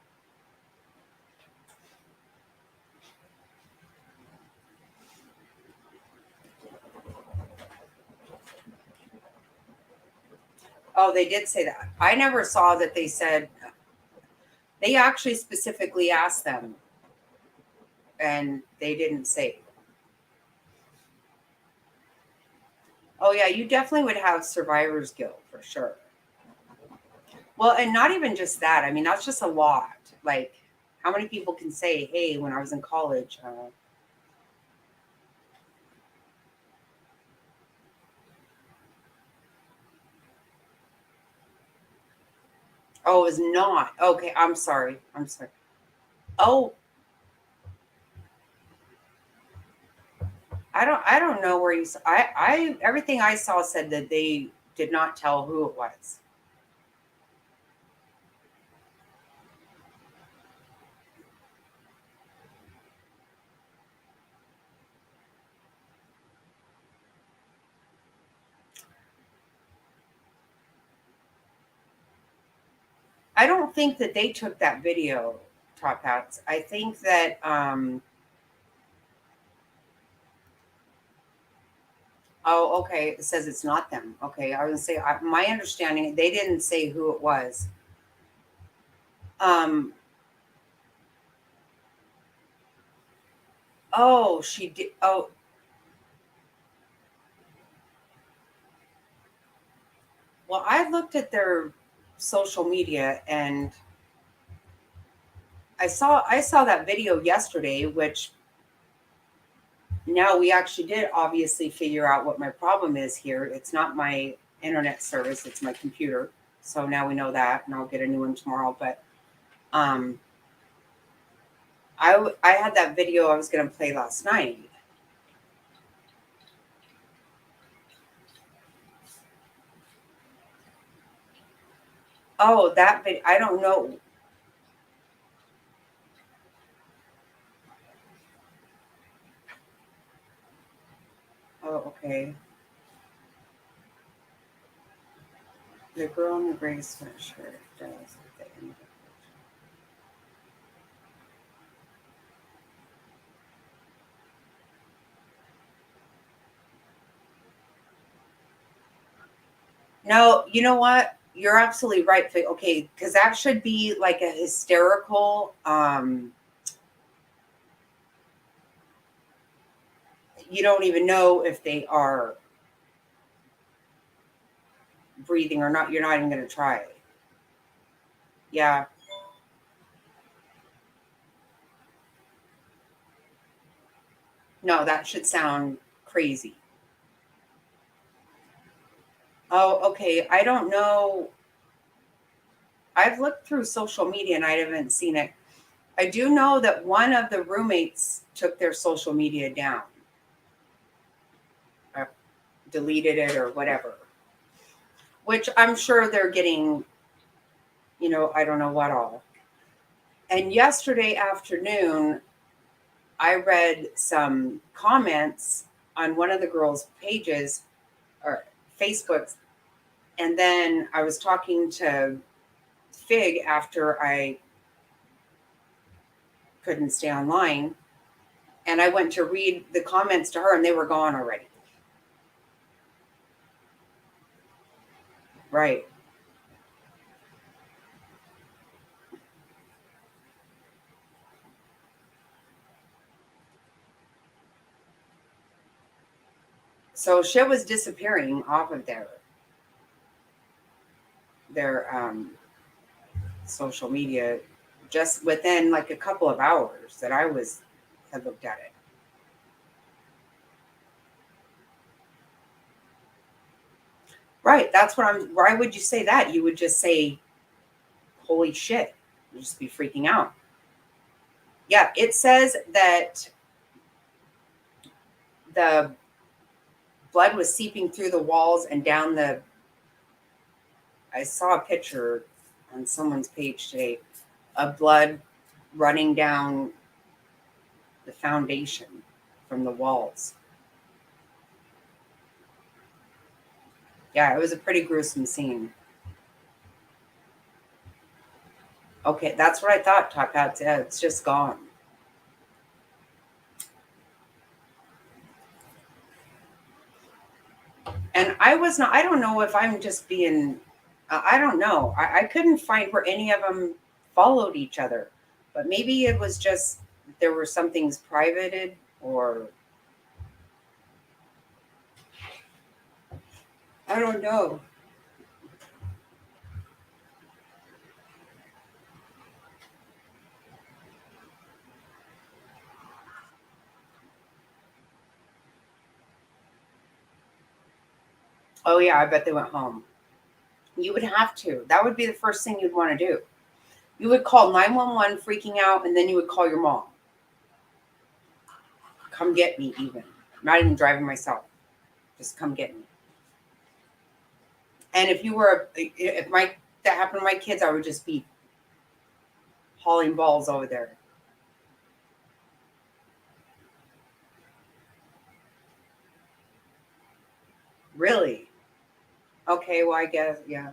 Oh, they did say that. I never saw that they said, they actually specifically asked them and they didn't say. Oh yeah, you definitely would have survivor's guilt for sure. Well, and not even just that. I mean, that's just a lot. Like, how many people can say, hey, when I was in college, oh, it was not. Okay, I'm sorry. Oh, I don't know where I everything I saw said that they did not tell who it was. I don't think that they took that video, Top Hats. I think that oh, okay. It says it's not them. Okay, I was gonna say my understanding they didn't say who it was. Oh, she did. Oh, Well, I looked at their social media and I saw that video yesterday, which now we actually did obviously figure out what my problem is here. It's not my internet service, it's my computer. So now we know that, and I'll get a new one tomorrow. But I had that video I was going to play last night. Oh, that video, I don't know. Oh, okay. The girl in the gray sweatshirt does at the end of it. No, you know what? You're absolutely right. Okay, because that should be like a hysterical. You don't even know if they are breathing or not. You're not even going to try it. Yeah. No, that should sound crazy. Oh, okay. I don't know. I've looked through social media and I haven't seen it. I do know that one of the roommates took their social media down, or deleted it or whatever, which I'm sure they're getting, I don't know what all. And yesterday afternoon, I read some comments on one of the girls' pages or Facebook's, and then I was talking to Fig after I couldn't stay online, and I went to read the comments to her, and they were gone already. Right. So shit was disappearing off of their social media just within like a couple of hours that I had looked at it. Right. That's what why would you say that? You would just say, holy shit. You'd just be freaking out. Yeah, it says that the blood was seeping through the walls and down I saw a picture on someone's page today of blood running down the foundation from the walls. Yeah, it was a pretty gruesome scene. Okay, that's what I thought, Top Hat. It's just gone. And I don't know if I'm just being, I don't know. I couldn't find where any of them followed each other. But maybe it was just, there were some things privated or, I don't know. Oh yeah, I bet they went home. You would have to. That would be the first thing you'd want to do. You would call 911 freaking out, and then you would call your mom. Come get me even. I'm not even driving myself. Just come get me. And if that happened to my kids, I would just be hauling balls over there. Really? Okay, well, I guess, yeah.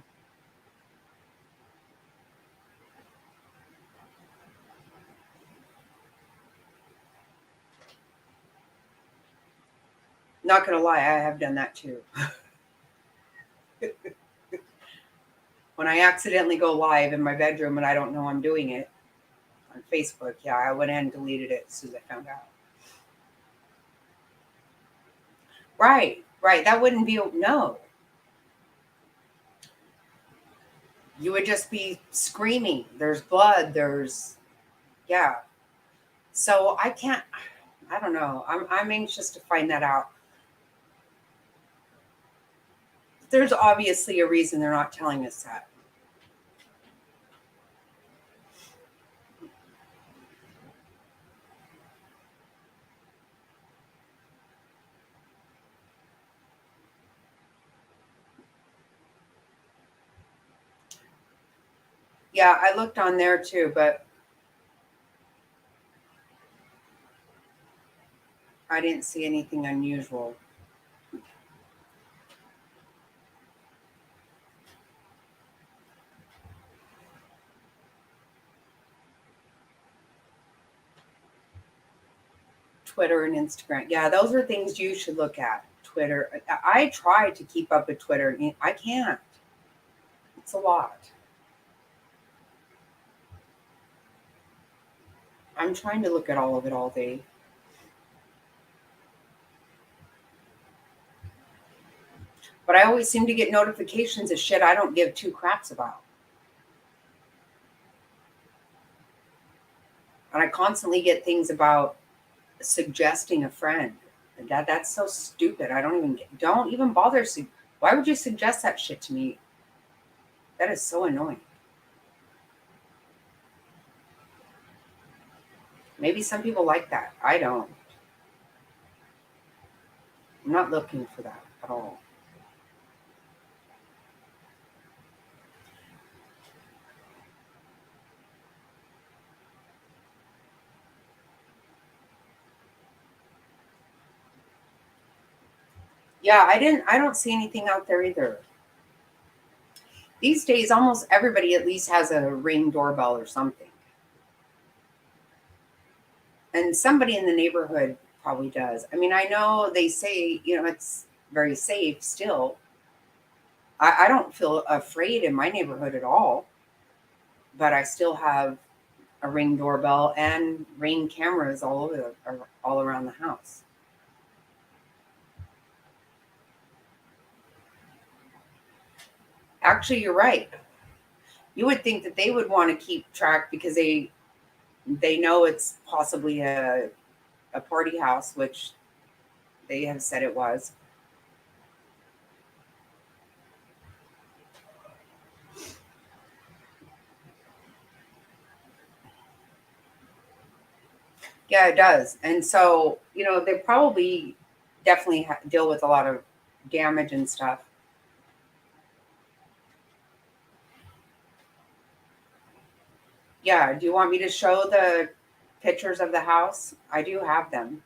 Not gonna lie, I have done that too. When I accidentally go live in my bedroom and I don't know I'm doing it on Facebook, yeah, I went in and deleted it as soon as I found out. Right. That wouldn't be, no. you would just be screaming. There's blood. Yeah. So I don't know. I'm anxious to find that out. There's obviously a reason they're not telling us that. Yeah, I looked on there too, but I didn't see anything unusual. Twitter and Instagram. Yeah, those are things you should look at. Twitter. I try to keep up with Twitter. I can't. It's a lot. I'm trying to look at all of it all day. But I always seem to get notifications of shit I don't give two craps about. And I constantly get things about suggesting a friend. That's so stupid. I don't even bother. Why would you suggest that shit to me? That is so annoying. Maybe some people like that. I don't. I'm not looking for that at all. Yeah, I don't see anything out there either. These days, almost everybody at least has a Ring doorbell or something. And somebody in the neighborhood probably does. I mean, I know they say, it's very safe still. I don't feel afraid in my neighborhood at all, but I still have a Ring doorbell and Ring cameras all around the house. Actually, you're right. You would think that they would want to keep track because they know it's possibly a party house, which they have said it was. Yeah, it does. And so, they probably definitely deal with a lot of damage and stuff. Yeah. Do you want me to show the pictures of the house? I do have them.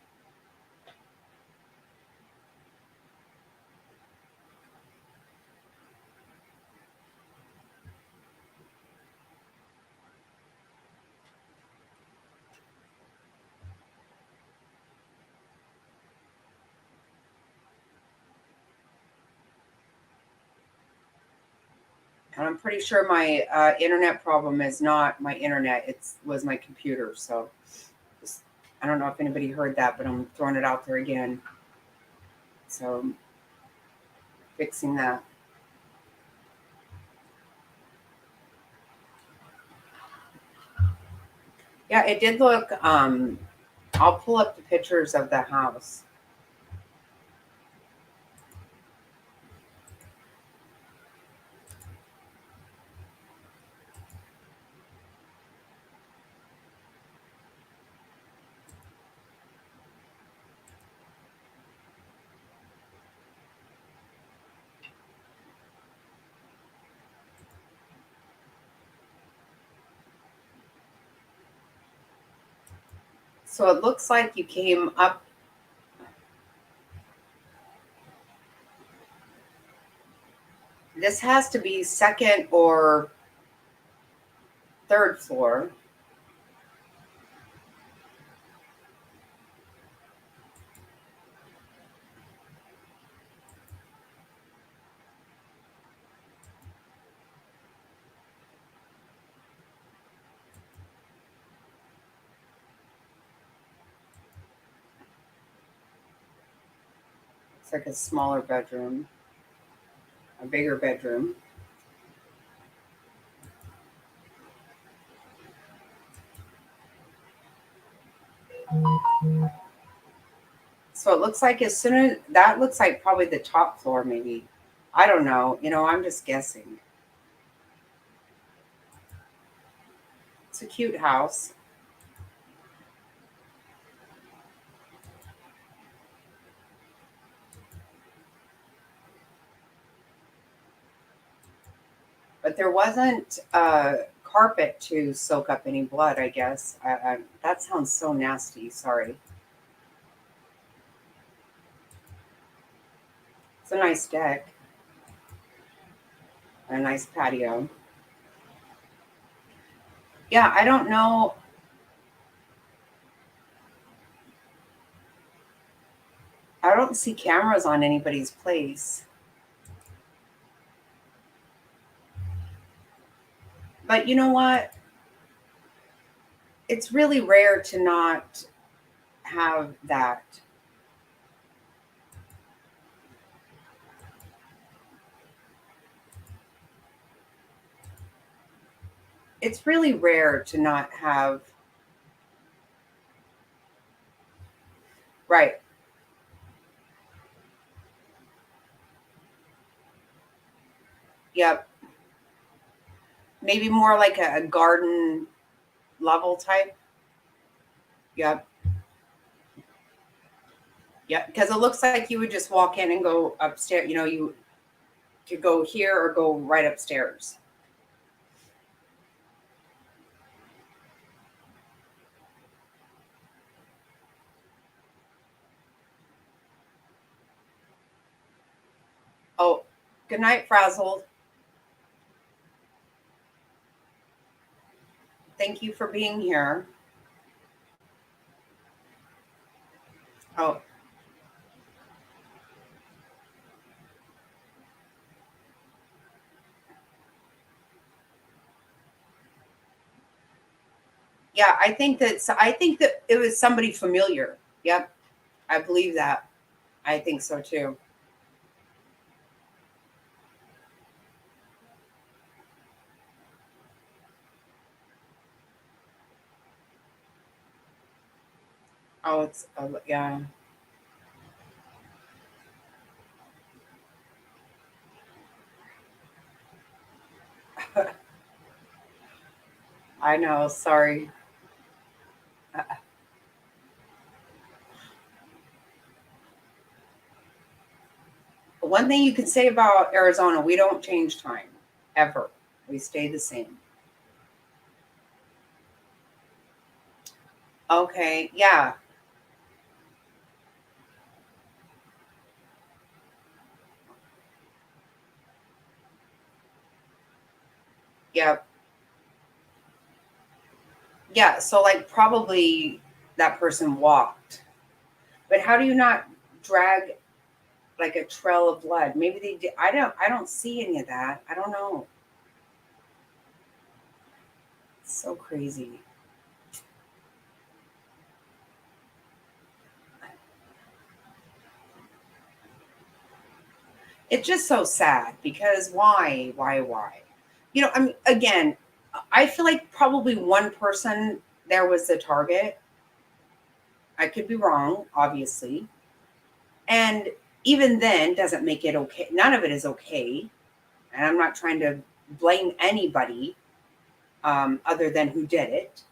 And I'm pretty sure my internet problem is not my internet. It was my computer. So I don't know if anybody heard that, but I'm throwing it out there again. So I'm fixing that. Yeah, it did look, I'll pull up the pictures of the house. So it looks like you came up. This has to be second or third floor. It's like a smaller bedroom, a bigger bedroom. So it looks like as soon as that looks like probably the top floor, maybe. I don't know. I'm just guessing. It's a cute house. But there wasn't carpet to soak up any blood, I guess. That sounds so nasty. Sorry. It's a nice deck. A nice patio. Yeah, I don't know. I don't see cameras on anybody's place. But you know what? It's really rare to not have that. It's really rare to not have. Right. Yep. Maybe more like a garden level type. Yep. Yep. Because it looks like you would just walk in and go upstairs. You could go here or go right upstairs. Oh, good night, Frazzled. Thank you for being here. Oh. Yeah, I think that it was somebody familiar. Yep. I believe that. I think so too. Oh, it's yeah. I know. Sorry. One thing you can say about Arizona, we don't change time ever. We stay the same. Okay. Yeah. Yep. Yeah. So like probably that person walked. But how do you not drag like a trail of blood? Maybe they did. I don't see any of that. I don't know. It's so crazy. It's just so sad because why? I mean, again, I feel like probably one person there was the target. I could be wrong, obviously. And even then, doesn't make it okay. None of it is okay. And I'm not trying to blame anybody other than who did it.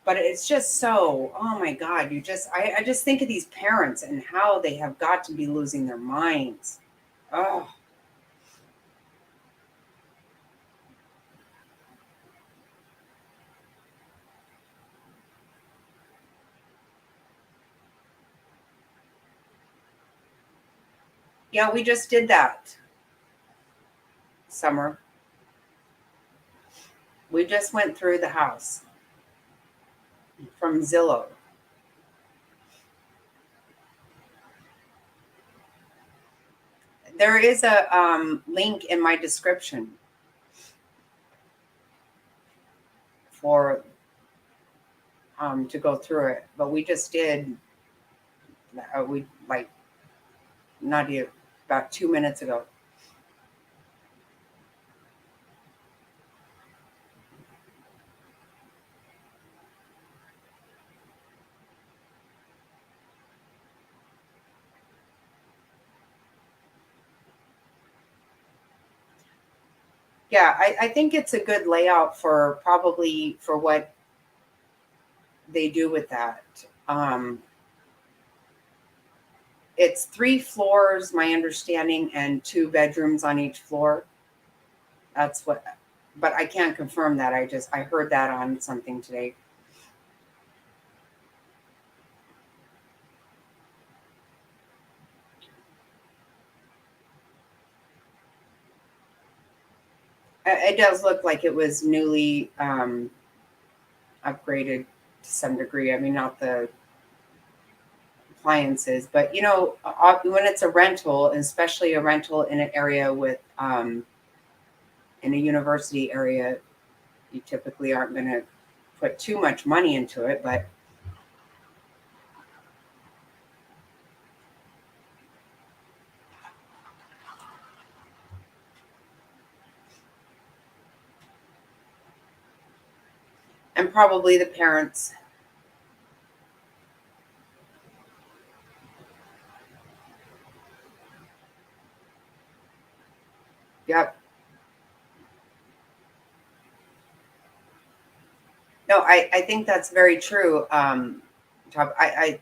But it's just so, oh my God, I just think of these parents and how they have got to be losing their minds. Oh, yeah, we just did that. Summer. We just went through the house from Zillow. There is a link in my description for to go through it, but we just did. We like not even about 2 minutes ago. Yeah, I think it's a good layout for probably for what they do with that. It's 3 floors, my understanding, and 2 bedrooms on each floor. That's what, but I can't confirm that. I heard that on something today. It does look like it was newly upgraded to some degree. I mean, not the appliances, but you know, when it's a rental, especially a rental in an area with in a university area, you typically aren't going to put too much money into it, but and probably the parents. Yep. No, I think that's very true. I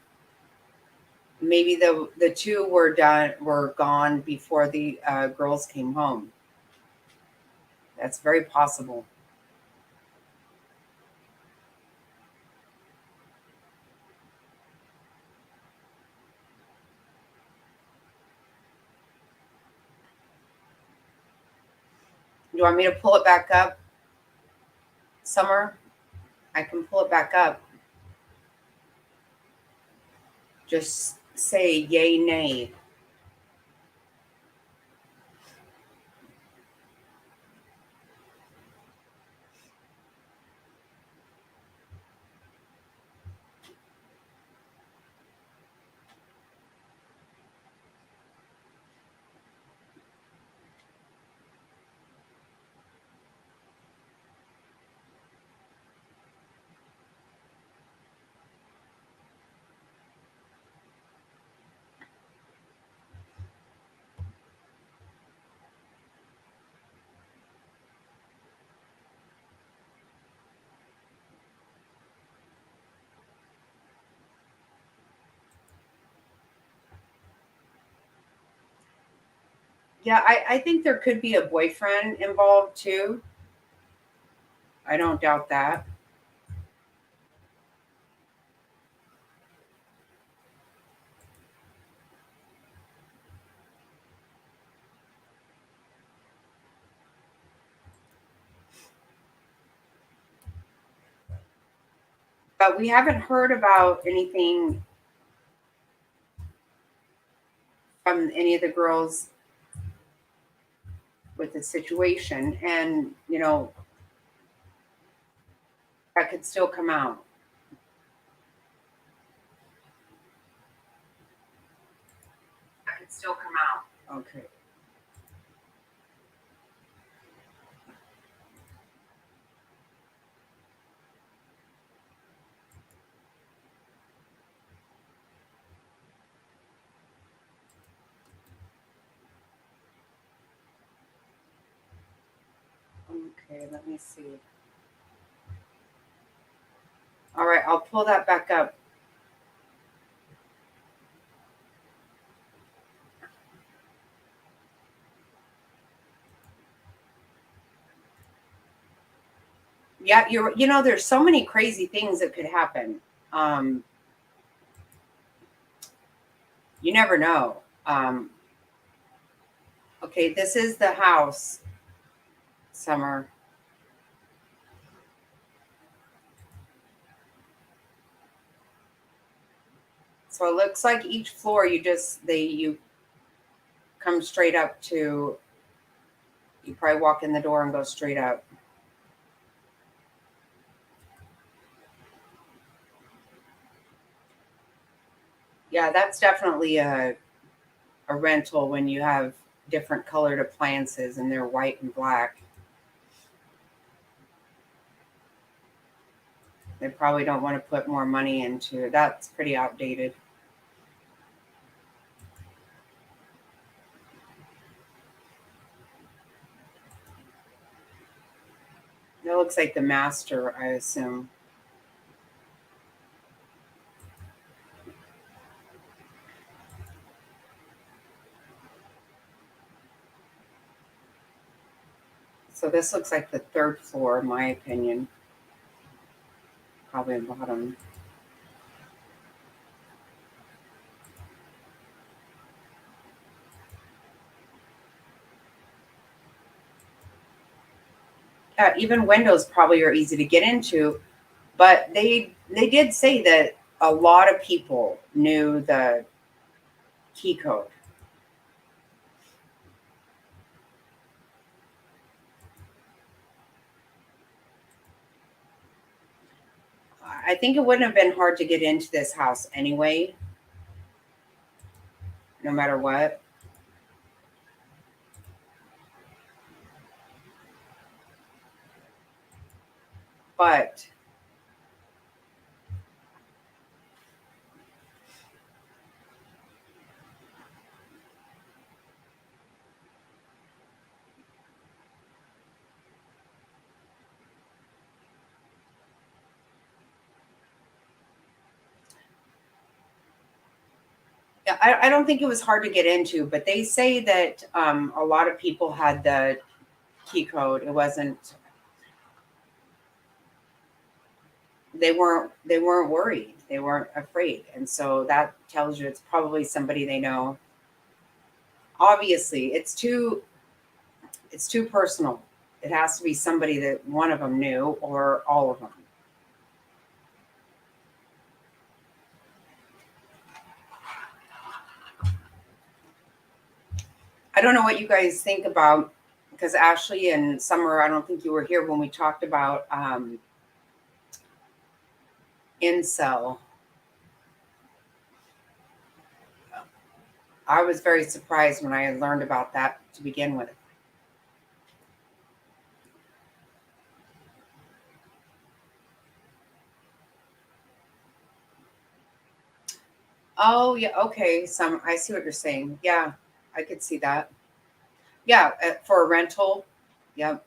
maybe the 2 were gone before the girls came home. That's very possible. You want me to pull it back up, Summer? I can pull it back up. Just say yay, nay. Yeah, I think there could be a boyfriend involved too. I don't doubt that. But we haven't heard about anything from any of the girls with the situation. And, you know, that could still come out. That could still come out. Okay. Okay, let me see. All right, I'll pull that back up. Yeah, you know, there's so many crazy things that could happen. You never know. Okay, this is the house, Summer. So it looks like each floor you come straight up to, you probably walk in the door and go straight up. Yeah, that's definitely a rental when you have different colored appliances and they're white and black. They probably don't want to put more money into that's pretty outdated. looks like the master, I assume. So this looks like the third floor, in my opinion. Probably the bottom. Yeah, even windows probably are easy to get into, but they did say that a lot of people knew the key code. I think it wouldn't have been hard to get into this house anyway, no matter what. But yeah, I don't think it was hard to get into, but they say that a lot of people had the key code. It wasn't, they weren't worried. They weren't afraid. And so that tells you it's probably somebody they know. Obviously, it's too personal. It has to be somebody that one of them knew or all of them. I don't know what you guys think about, because Ashley and Summer, I don't think you were here when we talked about incel. I was very surprised when I learned about that to begin with. Oh yeah, okay. I see what you're saying. Yeah, I could see that. Yeah, for a rental. Yep,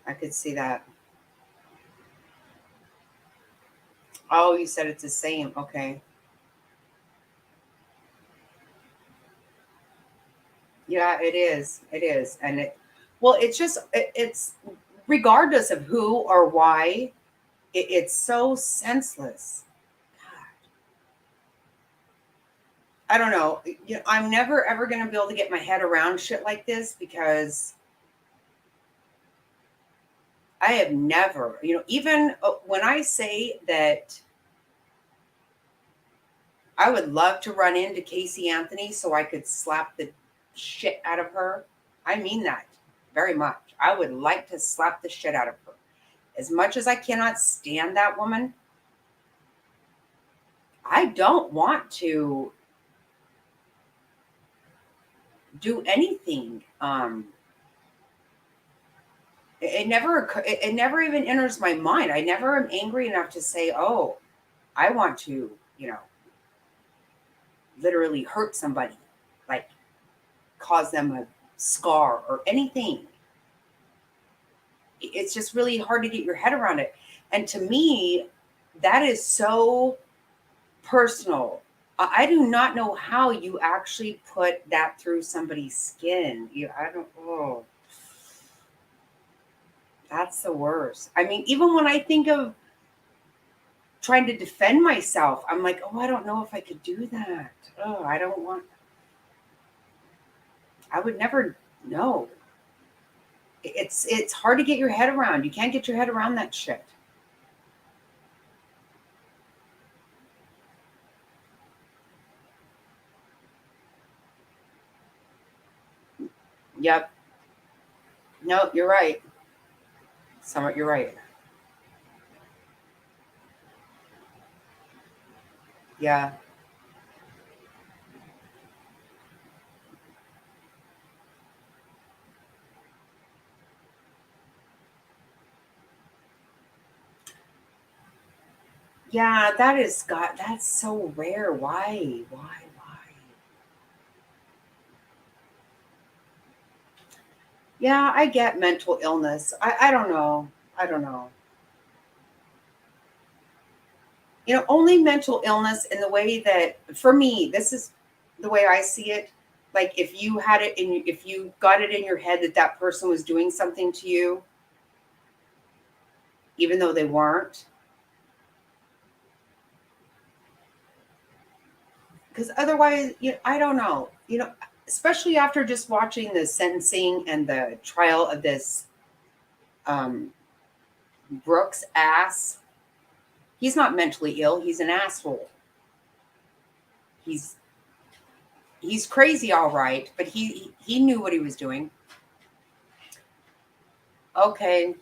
I could see that. Oh, you said it's the same. Okay. Yeah, it is. It is. And it's just, it's regardless of who or why, it's so senseless. I don't know. I'm never ever going to be able to get my head around shit like this, because I have never, even when I say that I would love to run into Casey Anthony so I could slap the shit out of her, I mean that very much. I would like to slap the shit out of her. As much as I cannot stand that woman, I don't want to do anything. It never even enters my mind. I never am angry enough to say, oh, I want to, literally hurt somebody, like cause them a scar or anything. It's just really hard to get your head around it. And to me, that is so personal. I do not know how you actually put that through somebody's skin. Oh, that's the worst. I mean, even when I think of trying to defend myself, I'm like, oh, I don't know if I could do that. Oh, I would never know. It's hard to get your head around. You can't get your head around that shit. Yep. No, you're right. Somewhat, you're right. Yeah. Yeah, that's so rare. Why? Yeah, I get mental illness. I don't know. I don't know. You know, only mental illness in the way that, for me, this is the way I see it. Like if you had it in, if you got it in your head that that person was doing something to you, even though they weren't, because otherwise, you know, I don't know. You know, especially after just watching the sentencing and the trial of this Brooks ass. He's not mentally ill. He's an asshole. He's crazy, all right, but he knew what he was doing. Okay,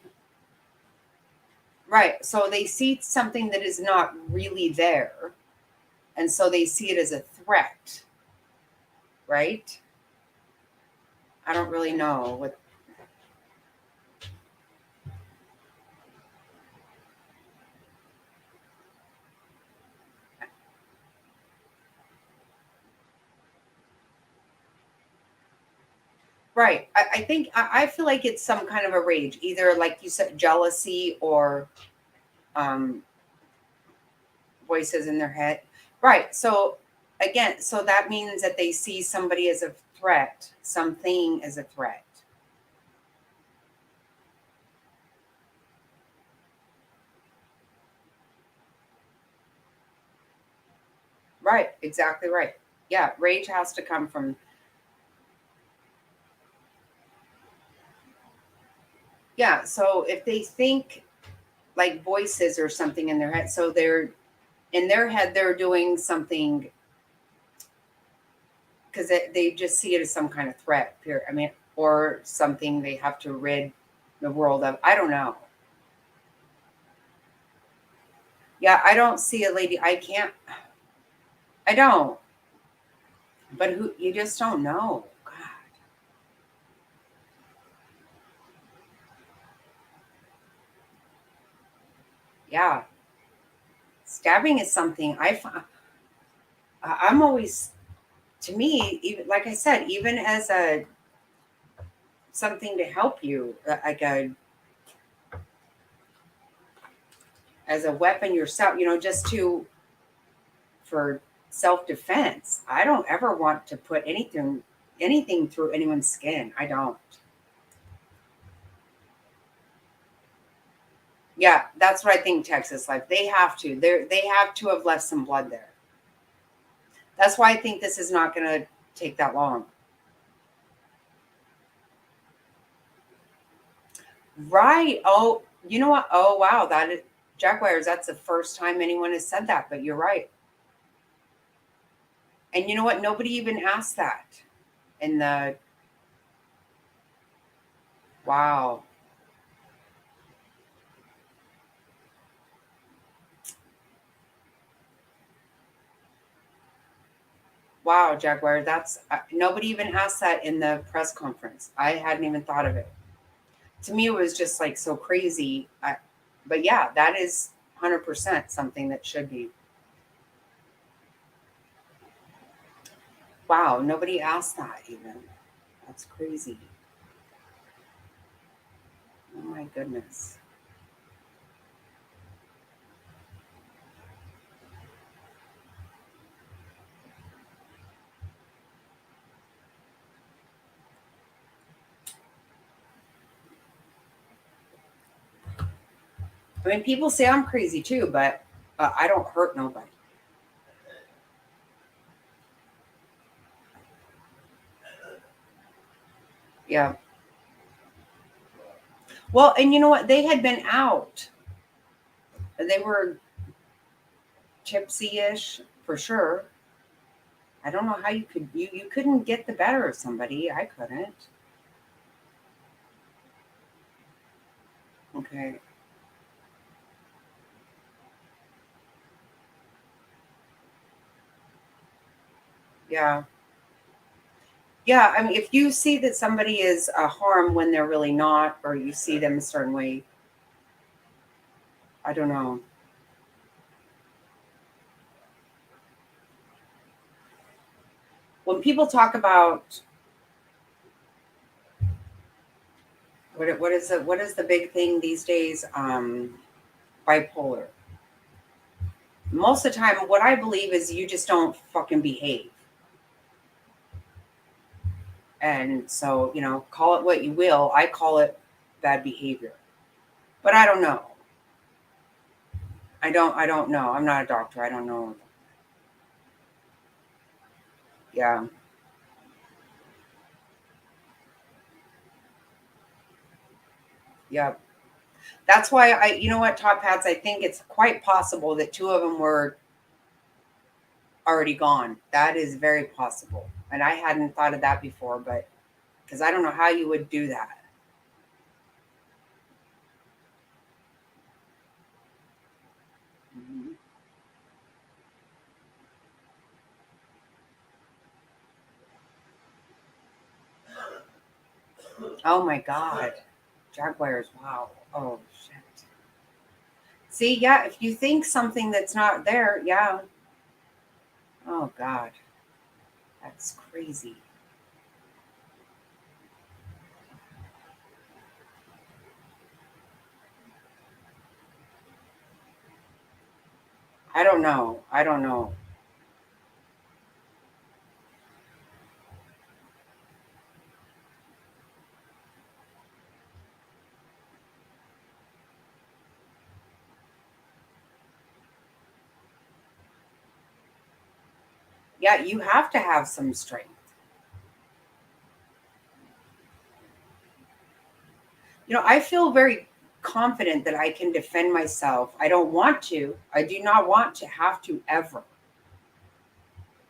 right. So they see something that is not really there, and so they see it as a threat, right? I don't really know what. Right. I think I feel like it's some kind of a rage, either like you said, jealousy or um, voices in their head. Right. So again, so that means that they see somebody as a threat, something as a threat. Right. Exactly right. Yeah. Rage has to come from. Yeah. So if they think like voices or something in their head, so they're in their head, they're doing something because they just see it as some kind of threat. I mean, or something they have to rid the world of. I don't know. Yeah, I don't see a lady. I can't. I don't. But who? You just don't know. God. Yeah, stabbing is something I'm always, to me, even like I said, even as a something to help you, like a as a weapon yourself, you know, just to for self-defense. I don't ever want to put anything through anyone's skin. I don't. Yeah, that's what I think Texas life. They have to. They have to have left some blood there. That's why I think this is not going to take that long. Right. Oh, you know what? Oh, wow. That is Jaguars. That's the first time anyone has said that, but you're right. And you know what? Nobody even asked that in the wow. Wow, Jaguar. That's nobody even asked that in the press conference. I hadn't even thought of it. To me, it was just like so crazy. But yeah, that is 100% something that should be. Wow, nobody asked that even. That's crazy. Oh my goodness. I mean, people say I'm crazy too, but I don't hurt nobody. Yeah. Well, and you know what? They had been out. They were tipsy-ish for sure. I don't know how you couldn't get the better of somebody. I couldn't. Okay. Yeah. Yeah, I mean, if you see that somebody is a harm when they're really not, or you see them a certain way, I don't know. When people talk about what is the big thing these days? Bipolar. Most of the time, what I believe is you just don't fucking behave. And so, you know, call it what you will. I call it bad behavior. But I don't know. I don't know. I'm not a doctor. I don't know. Yeah. Yeah. That's why you know what, Top Hats, I think it's quite possible that two of them were already gone. That is very possible. And I hadn't thought of that before, but because I don't know how you would do that. Mhm. Oh my God. Jaguars. Wow. Oh, shit. See, yeah, if you think something that's not there, yeah. Oh, God. That's crazy. I don't know. I don't know. Yeah, you have to have some strength. You know, I feel very confident that I can defend myself. I don't want to. I do not want to have to ever.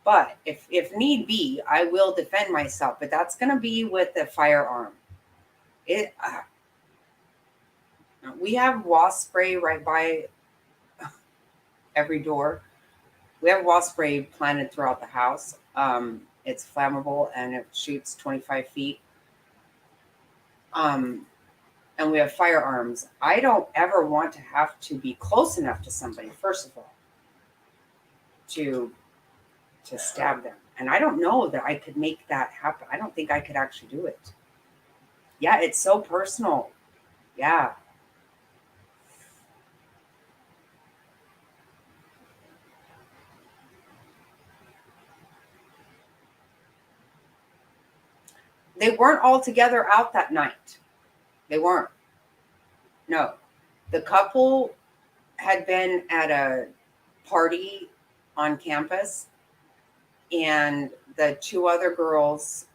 But if need be, I will defend myself. But that's going to be with a firearm. It. We have wasp spray right by every door. We have wasp spray planted throughout the house. It's flammable and it shoots 25 feet. And we have firearms. I don't ever want to have to be close enough to somebody, first of all, to stab them. And I don't know that I could make that happen. I don't think I could actually do it. Yeah, it's so personal. Yeah. They weren't all together out that night. They weren't. No. The couple had been at a party on campus, and the two other girls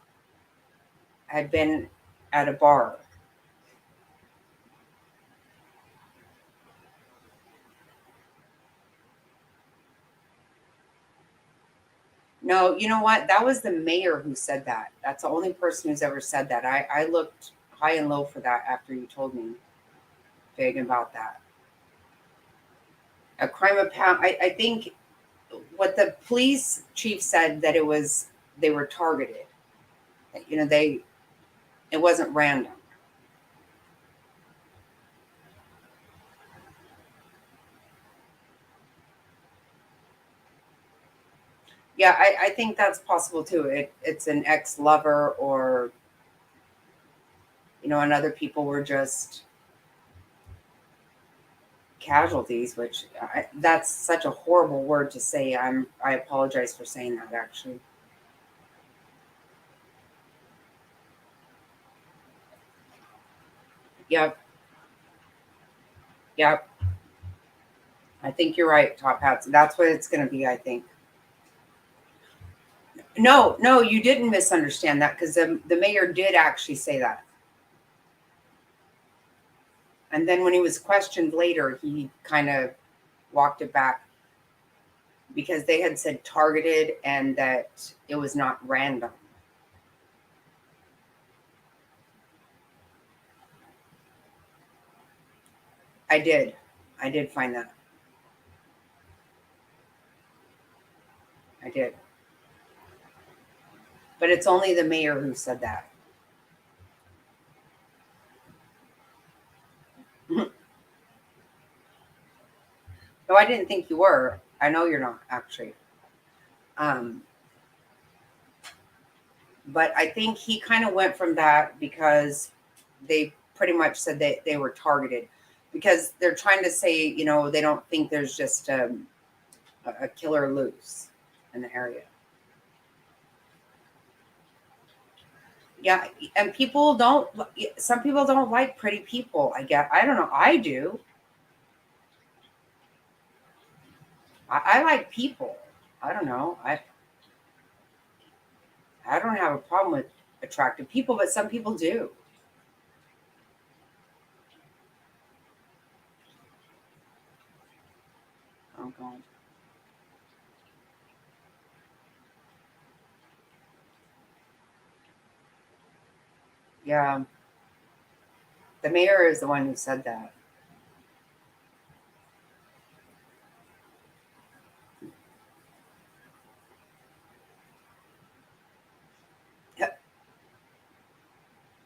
had been at a bar. No, you know what? That was the mayor who said that. That's the only person who's ever said that. I looked high and low for that after you told me big about that. A crime of pound. I think what the police chief said that it was they were targeted. You know, it wasn't random. Yeah, I think that's possible too. It's an ex-lover or, you know, and other people were just casualties, which that's such a horrible word to say. I apologize for saying that actually. Yep. Yep. I think you're right, Top Hats. That's what it's going to be, I think. No, you didn't misunderstand that because the mayor did actually say that. And then when he was questioned later, he kind of walked it back because they had said targeted and that it was not random. I did. I did find that. I did. But it's only the mayor who said that. No, I didn't think you were. I know you're not, actually. But I think he kind of went from that because they pretty much said that they were targeted because they're trying to say, you know, they don't think there's just a killer loose in the area. Yeah, and some people don't like pretty people. I don't know. I do. I like people. I don't know. I don't have a problem with attractive people, but some people do. Oh God. Yeah. The mayor is the one who said that.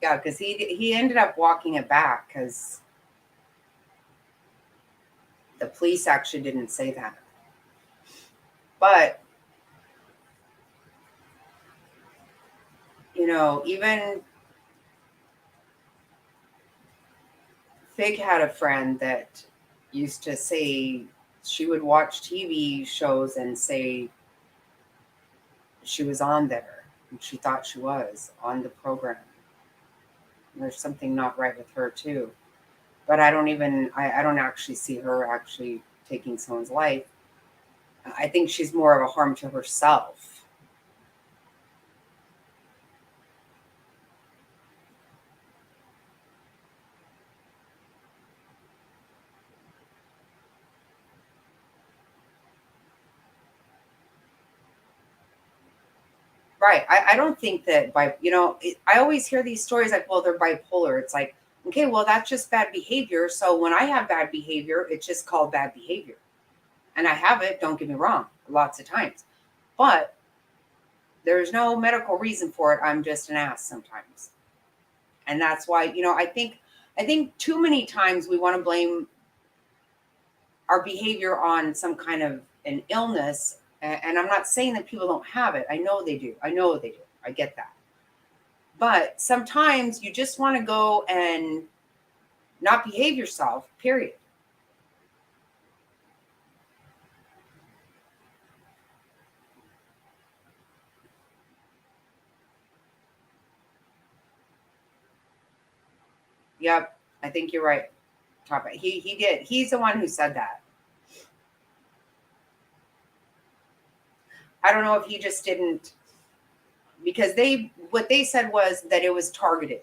Yeah, because he ended up walking it back because the police actually didn't say that. But you know, even Fig had a friend that used to say she would watch TV shows and say she was on there and she thought she was on the program. And there's something not right with her too. But I don't actually see her actually taking someone's life. I think she's more of a harm to herself. Right. I don't think that I always hear these stories like, well, they're bipolar. It's like, okay, well, that's just bad behavior. So when I have bad behavior, it's just called bad behavior. And I have it, don't get me wrong, lots of times. But there's no medical reason for it. I'm just an ass sometimes. And that's why, I think too many times we want to blame our behavior on some kind of an illness. And I'm not saying that people don't have it. I know they do. I get that. But sometimes you just want to go and not behave yourself, period. Yep, I think you're right. He did. He's the one who said that. I don't know if he just didn't, because what they said was that it was targeted.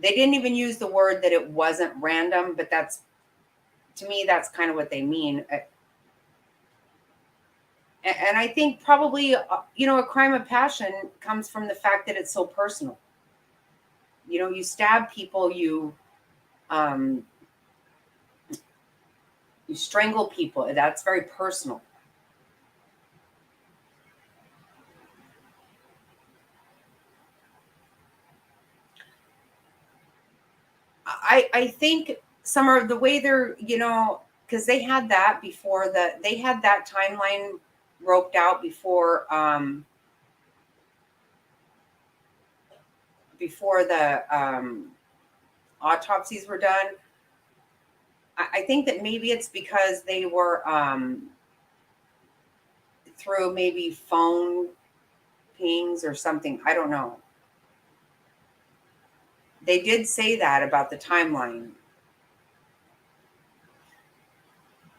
They didn't even use the word that it wasn't random, but to me, that's kind of what they mean. And I think probably, a crime of passion comes from the fact that it's so personal. You stab people, you strangle people. That's very personal. I think some of the way they're, because they had that timeline roped out before the autopsies were done. I think that maybe it's because they were through maybe phone pings or something. I don't know. They did say that about the timeline.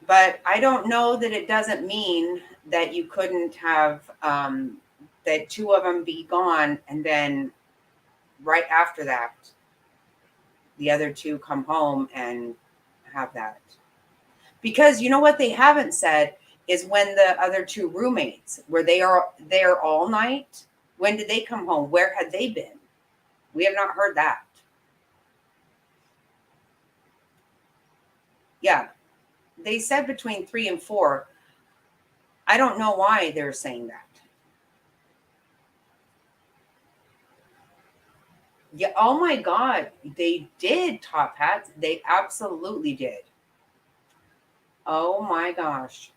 But I don't know that it doesn't mean that you couldn't have that two of them be gone and then right after that, the other two come home and have that. Because you know what they haven't said is when the other two roommates, were they are there all night? When did they come home? Where had they been? We have not heard that. Yeah. They said between 3 and 4. I don't know why they're saying that. Yeah. Oh my God. They did, Top Hats. They absolutely did. Oh my gosh.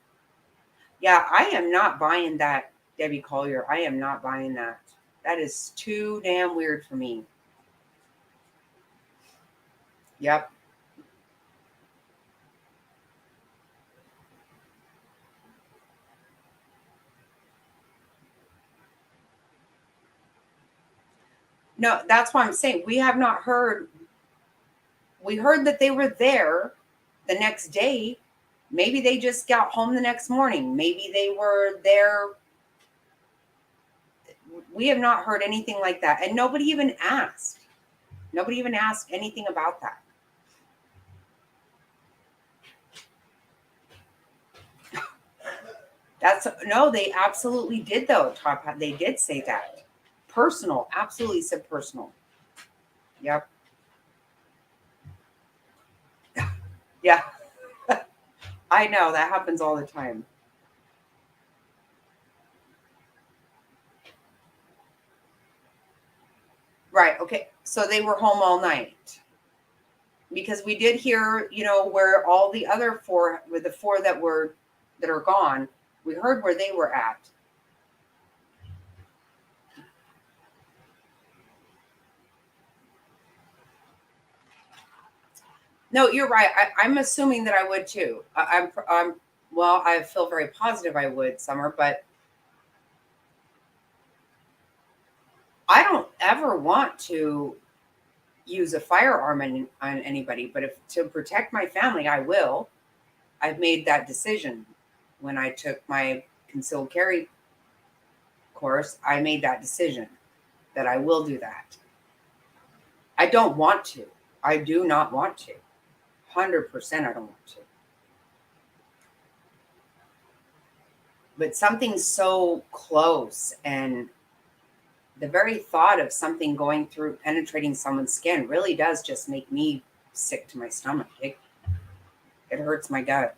Yeah, I am not buying that, Debbie Collier. I am not buying that. That is too damn weird for me. Yep. No, that's why I'm saying we have not heard. We heard that they were there the next day. Maybe they just got home the next morning. Maybe they were there. We have not heard anything like that. And nobody even asked. Nobody even asked anything about that. That's no, they absolutely did though. Top Hat, they did say that. Personal, absolutely said personal. Yep. Yeah. I know that happens all the time. Right. Okay. So they were home all night. Because we did hear, where all the other four, with the four that are gone, we heard where they were at. No, you're right. I'm assuming that I would too. Well, I feel very positive I would, Summer, but I don't ever want to use a firearm on anybody, but if to protect my family, I will. I've made that decision when I took my concealed carry course. I made that decision that I will do that. I don't want to. I do not want to. 100% I don't want to. But something's so close, and the very thought of something going through, penetrating someone's skin really does just make me sick to my stomach. It hurts my gut.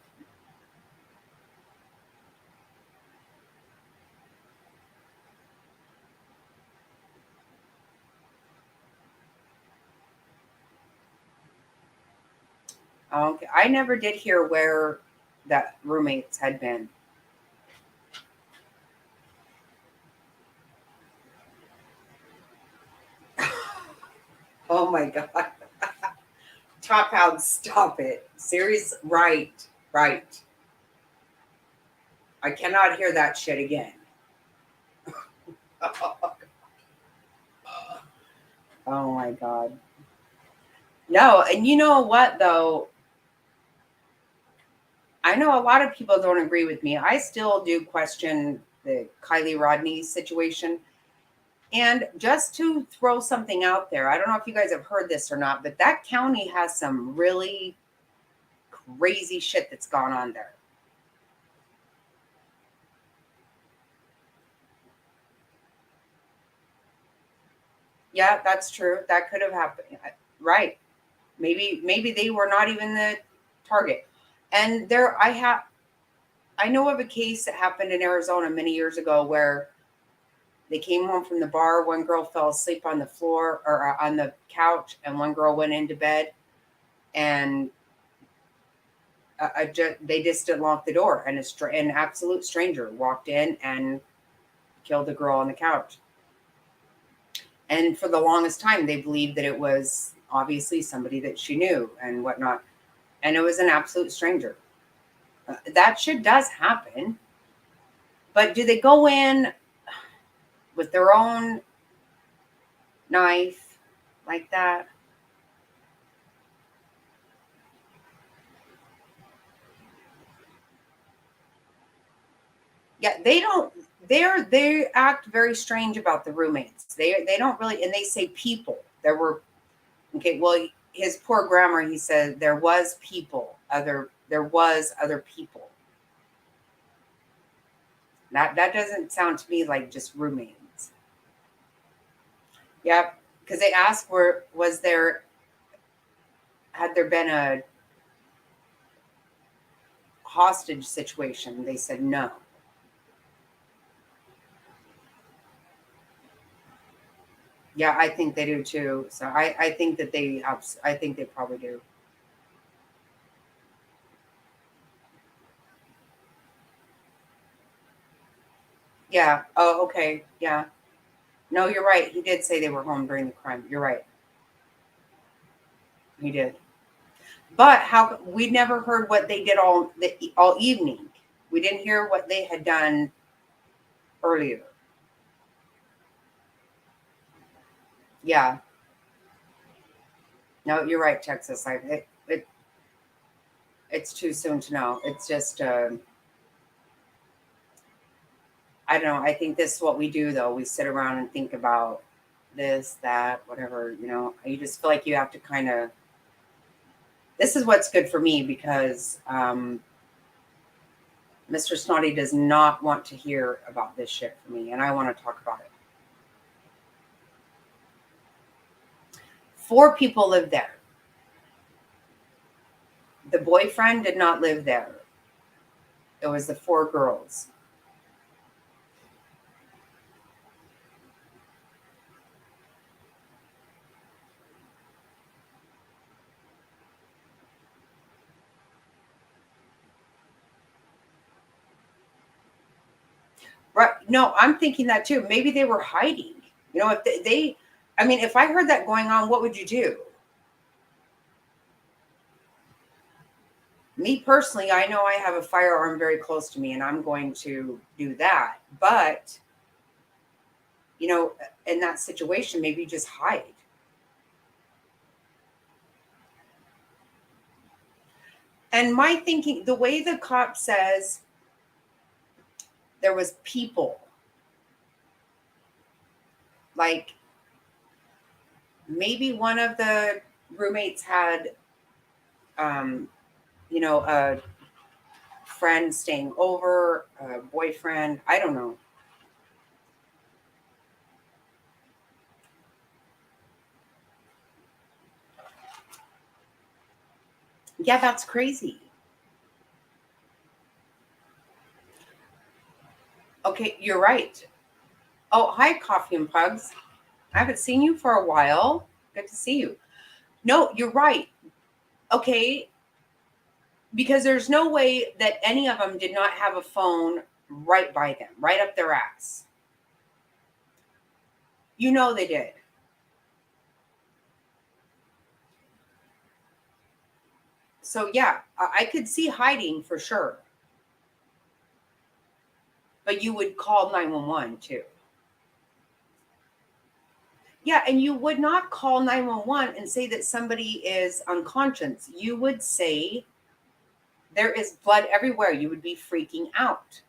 Okay. I never did hear where that roommates had been. Oh my God. Top Hound, stop it. Serious? Right. I cannot hear that shit again. Oh my God. No, and you know what though? I know a lot of people don't agree with me. I still do question the Kylie Rodney situation. And just to throw something out there, I don't know if you guys have heard this or not, but that county has some really crazy shit that's gone on there. Yeah, that's true. That could have happened. Right. Maybe they were not even the target. And I know of a case that happened in Arizona many years ago where they came home from the bar. One girl fell asleep on the floor or on the couch, and one girl went into bed, and they just didn't lock the door, and an absolute stranger walked in and killed the girl on the couch. And for the longest time, they believed that it was obviously somebody that she knew and whatnot, and it was an absolute stranger. That shit does happen, but do they go in with their own knife like that? Yeah, they don't. They act very strange about the roommates. They don't really, and they say people. There were okay. Well, his poor grammar. He said there was people. There was other people. That doesn't sound to me like just roommates. Yep, because they asked had there been a hostage situation? They said no. Yeah, I think they do too. So I think that I think they probably do. Yeah. Oh, okay. Yeah. No, you're right. He did say they were home during the crime. You're right. He did. But how we never heard what they did all evening. We didn't hear what they had done earlier. Yeah. No, you're right, Texas. It's too soon to know. It's just I don't know. I think this is what we do though. We sit around and think about this, that, whatever, you just feel like you have to kind of, this is what's good for me because Mr. Snotty does not want to hear about this shit for me, and I want to talk about it. 4 people live there. The boyfriend did not live there. It was the 4 girls. Right. No, I'm thinking that too. Maybe they were hiding. If they I mean, if I heard that going on, what would you do? Me personally, I know I have a firearm very close to me and I'm going to do that. But, in that situation, maybe you just hide. And my thinking, the way the cop says there was people, like maybe one of the roommates had, a friend staying over, a boyfriend, I don't know. Yeah, that's crazy. Okay, you're right. Oh, hi, Coffee and Pugs. I haven't seen you for a while. Good to see you. No, you're right. Okay, because there's no way that any of them did not have a phone right by them, right up their ass. They did. So yeah, I could see hiding for sure. But you would call 911 too. Yeah, and you would not call 911 and say that somebody is unconscious. You would say there is blood everywhere. You would be freaking out.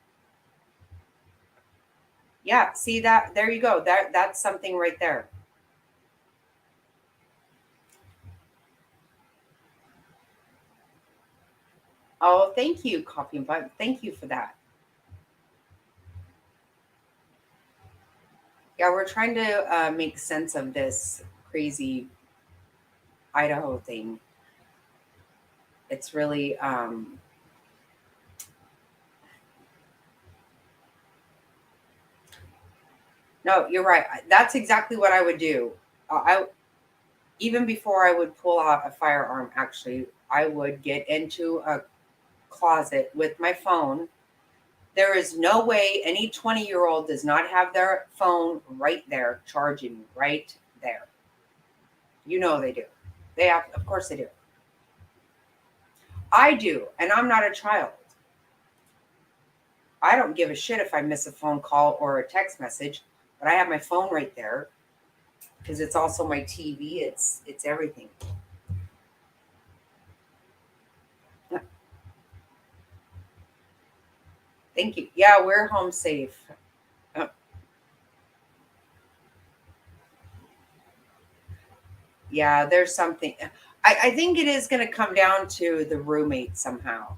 Yeah, see that? There you go. That's something right there. Oh, thank you, Coffee and Bud. Thank you for that. Yeah, we're trying to make sense of this crazy Idaho thing. It's really no, you're right. That's exactly what I would do. Even before I would pull out a firearm, actually, I would get into a closet with my phone. There is no way any 20-year-old does not have their phone right there, charging right there. They do. They have, of course they do. I do, and I'm not a child. I don't give a shit if I miss a phone call or a text message, but I have my phone right there because it's also my TV. It's everything. Thank you. Yeah, we're home safe. Yeah, there's something. I think it is going to come down to the roommate somehow.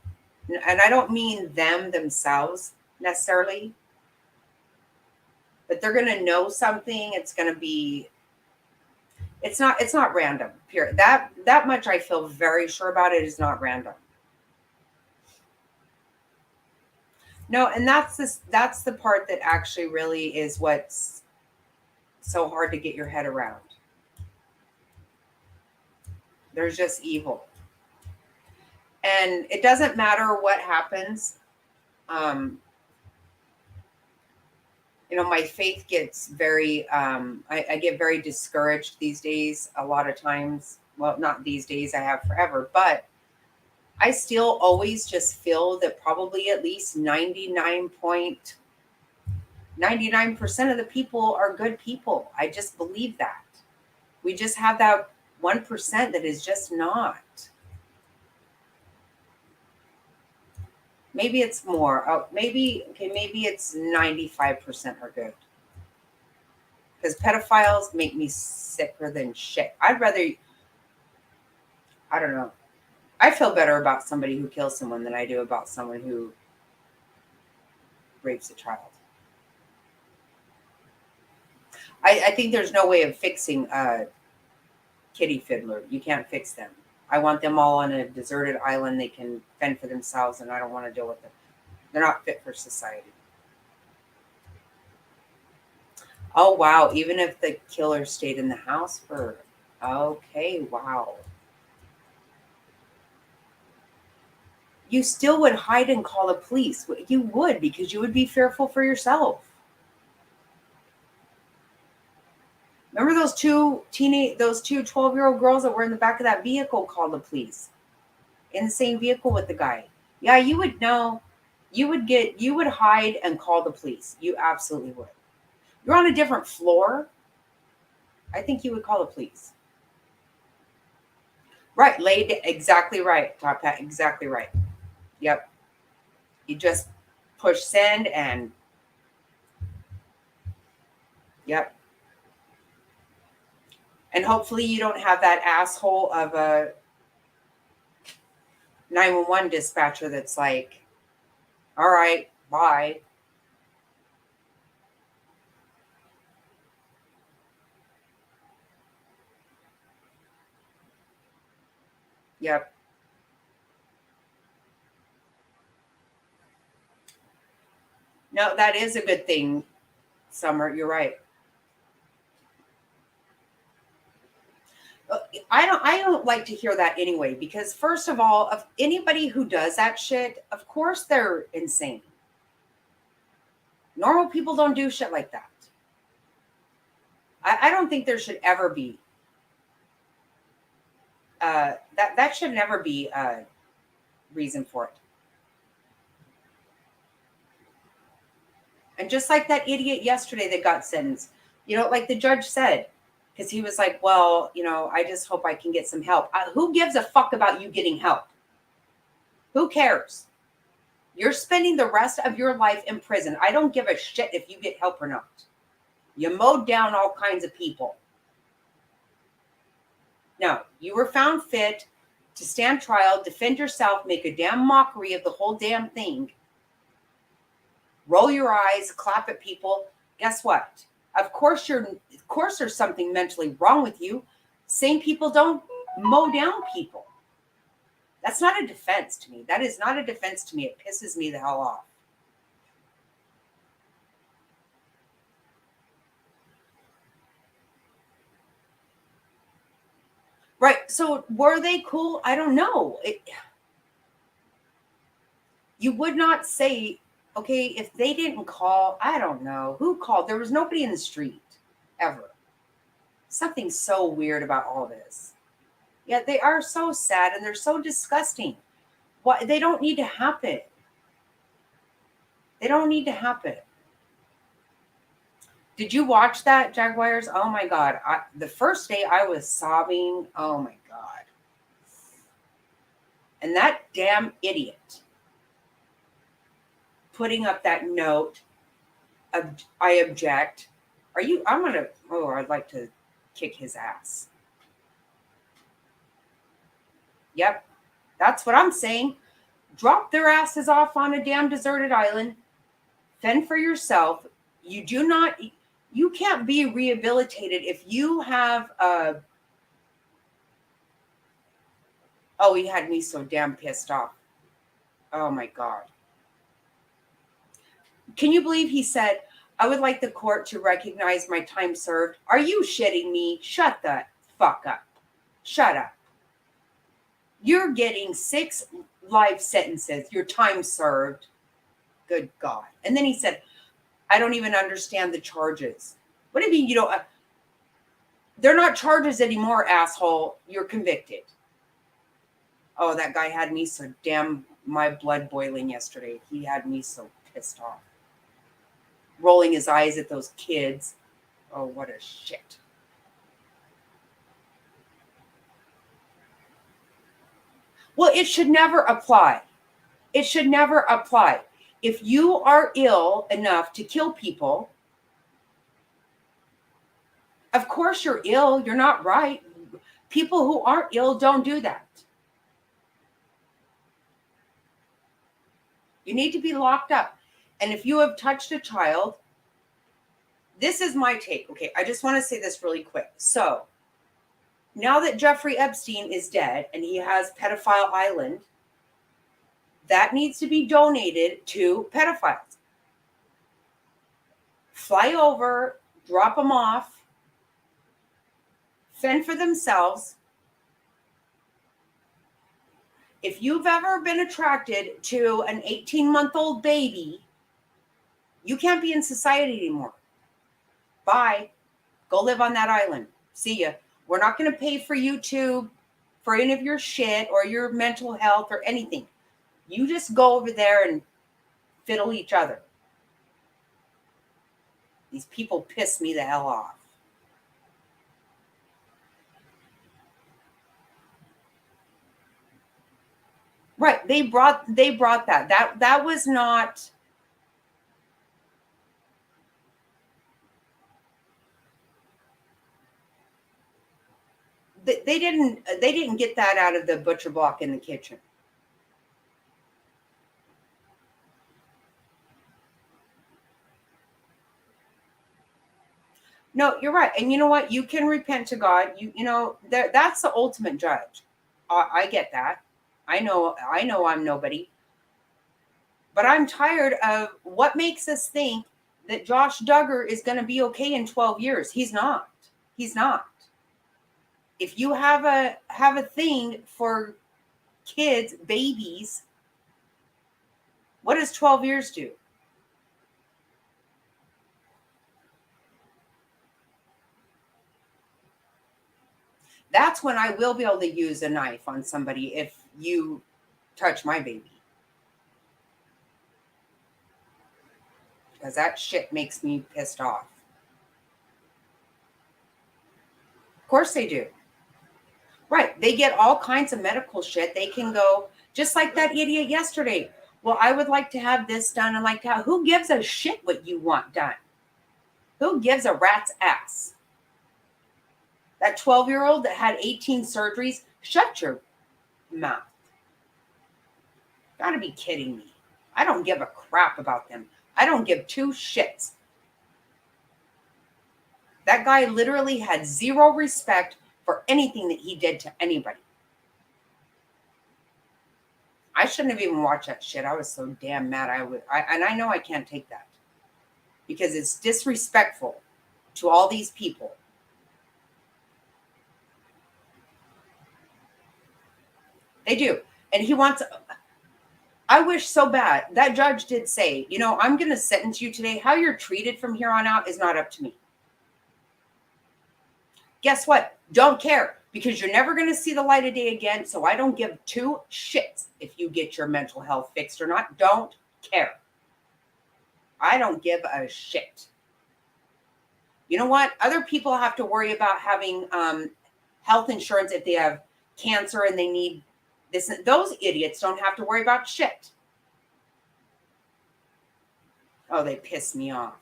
And I don't mean them themselves necessarily, but they're going to know something. It's going to be, it's not random, period. That much I feel very sure about. It is not random. No, and that's the part that actually really is what's so hard to get your head around. There's just evil. And it doesn't matter what happens. My faith gets very, I get very discouraged these days a lot of times. Well, not these days, I have forever. But I still always just feel that probably at least 99% of the people are good people. I just believe that. We just have that 1% that is just not. Maybe it's more. Maybe it's 95% are good. Because pedophiles make me sicker than shit. I don't know. I feel better about somebody who kills someone than I do about someone who rapes a child. I think there's no way of fixing a kitty fiddler. You can't fix them. I want them all on a deserted island. They can fend for themselves, and I don't want to deal with them. They're not fit for society. Oh, wow. Even if the killer stayed in the house for... Okay, wow. You still would hide and call the police. You would, because you would be fearful for yourself. Remember those two 12-year-old girls that were in the back of that vehicle called the police? In the same vehicle with the guy. Yeah, you would know. You would hide and call the police. You absolutely would. You're on a different floor. I think you would call the police. Right, exactly right. Top hat, exactly right. Yep. You just push send and yep. And hopefully you don't have that asshole of a 911 dispatcher that's like, all right, bye. Yep. No, that is a good thing, Summer. You're right. I don't like to hear that anyway, because first of all, of anybody who does that shit, of course they're insane. Normal people don't do shit like that. I don't think there should ever be that should never be a reason for it. And just like that idiot yesterday that got sentenced, like the judge said, because he was like, well, I just hope I can get some help. Who gives a fuck about you getting help? Who cares? You're spending the rest of your life in prison. I don't give a shit if you get help or not. You mowed down all kinds of people. No, you were found fit to stand trial, defend yourself, make a damn mockery of the whole damn thing. Roll your eyes, clap at people. Guess what? Of course there's something mentally wrong with you. Sane people don't mow down people. That's not a defense to me. That is not a defense to me. It pisses me the hell off. Right. So were they cool? I don't know. You would not say, okay, if they didn't call, I don't know. Who called? There was nobody in the street ever. Something so weird about all this. Yeah, they are so sad and they're so disgusting. Why they don't need to happen. They don't need to happen. Did you watch that, Jaguars? Oh my God. The first day I was sobbing. Oh my God. And that damn idiot putting up that note of I object. I'd like to kick his ass. Yep. That's what I'm saying. Drop their asses off on a damn deserted island. Fend for yourself. You can't be rehabilitated if you have he had me so damn pissed off. Oh my God. Can you believe he said, I would like the court to recognize my time served? Are you shitting me? Shut the fuck up. Shut up. You're getting 6 life sentences. Your time served. Good God. And then he said, I don't even understand the charges. What do you mean you don't? They're not charges anymore, asshole. You're convicted. Oh, that guy had me so damn my blood boiling yesterday. He had me so pissed off. Rolling his eyes at those kids. Oh, what a shit. Well, it should never apply. It should never apply. If you are ill enough to kill people, of course you're ill. You're not right. People who aren't ill don't do that. You need to be locked up. And if you have touched a child, this is my take. Okay, I just want to say this really quick. So, now that Jeffrey Epstein is dead and he has Pedophile Island, that needs to be donated to pedophiles. Fly over, drop them off, fend for themselves. If you've ever been attracted to an 18-month-old baby, you can't be in society anymore. Bye. Go live on that island. See ya. We're not going to pay for YouTube for any of your shit or your mental health or anything. You just go over there and fiddle each other. These people piss me the hell off. Right. They brought that. That was not. They didn't get that out of the butcher block in the kitchen. No, you're right. And you know what? You can repent to God. You know, that's the ultimate judge. I get that. I know I'm nobody. But I'm tired of what makes us think that Josh Duggar is going to be okay in 12 years. He's not. He's not. If you have a thing for kids, babies, what does 12 years do? That's when I will be able to use a knife on somebody if you touch my baby. Because that shit makes me pissed off. Of course they do. Right. They get all kinds of medical shit. They can go, just like that idiot yesterday. Well, I would like to have this done and like that. Who gives a shit what you want done? Who gives a rat's ass? That 12-year-old that had 18 surgeries, shut your mouth. Gotta be kidding me. I don't give a crap about them. I don't give two shits. That guy literally had zero respect for anything that he did to anybody. I shouldn't have even watched that shit. I was so damn mad. And I know I can't take that because it's disrespectful to all these people. They do. And he wants, I wish so bad. That judge did say, you know, I'm going to sentence you today. How you're treated from here on out is not up to me. Guess what? Don't care because you're never going to see the light of day again. So I don't give two shits if you get your mental health fixed or not. Don't care. I don't give a shit. You know what? Other people have to worry about having health insurance if they have cancer and they need this. Those idiots don't have to worry about shit. Oh, they piss me off.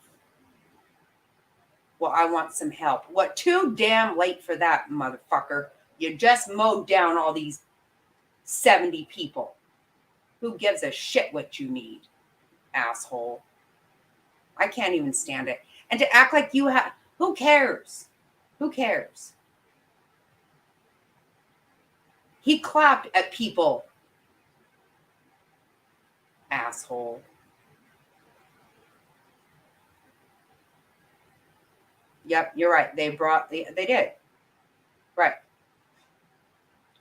Well, I want some help. What? Too damn late for that, motherfucker. You just mowed down all these 70 people. Who gives a shit what you need, asshole? I can't even stand it. And to act like you have, who cares? Who cares? He clapped at people. Asshole. Yep, you're right. They did. Right.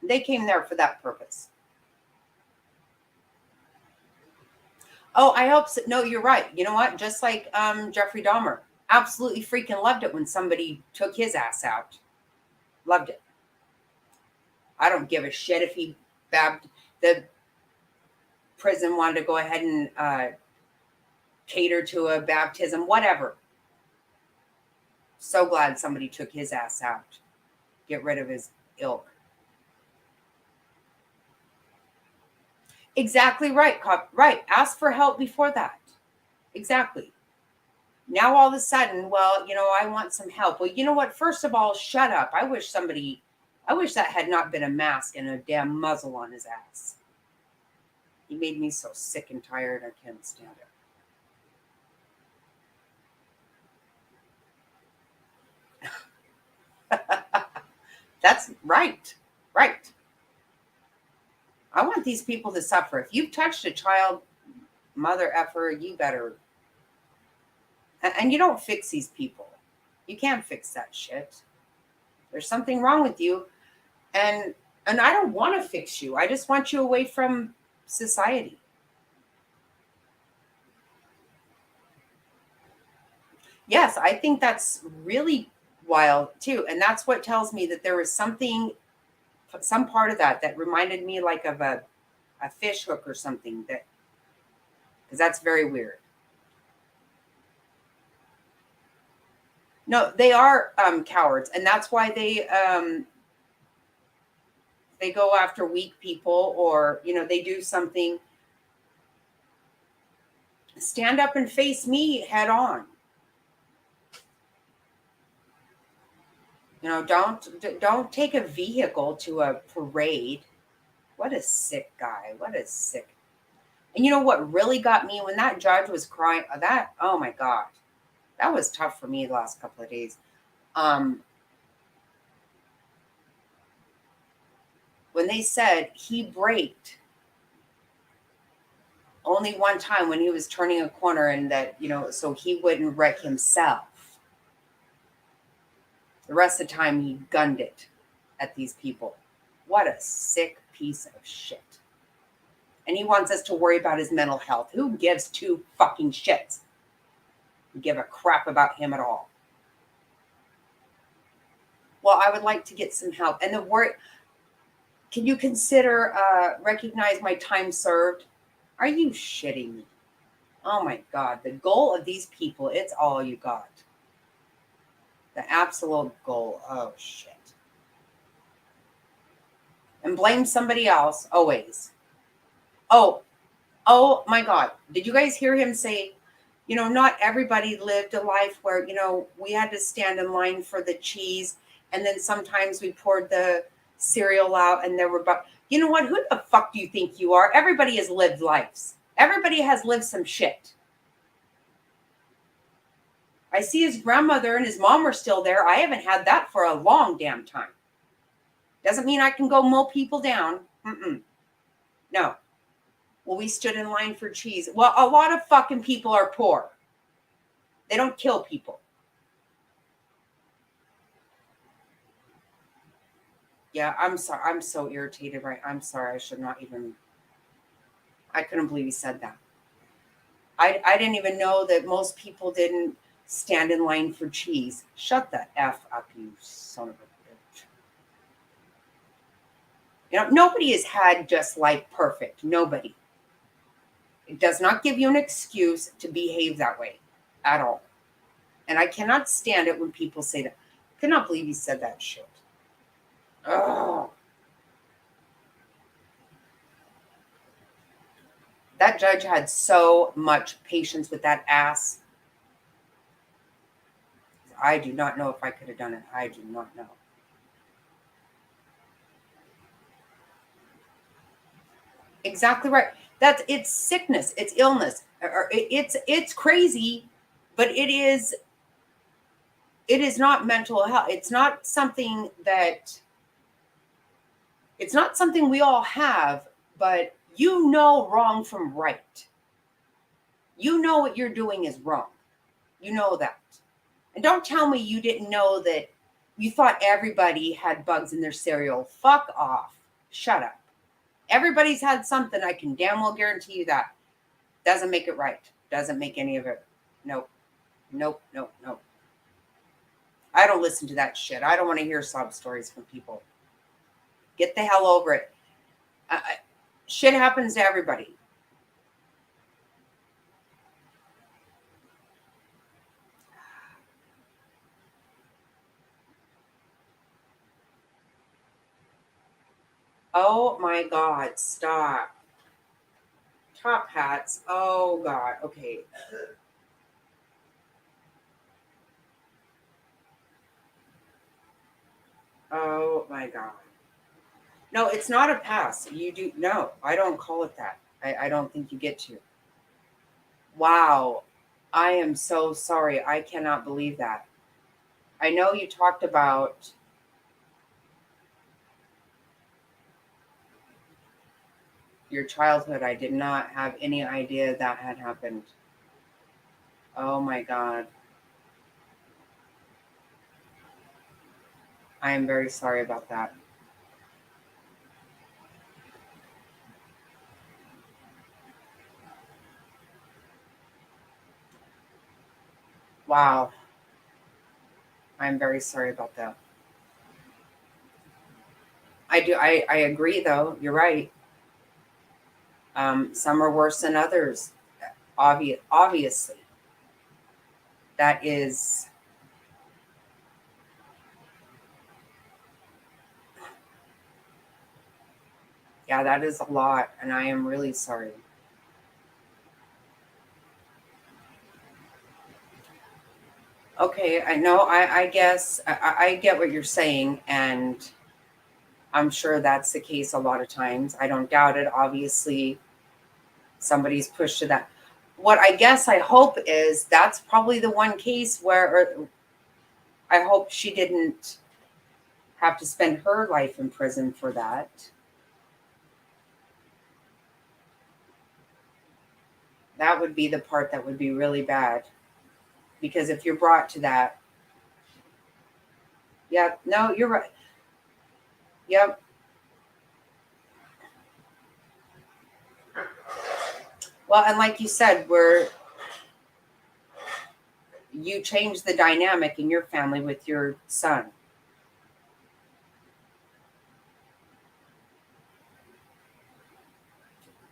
They came there for that purpose. Oh, I hope so. No, you're right. You know what? Just like Jeffrey Dahmer. Absolutely freaking loved it when somebody took his ass out. Loved it. I don't give a shit if he the prison wanted to go ahead and cater to a baptism, whatever. So glad somebody took his ass out. Get rid of his ilk. Exactly right, cop. Right. Ask for help before that. Exactly. Now all of a sudden, well, I want some help. Well, you know what? First of all, shut up. I wish that had not been a mask and a damn muzzle on his ass. He made me so sick and tired. I can't stand it. That's right. Right. I want these people to suffer. If you've touched a child, mother effer, you better. And you don't fix these people. You can't fix that shit. There's something wrong with you. And I don't want to fix you. I just want you away from society. Yes, I think that's really wild too. And that's what tells me that there was some part of that reminded me like of a fish hook or something, because that's very weird. No, they are cowards, and that's why they go after weak people, or they do something. Stand up and face me head on. Don't take a vehicle to a parade. What a sick guy. What a sick. And you know what really got me when that judge was crying? Oh my God, that was tough for me the last couple of days. When they said he braked only one time when he was turning a corner, and that, so he wouldn't wreck himself. The rest of the time he gunned it at these people. What a sick piece of shit. And he wants us to worry about his mental health. Who gives two fucking shits? You give a crap about him at all. Well, I would like to get some help. And the word, can you consider recognize my time served? Are you shitting me? Oh my God. The goal of these people, it's all you got. The absolute goal. Oh shit. And blame somebody else always. Oh my God. Did you guys hear him say, not everybody lived a life where, we had to stand in line for the cheese, and then sometimes we poured the cereal out and there were, you know what? Who the fuck do you think you are? Everybody has lived lives. Everybody has lived some shit. I see his grandmother and his mom are still there. I haven't had that for a long damn time. Doesn't mean I can go mow people down. No. Well, we stood in line for cheese. Well, a lot of fucking people are poor. They don't kill people. Yeah, I'm sorry. I'm so irritated, right? I'm sorry. I should not even. I couldn't believe he said that. I didn't even know that most people didn't stand in line for cheese. Shut the F up, you son of a bitch. Nobody has had just life perfect. Nobody. It does not give you an excuse to behave that way at all. And I cannot stand it when people say that. I cannot believe he said that shit. Oh. That judge had so much patience with that ass. I do not know if I could have done it. I do not know. Exactly right. It's sickness. It's illness. It's crazy, but it is not mental health. It's not something we all have, but wrong from right. You know what you're doing is wrong. You know that. And don't tell me you didn't know that you thought everybody had bugs in their cereal. Fuck off. Shut up. Everybody's had something. I can damn well guarantee you that. Doesn't make it right. Doesn't make any of it. Nope. I don't listen to that shit. I don't want to hear sob stories from people. Get the hell over it. Shit happens to everybody. Oh my God, stop. Top hats. Oh God. Okay. Oh my God. No, it's not a pass. You do no, I don't call it that. I don't think you get to. Wow. I am so sorry. I cannot believe that. I know you talked about your childhood. I did not have any idea that had happened. Oh my God. I am very sorry about that. Wow. I'm very sorry about that. I agree though. You're right. Some are worse than others. Obviously. That is yeah, that is a lot, and I am really sorry. Okay, I know. I guess I get what you're saying, and I'm sure that's the case a lot of times. I don't doubt it. Obviously, somebody's pushed to that. What I guess I hope is that's probably the one case where I hope she didn't have to spend her life in prison for that. That would be the part that would be really bad. Because if you're brought to that, yeah, no, you're right. Yep. Well, and like you said, you change the dynamic in your family with your son.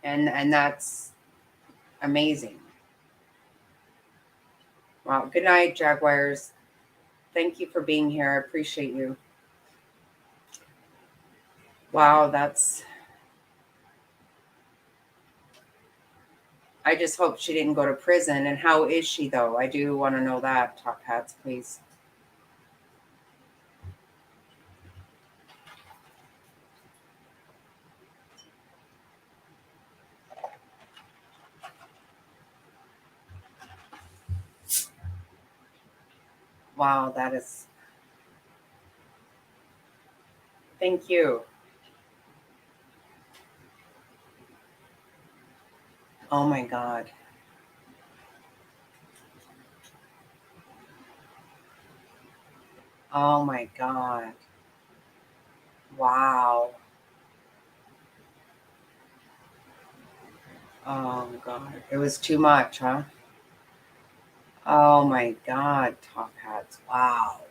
And that's amazing. Well, good night, Jaguars. Thank you for being here. I appreciate you. Wow, I just hope she didn't go to prison. And how is she though? I do want to know that. Top hats, please. Wow, that is. Thank you. Oh my God. Oh my God. Wow. Oh God. It was too much, huh? Oh my God. Top hats. Wow.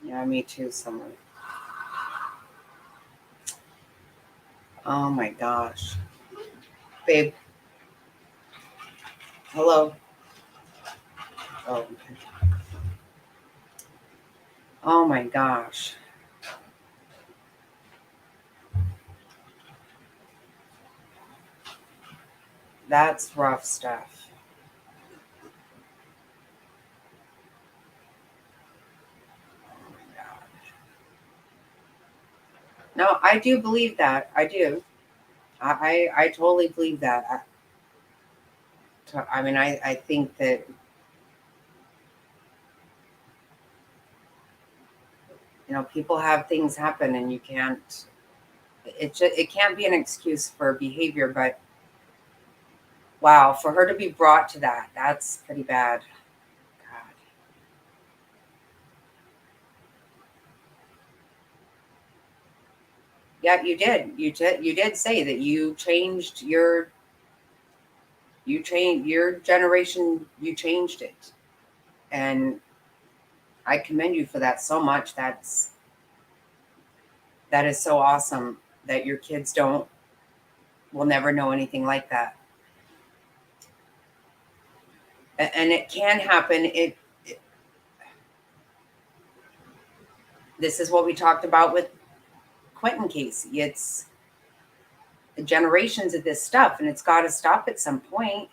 Yeah, me too, Summer. Oh my gosh. Babe. Hello. Oh, okay. Oh my gosh. That's rough stuff. No, I do believe that. I do. I totally believe that. I mean, I think that, people have things happen and you can't, it can't be an excuse for behavior, but wow, for her to be brought to that, that's pretty bad. God. Yeah, you did. You did say that you changed your generation, you changed it. And I commend you for that so much. That is so awesome that your kids will never know anything like that. And it can happen. This is what we talked about with Quentin Casey. It's generations of this stuff, and it's got to stop at some point.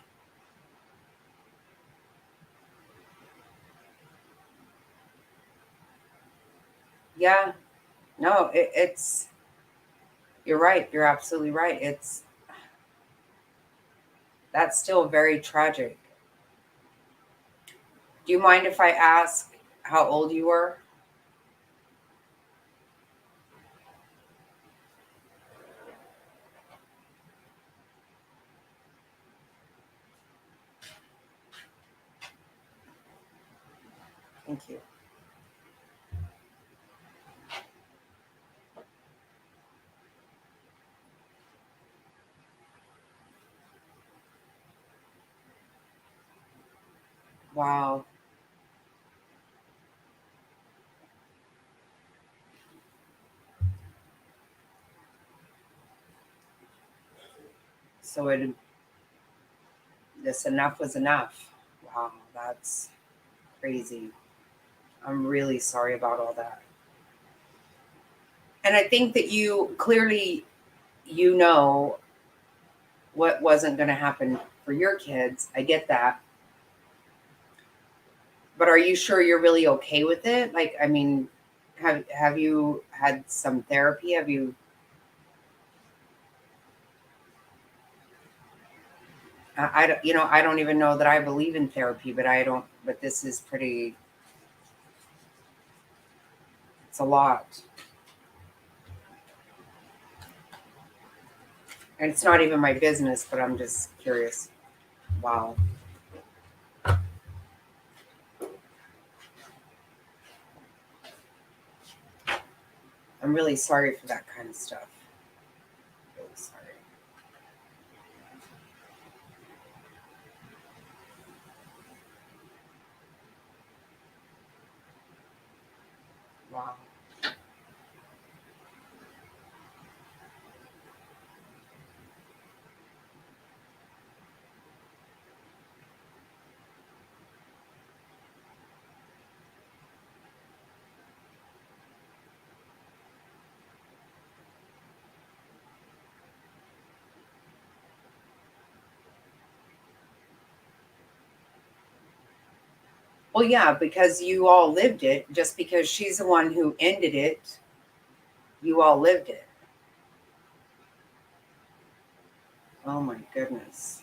Yeah, no, it's, you're right. You're absolutely right. That's still very tragic. Do you mind if I ask how old you were? Thank you. Wow. So this enough was enough. Wow, that's crazy. I'm really sorry about all that. And I think that you clearly, what wasn't going to happen for your kids. I get that. But are you sure you're really okay with it? Like, I mean, have you had some therapy? Have you? I don't, I don't even know that I believe in therapy, but but this is pretty, it's a lot. And it's not even my business, but I'm just curious. Wow. I'm really sorry for that kind of stuff. Really sorry. Wow. Well, yeah, because you all lived it. Just because she's the one who ended it, you all lived it. Oh my goodness.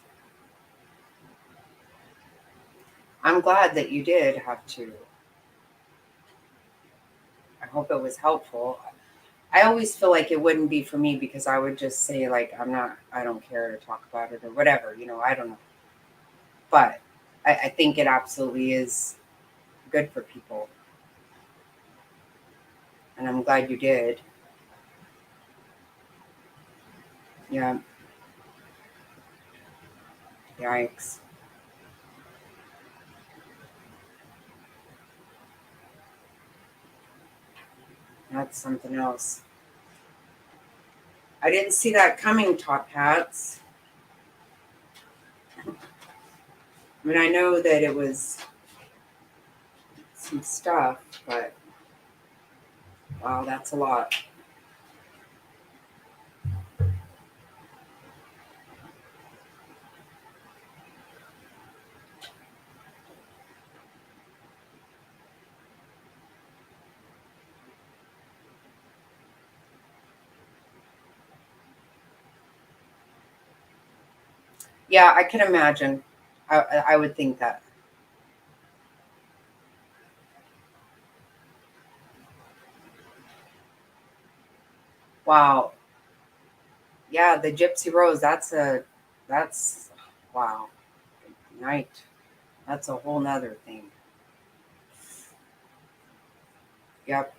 I'm glad that you did have to. I hope it was helpful. I always feel like it wouldn't be for me because I would just say, like, I don't care to talk about it or whatever, I don't know. But I think it absolutely is good for people. And I'm glad you did. Yeah. Yikes. That's something else. I didn't see that coming, Top Hats. I mean, I know that it was some stuff, but wow, that's a lot. Yeah, I can imagine. I would think that. Wow. Yeah, the Gypsy Rose, that's, wow. Night. That's a whole nother thing. Yep.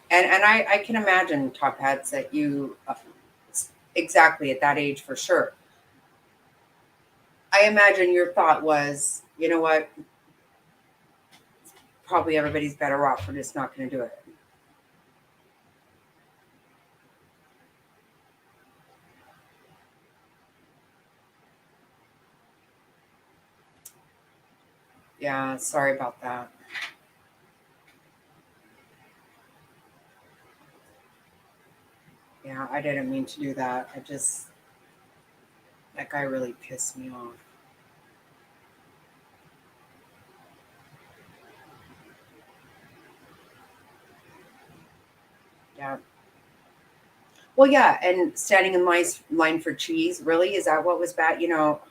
And I can imagine, Top Hats, that you, exactly at that age for sure. I imagine your thought was, you know what? probably everybody's better off for just not going to do it. Yeah, sorry about that. Yeah, I didn't mean to do that. That guy really pissed me off. Yeah. Well, yeah, and standing in line for cheese, really? Is that what was bad? You know,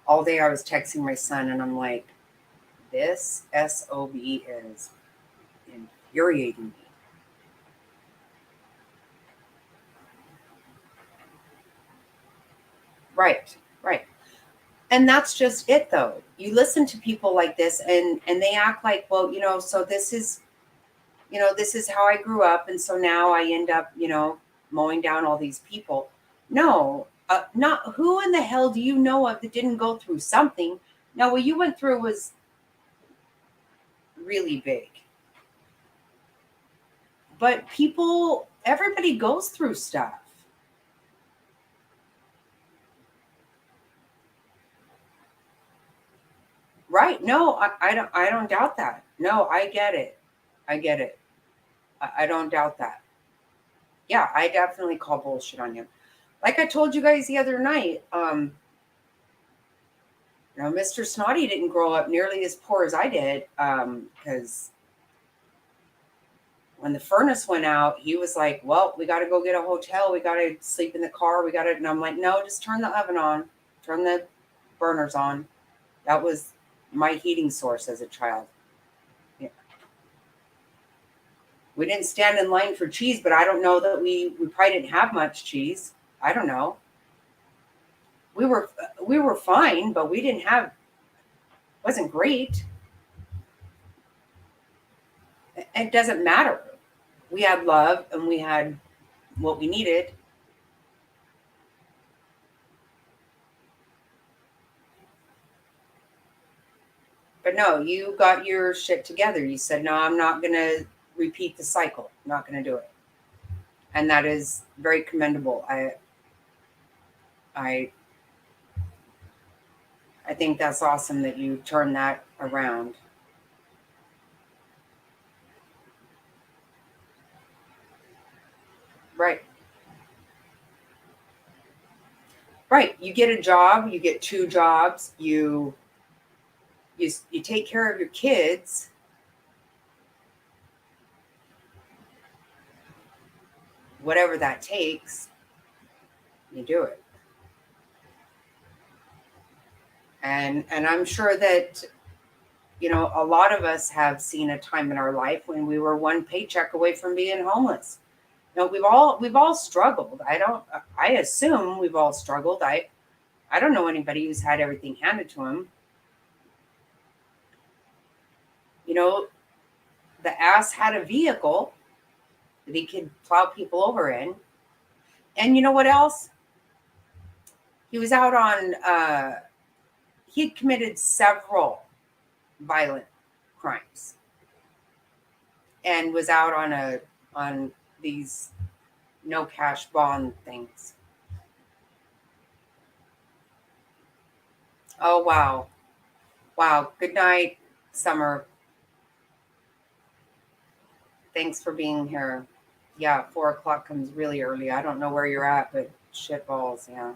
all day I was texting my son and I'm like, this SOB is infuriating me. Right, right. And that's just it though. You listen to people like this and they act like, well, you know, so this is, you know, this is how I grew up and so now I end up, you know, mowing down all these people. No, not who in the hell do you know of that didn't go through something? Now, what you went through was really big. But people, everybody goes through stuff. Right. No, I don't doubt that. No, I get it. I get it. I don't doubt that. Yeah, I definitely call bullshit on him. Like I told you guys the other night, you know, Mr. Snotty didn't grow up nearly as poor as I did, because when the furnace went out, he was like, well, we got to go get a hotel. We got to sleep in the car. We got to, and I'm like, no, just turn the oven on, turn the burners on. That was my heating source as a child. Yeah. We didn't stand in line for cheese, but I don't know that we probably didn't have much cheese. I don't know. We were fine, but we didn't have, wasn't great. It doesn't matter. We had love and we had what we needed. But no, you got your shit together. You said, no, I'm not going to repeat the cycle. I'm not going to do it. And that is very commendable. I think that's awesome that you turned that around. Right. Right. You get a job, you get 2 jobs, you take care of your kids. Whatever that takes, you do it. And I'm sure that, you know, a lot of us have seen a time in our life when we were one paycheck away from being homeless. You know, we've all struggled. I assume we've all struggled. I don't know anybody who's had everything handed to him. You know, the ass had a vehicle that he could plow people over in. And you know what else? He was out on, he had committed several violent crimes and was out on these no cash bond things. Oh, wow. Wow. Good night, Summer. Thanks for being here. Yeah, 4 o'clock comes really early. I don't know where you're at, but shit balls, yeah.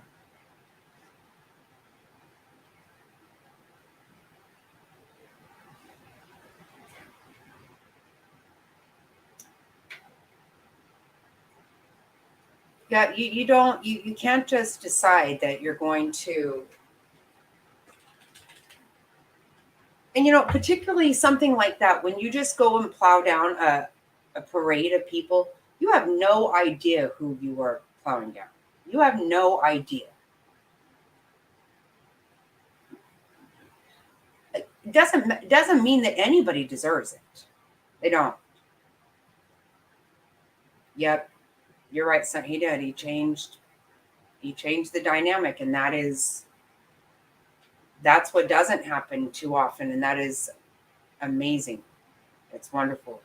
Yeah, you can't just decide that you're going to, and you know, particularly something like that, when you just go and plow down a parade of people, you have no idea who you are plowing down. You have no idea. It doesn't mean that anybody deserves it. They don't. Yep, you're right, son. He did. He changed. You change the dynamic, and that's what doesn't happen too often, and that is amazing. It's wonderful.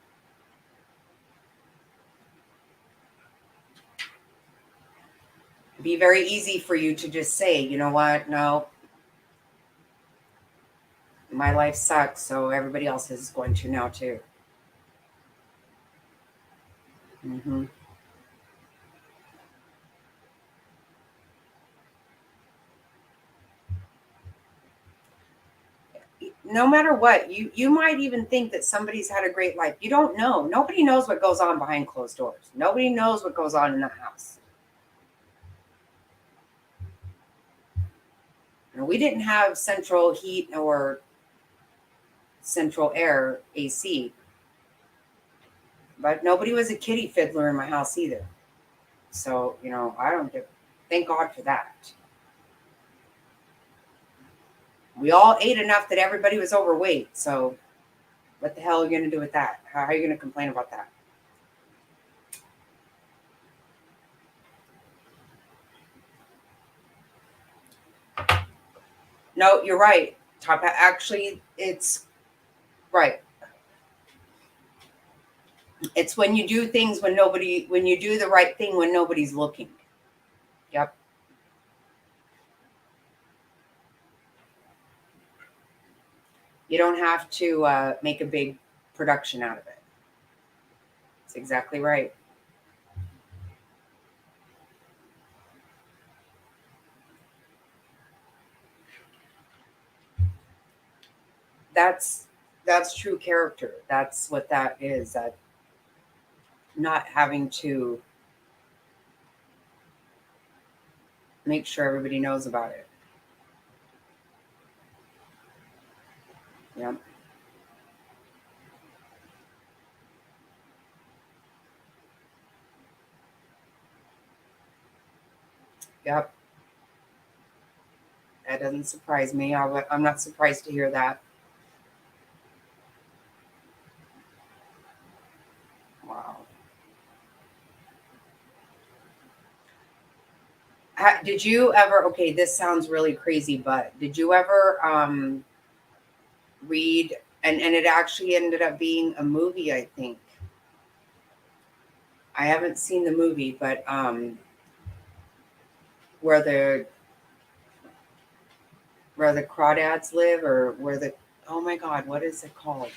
It'd be very easy for you to just say, you know what, no, my life sucks, so everybody else is going to now too. Mm-hmm. No matter what, you might even think that somebody's had a great life. You don't know. Nobody knows what goes on behind closed doors. Nobody knows what goes on in the house. And we didn't have central heat or central air AC, but nobody was a kitty fiddler in my house either. So, I don't give, thank God for that. We all ate enough that everybody was overweight. So what the hell are you going to do with that? How are you going to complain about that? No, you're right. Actually, it's right. It's when you do things when you do the right thing when nobody's looking. Yep. You don't have to make a big production out of it. That's exactly right. That's true character. That's what that is. That not having to make sure everybody knows about it. Yep. Yep. That doesn't surprise me. I'm not surprised to hear that. Wow. Did you ever, okay, this sounds really crazy, but did you ever read, and it actually ended up being a movie, I think. I haven't seen the movie, but where the crawdads live, or where the, oh my God, what is it called?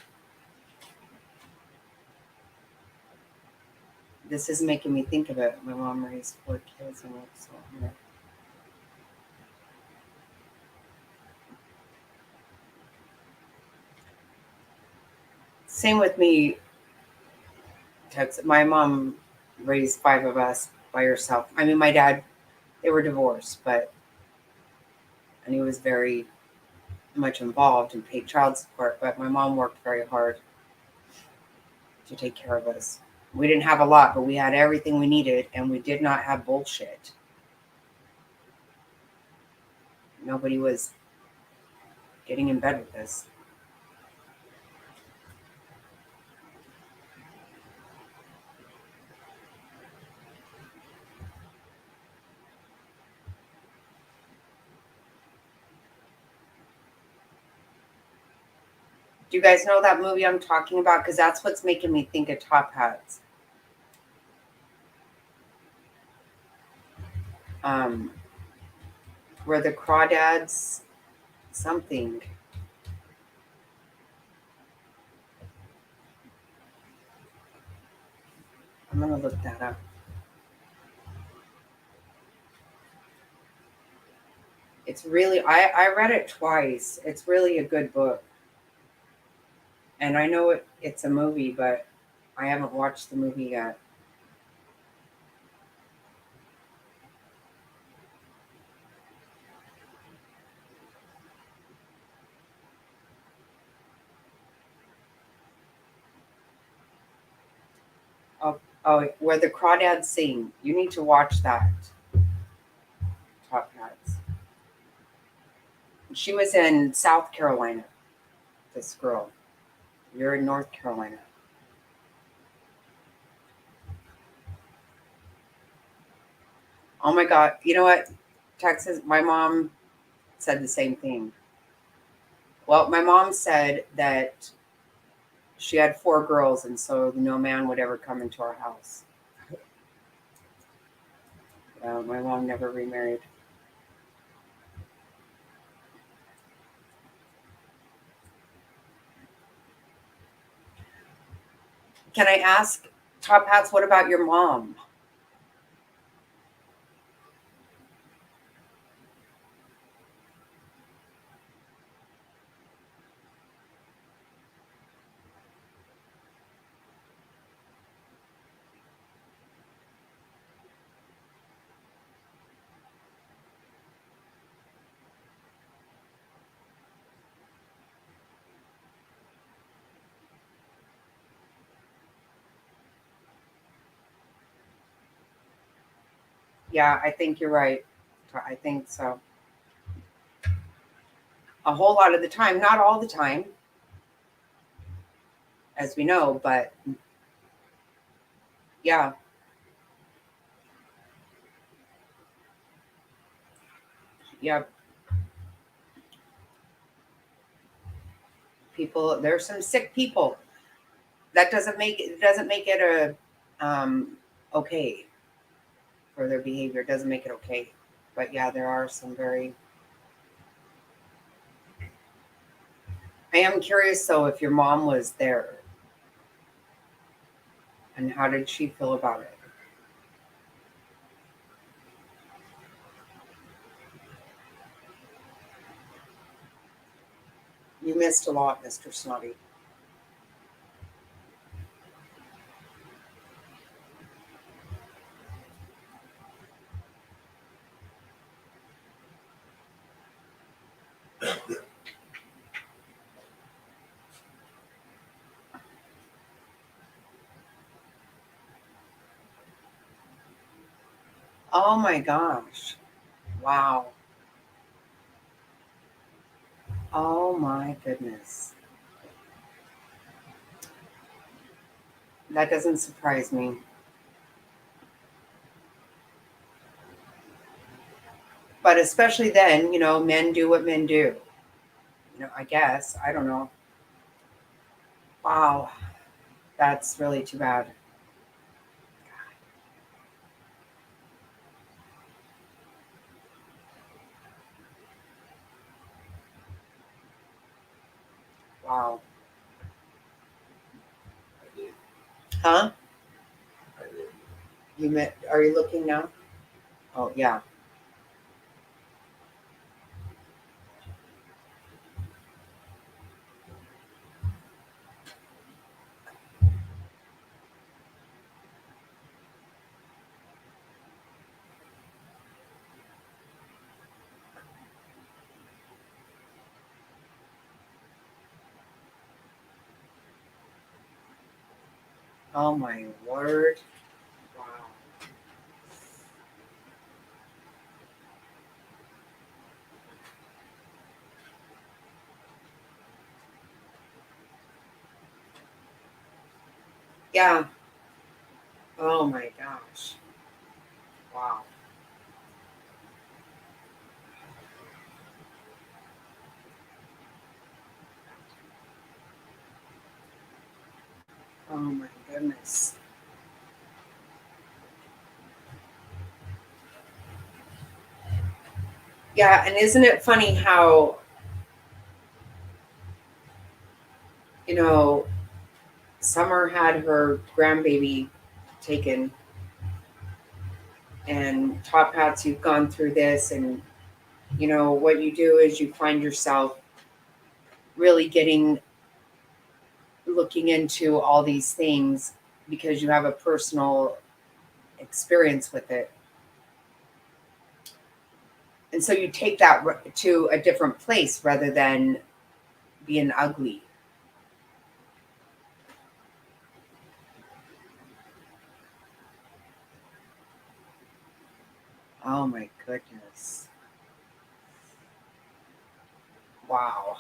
This is making me think of it. My mom raised 4 kids and worked so hard. Same with me. My mom raised 5 of us by herself. I mean, my dad, they were divorced, and he was very much involved and paid child support, but my mom worked very hard to take care of us. We didn't have a lot, but we had everything we needed, and we did not have bullshit. Nobody was getting in bed with us. Do you guys know that movie I'm talking about? Because that's what's making me think of Top Hats. Where the crawdads something. I'm gonna look that up. It's really, I read it twice. It's really a good book. And I know it's a movie, but I haven't watched the movie yet. Oh, where the crawdads sing. You need to watch that. Top Hats. She was in South Carolina, this girl. You're in North Carolina. Oh my God. You know what? Texas, my mom said the same thing. Well, my mom said that she had 4 girls, and so no man would ever come into our house. My mom never remarried. Can I ask, Top Hats, what about your mom? Yeah, I think you're right. I think so. A whole lot of the time, not all the time, as we know, but yeah. Yeah. People, there's some sick people. That doesn't make it a okay for their behavior. It doesn't make it okay. But yeah, there are some very. I am curious though if your mom was there and how did she feel about it? You missed a lot, Mr. Snotty. Oh my gosh. Wow. Oh my goodness. That doesn't surprise me. But especially then, men do what men do. I guess. I don't know. Wow. That's really too bad. Wow. Huh? Are you looking now? Oh, yeah. Oh my word. Wow. Yeah. Oh my gosh. Wow. Oh my goodness. Yeah, and isn't it funny how, Summer had her grandbaby taken, and Top Hats, you've gone through this, and what you do is you find yourself really looking into all these things because you have a personal experience with it. And so you take that to a different place rather than being ugly. Oh my goodness. Wow.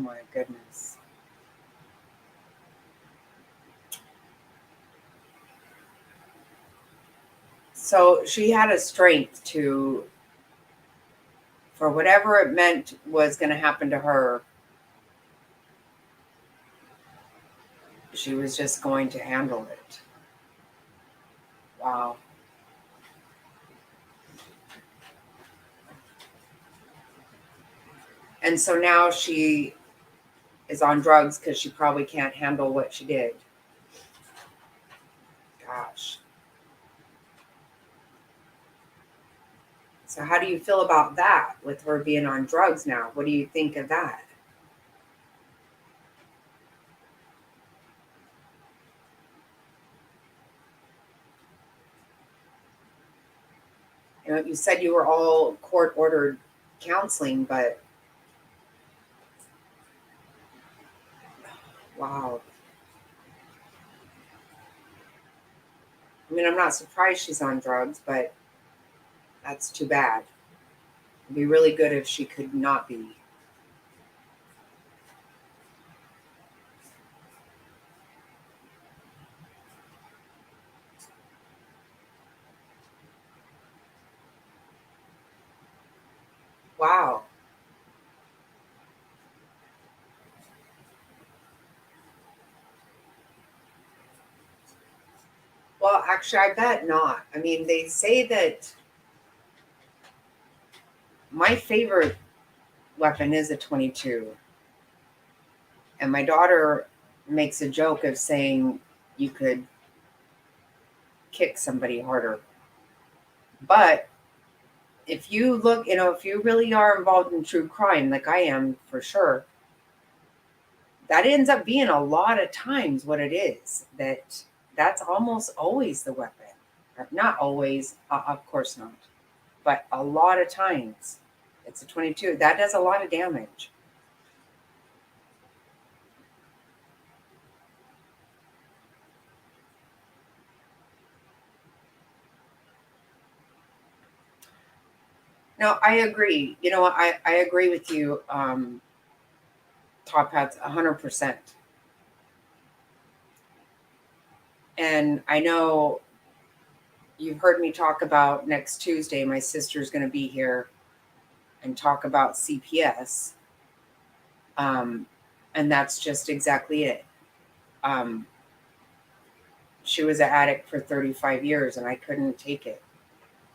my goodness. So she had a strength to, for whatever it meant was going to happen to her, she was just going to handle it. Wow. And so now she is on drugs because she probably can't handle what she did. Gosh. So how do you feel about that with her being on drugs now? What do you think of that? You know, you said you were all court-ordered counseling, but wow. I mean, I'm not surprised she's on drugs, but that's too bad. It'd be really good if she could not be. Wow. Well, actually, I bet not. I mean, they say that my favorite weapon is a 22. And my daughter makes a joke of saying you could kick somebody harder. But if you look, you know, if you really are involved in true crime, like I am for sure, that ends up being a lot of times what it is. That's almost always the weapon. Or not always, of course not. But a lot of times it's a 22. That does a lot of damage. No, I agree. You know what? I agree with you, Top Hats, 100%. And I know you've heard me talk about next Tuesday, my sister's going to be here and talk about CPS. And that's just exactly it. She was an addict for 35 years and I couldn't take it.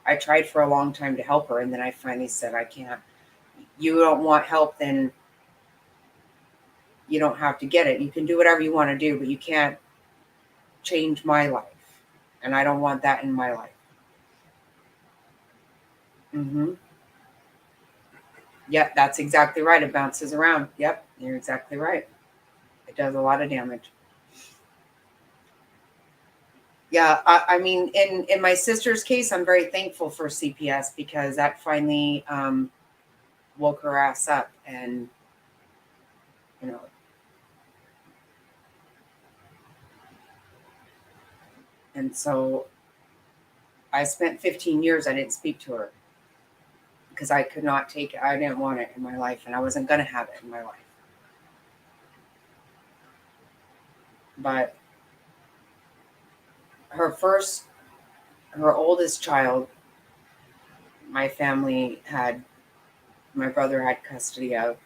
I tried for a long time to help her, and then I finally said, I can't. You don't want help, then you don't have to get it. You can do whatever you want to do, but you can't change my life. And I don't want that in my life. Mm-hmm. Yep, that's exactly right. It bounces around. Yep, you're exactly right. It does a lot of damage. Yeah, I mean, in my sister's case, I'm very thankful for CPS because that finally woke her ass up, and you know, and so I spent 15 years. I didn't speak to her because I could not take it. I didn't want it in my life, and I wasn't going to have it in my life. But her oldest child, my brother had custody of.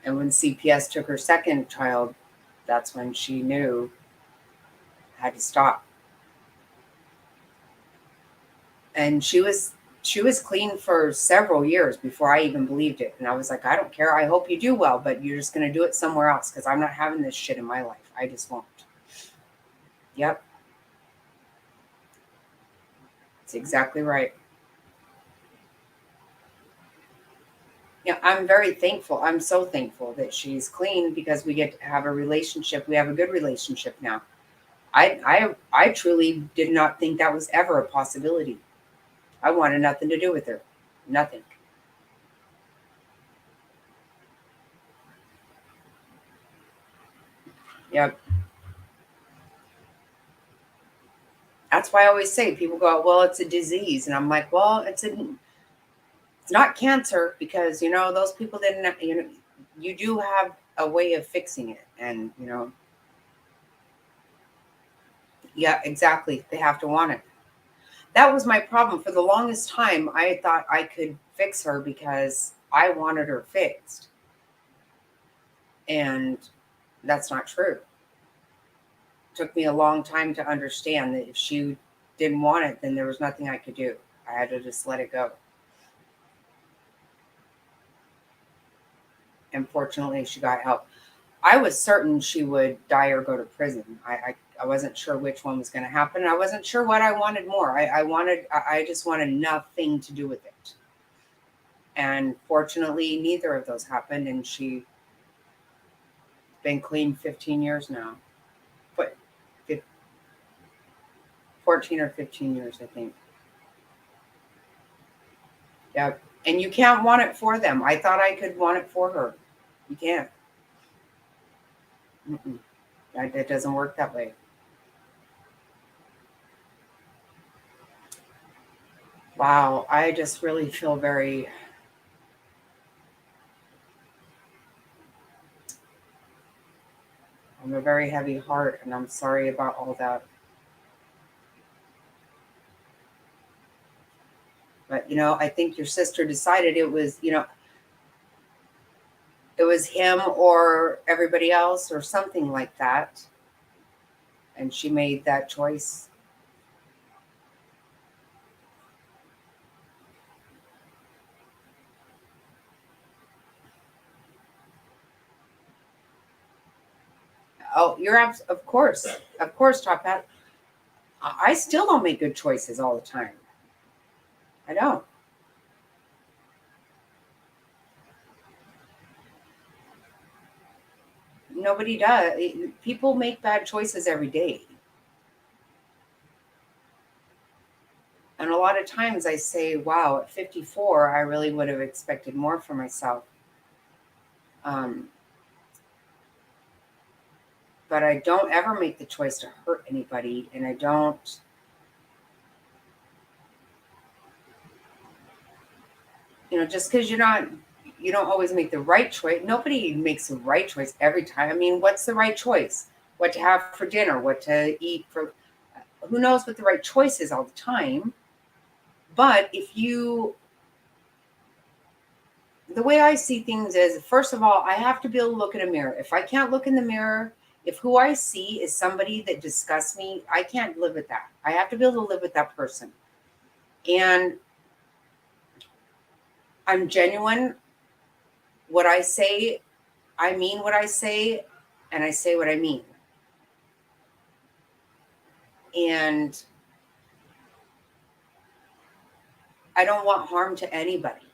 And when CPS took her second child, that's when she knew had to stop. And she was clean for several years before I even believed it. And I was like, I don't care. I hope you do well, but you're just going to do it somewhere else because I'm not having this shit in my life. I just won't. Yep. It's exactly right. Yeah, I'm very thankful. I'm so thankful that she's clean because we get to have a relationship. We have a good relationship now. I truly did not think that was ever a possibility. I wanted nothing to do with her. Nothing. Yep. That's why I always say people go, well, it's a disease. And I'm like, well, it's not cancer because, you know, those people didn't, you know, you do have a way of fixing it. And, yeah, exactly. They have to want it. That was my problem. For the longest time, I thought I could fix her because I wanted her fixed. And that's not true. It took me a long time to understand that if she didn't want it, then there was nothing I could do. I had to just let it go. And fortunately, she got help. I was certain she would die or go to prison. I wasn't sure which one was going to happen. I wasn't sure what I wanted more. I just wanted nothing to do with it. And fortunately, neither of those happened. And she's been clean 15 years now. But 14 or 15 years, I think. Yeah. And you can't want it for them. I thought I could want it for her. You can't. It doesn't work that way. Wow. I just really feel very... I'm a very heavy heart, and I'm sorry about all that. But, I think your sister decided it was, it was him or everybody else or something like that. And she made that choice. Oh, of course, Top Hat. I still don't make good choices all the time. I don't. Nobody does. People make bad choices every day. And a lot of times I say, wow, at 54, I really would have expected more for myself. But I don't ever make the choice to hurt anybody. And I don't... just because you don't always make the right choice. Nobody makes the right choice every time. I mean, what's the right choice? What to have for dinner? What to eat for... Who knows what the right choice is all the time? But the way I see things is, first of all, I have to be able to look in a mirror. If I can't look in the mirror, if who I see is somebody that disgusts me, I can't live with that. I have to be able to live with that person. And I'm genuine. What I say, I mean what I say, and I say what I mean. And I don't want harm to anybody.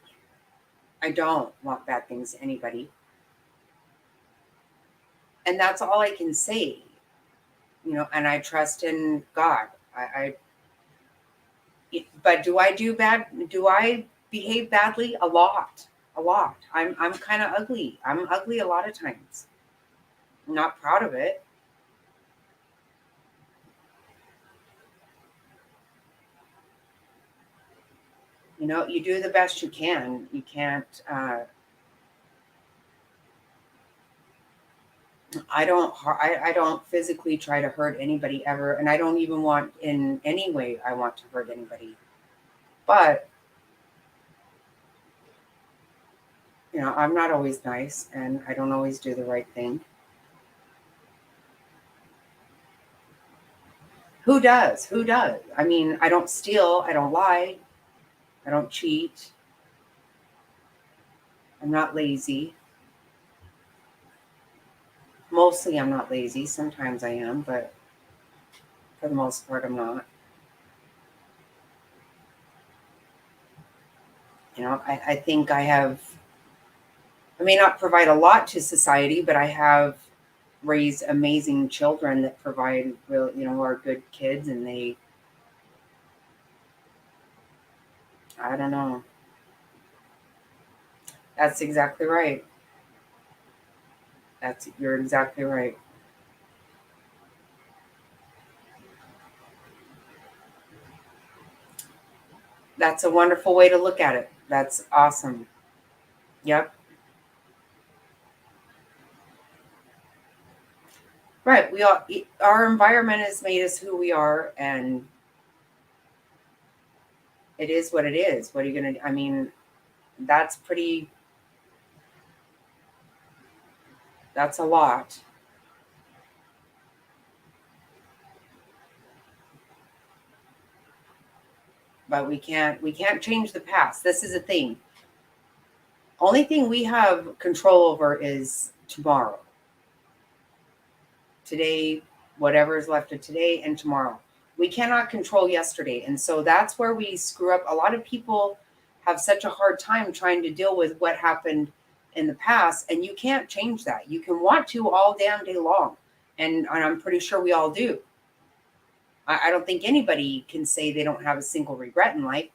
I don't want bad things to anybody. And that's all I can say. And I trust in God. But do I do bad? Do I behave badly? A lot. I'm kind of ugly. I'm ugly a lot of times. I'm not proud of it. You do the best you can. You can't... I don't physically try to hurt anybody ever, and I don't even want in any way I want to hurt anybody. But I'm not always nice, and I don't always do the right thing. Who does? I mean, I don't steal, I don't lie, I don't cheat. I'm not lazy. Mostly I'm not lazy. Sometimes I am, but for the most part I'm not. I think I may not provide a lot to society, but I have raised amazing children that provide real, are good kids, and I don't know. That's exactly right. You're exactly right. That's a wonderful way to look at it. That's awesome. Yep. Right. We all, our environment has made us who we are, and it is what it is. What are you going to, I mean, that's pretty, that's a lot. But we can't change the past. This is a thing. Only thing we have control over is tomorrow. Today, whatever is left of today and tomorrow. We cannot control yesterday. And so that's where we screw up. A lot of people have such a hard time trying to deal with what happened in the past. And you can't change that. You can want to all damn day long. And I'm pretty sure we all do. I don't think anybody can say they don't have a single regret in life.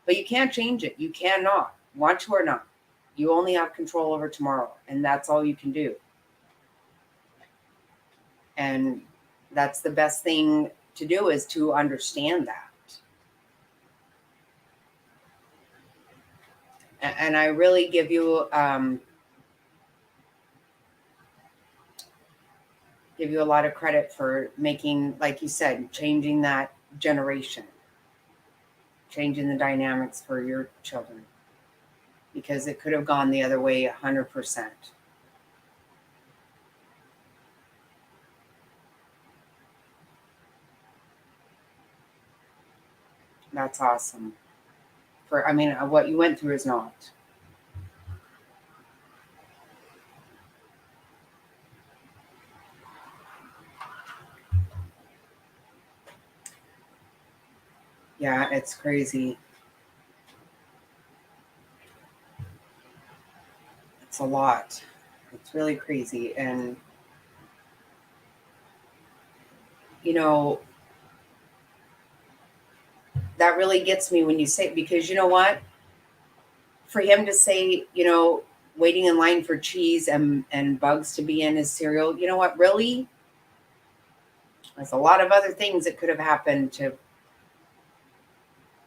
But you can't change it. You cannot, want to or not. You only have control over tomorrow. And that's all you can do. And that's the best thing to do, is to understand that. And I really give you a lot of credit for making, like you said, changing that generation, changing the dynamics for your children, because it could have gone the other way 100%. That's awesome. I mean, what you went through is not. Yeah, it's crazy. It's a lot. It's really crazy. And, you know, that really gets me when you say, because you know what? For him to say, waiting in line for cheese and bugs to be in his cereal, you know what? Really? There's a lot of other things that could have happened to.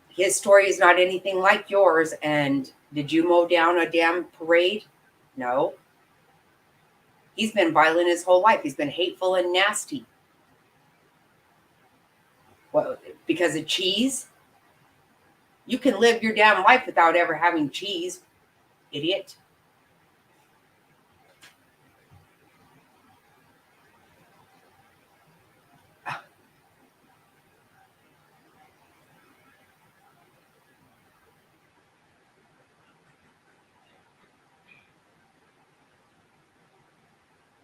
His story is not anything like yours. And did you mow down a damn parade? No. He's been violent his whole life. He's been hateful and nasty. What? Because of cheese? You can live your damn life without ever having cheese, idiot.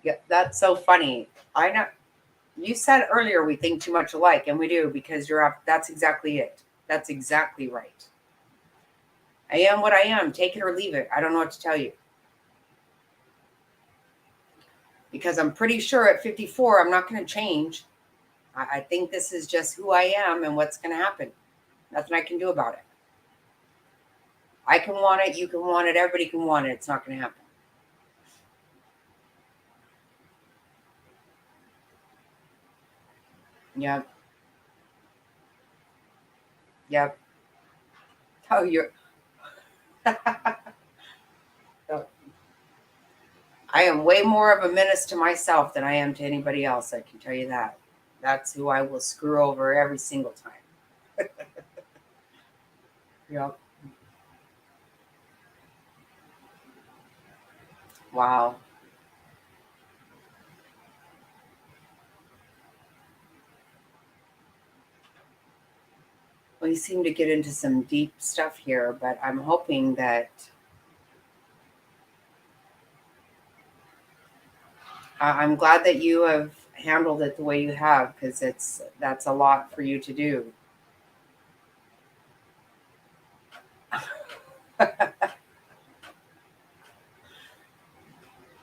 Yeah, that's so funny. I know. You said earlier we think too much alike, and we do, because that's exactly it. That's exactly right. I am what I am. Take it or leave it. I don't know what to tell you. Because I'm pretty sure at 54, I'm not going to change. I think this is just who I am and what's going to happen. Nothing I can do about it. I can want it. You can want it. Everybody can want it. It's not going to happen. Yep. Yep. Oh, you're. I am way more of a menace to myself than I am to anybody else. I can tell you that. That's who I will screw over every single time. Yep. Wow. We seem to get into some deep stuff here, but I'm hoping that I'm glad that you have handled it the way you have, because that's a lot for you to do.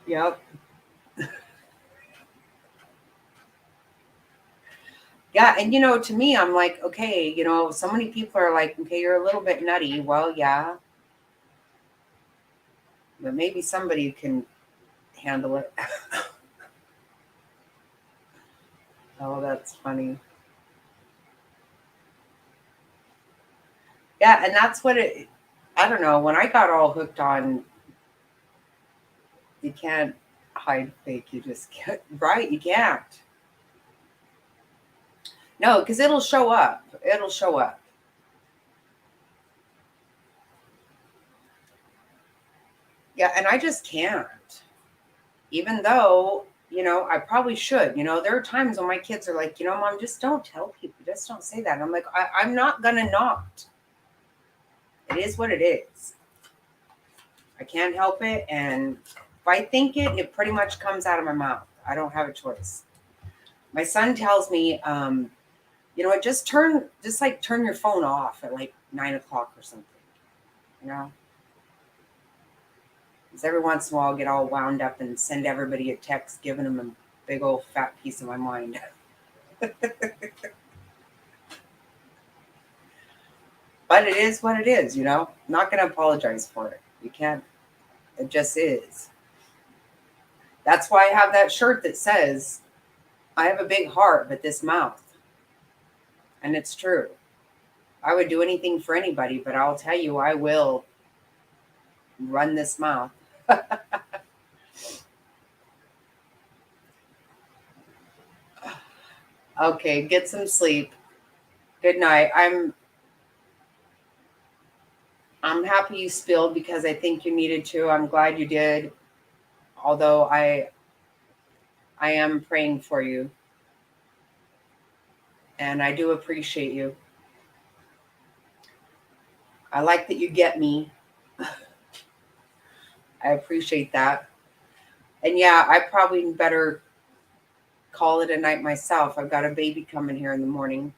Yep. Yeah, and to me, I'm like, okay, so many people are like, okay, you're a little bit nutty. Well, yeah, but maybe somebody can handle it. Oh, that's funny. Yeah, and that's what I don't know, when I got all hooked on, you can't, hide fake. You just can't. Right? You can't. No, because it'll show up. It'll show up. Yeah, and I just can't. Even though, I probably should. There are times when my kids are like, Mom, just don't tell people. Just don't say that. And I'm like, I'm not going to not. It is what it is. I can't help it. And if I think it, it pretty much comes out of my mouth. I don't have a choice. My son tells me, just turn your phone off at like 9 o'clock or something, Because every once in a while I'll get all wound up and send everybody a text giving them a big old fat piece of my mind. But it is what it is, I'm not going to apologize for it. You can't. It just is. That's why I have that shirt that says, I have a big heart, but this mouth. And it's true. I would do anything for anybody, but I'll tell you, I will run this mouth. Okay, get some sleep. Good night. I'm happy you spilled because I think you needed to. I'm glad you did. Although I am praying for you. And I do appreciate you. I like that you get me. I appreciate that. And yeah, I probably better call it a night myself. I've got a baby coming here in the morning.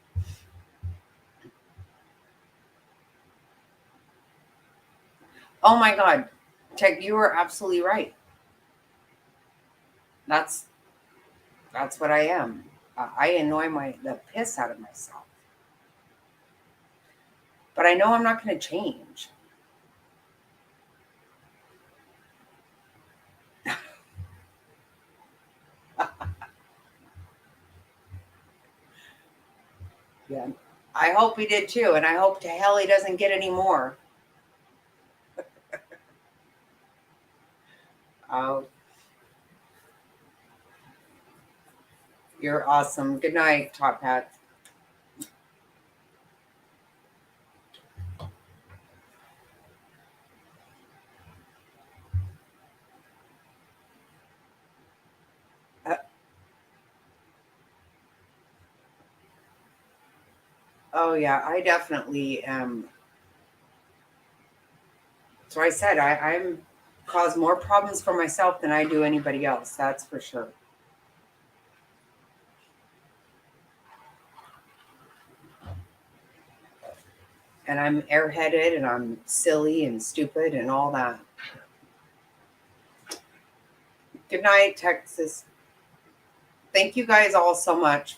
Oh my God. Tech, you are absolutely right. That's what I am. I annoy the piss out of myself. But I know I'm not going to change. Yeah. I hope he did too. And I hope to hell he doesn't get any more. Oh. You're awesome. Good night, Top Hat. Oh yeah, I definitely am. So I said I'm cause more problems for myself than I do anybody else. That's for sure. And I'm airheaded and I'm silly and stupid and all that. Good night, Texas. Thank you guys all so much.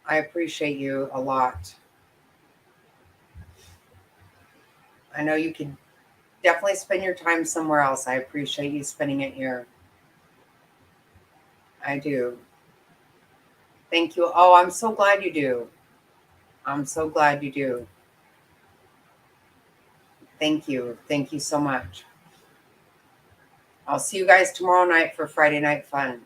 I appreciate you a lot. I know you could definitely spend your time somewhere else. I appreciate you spending it here. I do. Thank you. Oh, I'm so glad you do. I'm so glad you do. Thank you. Thank you so much. I'll see you guys tomorrow night for Friday Night Fun.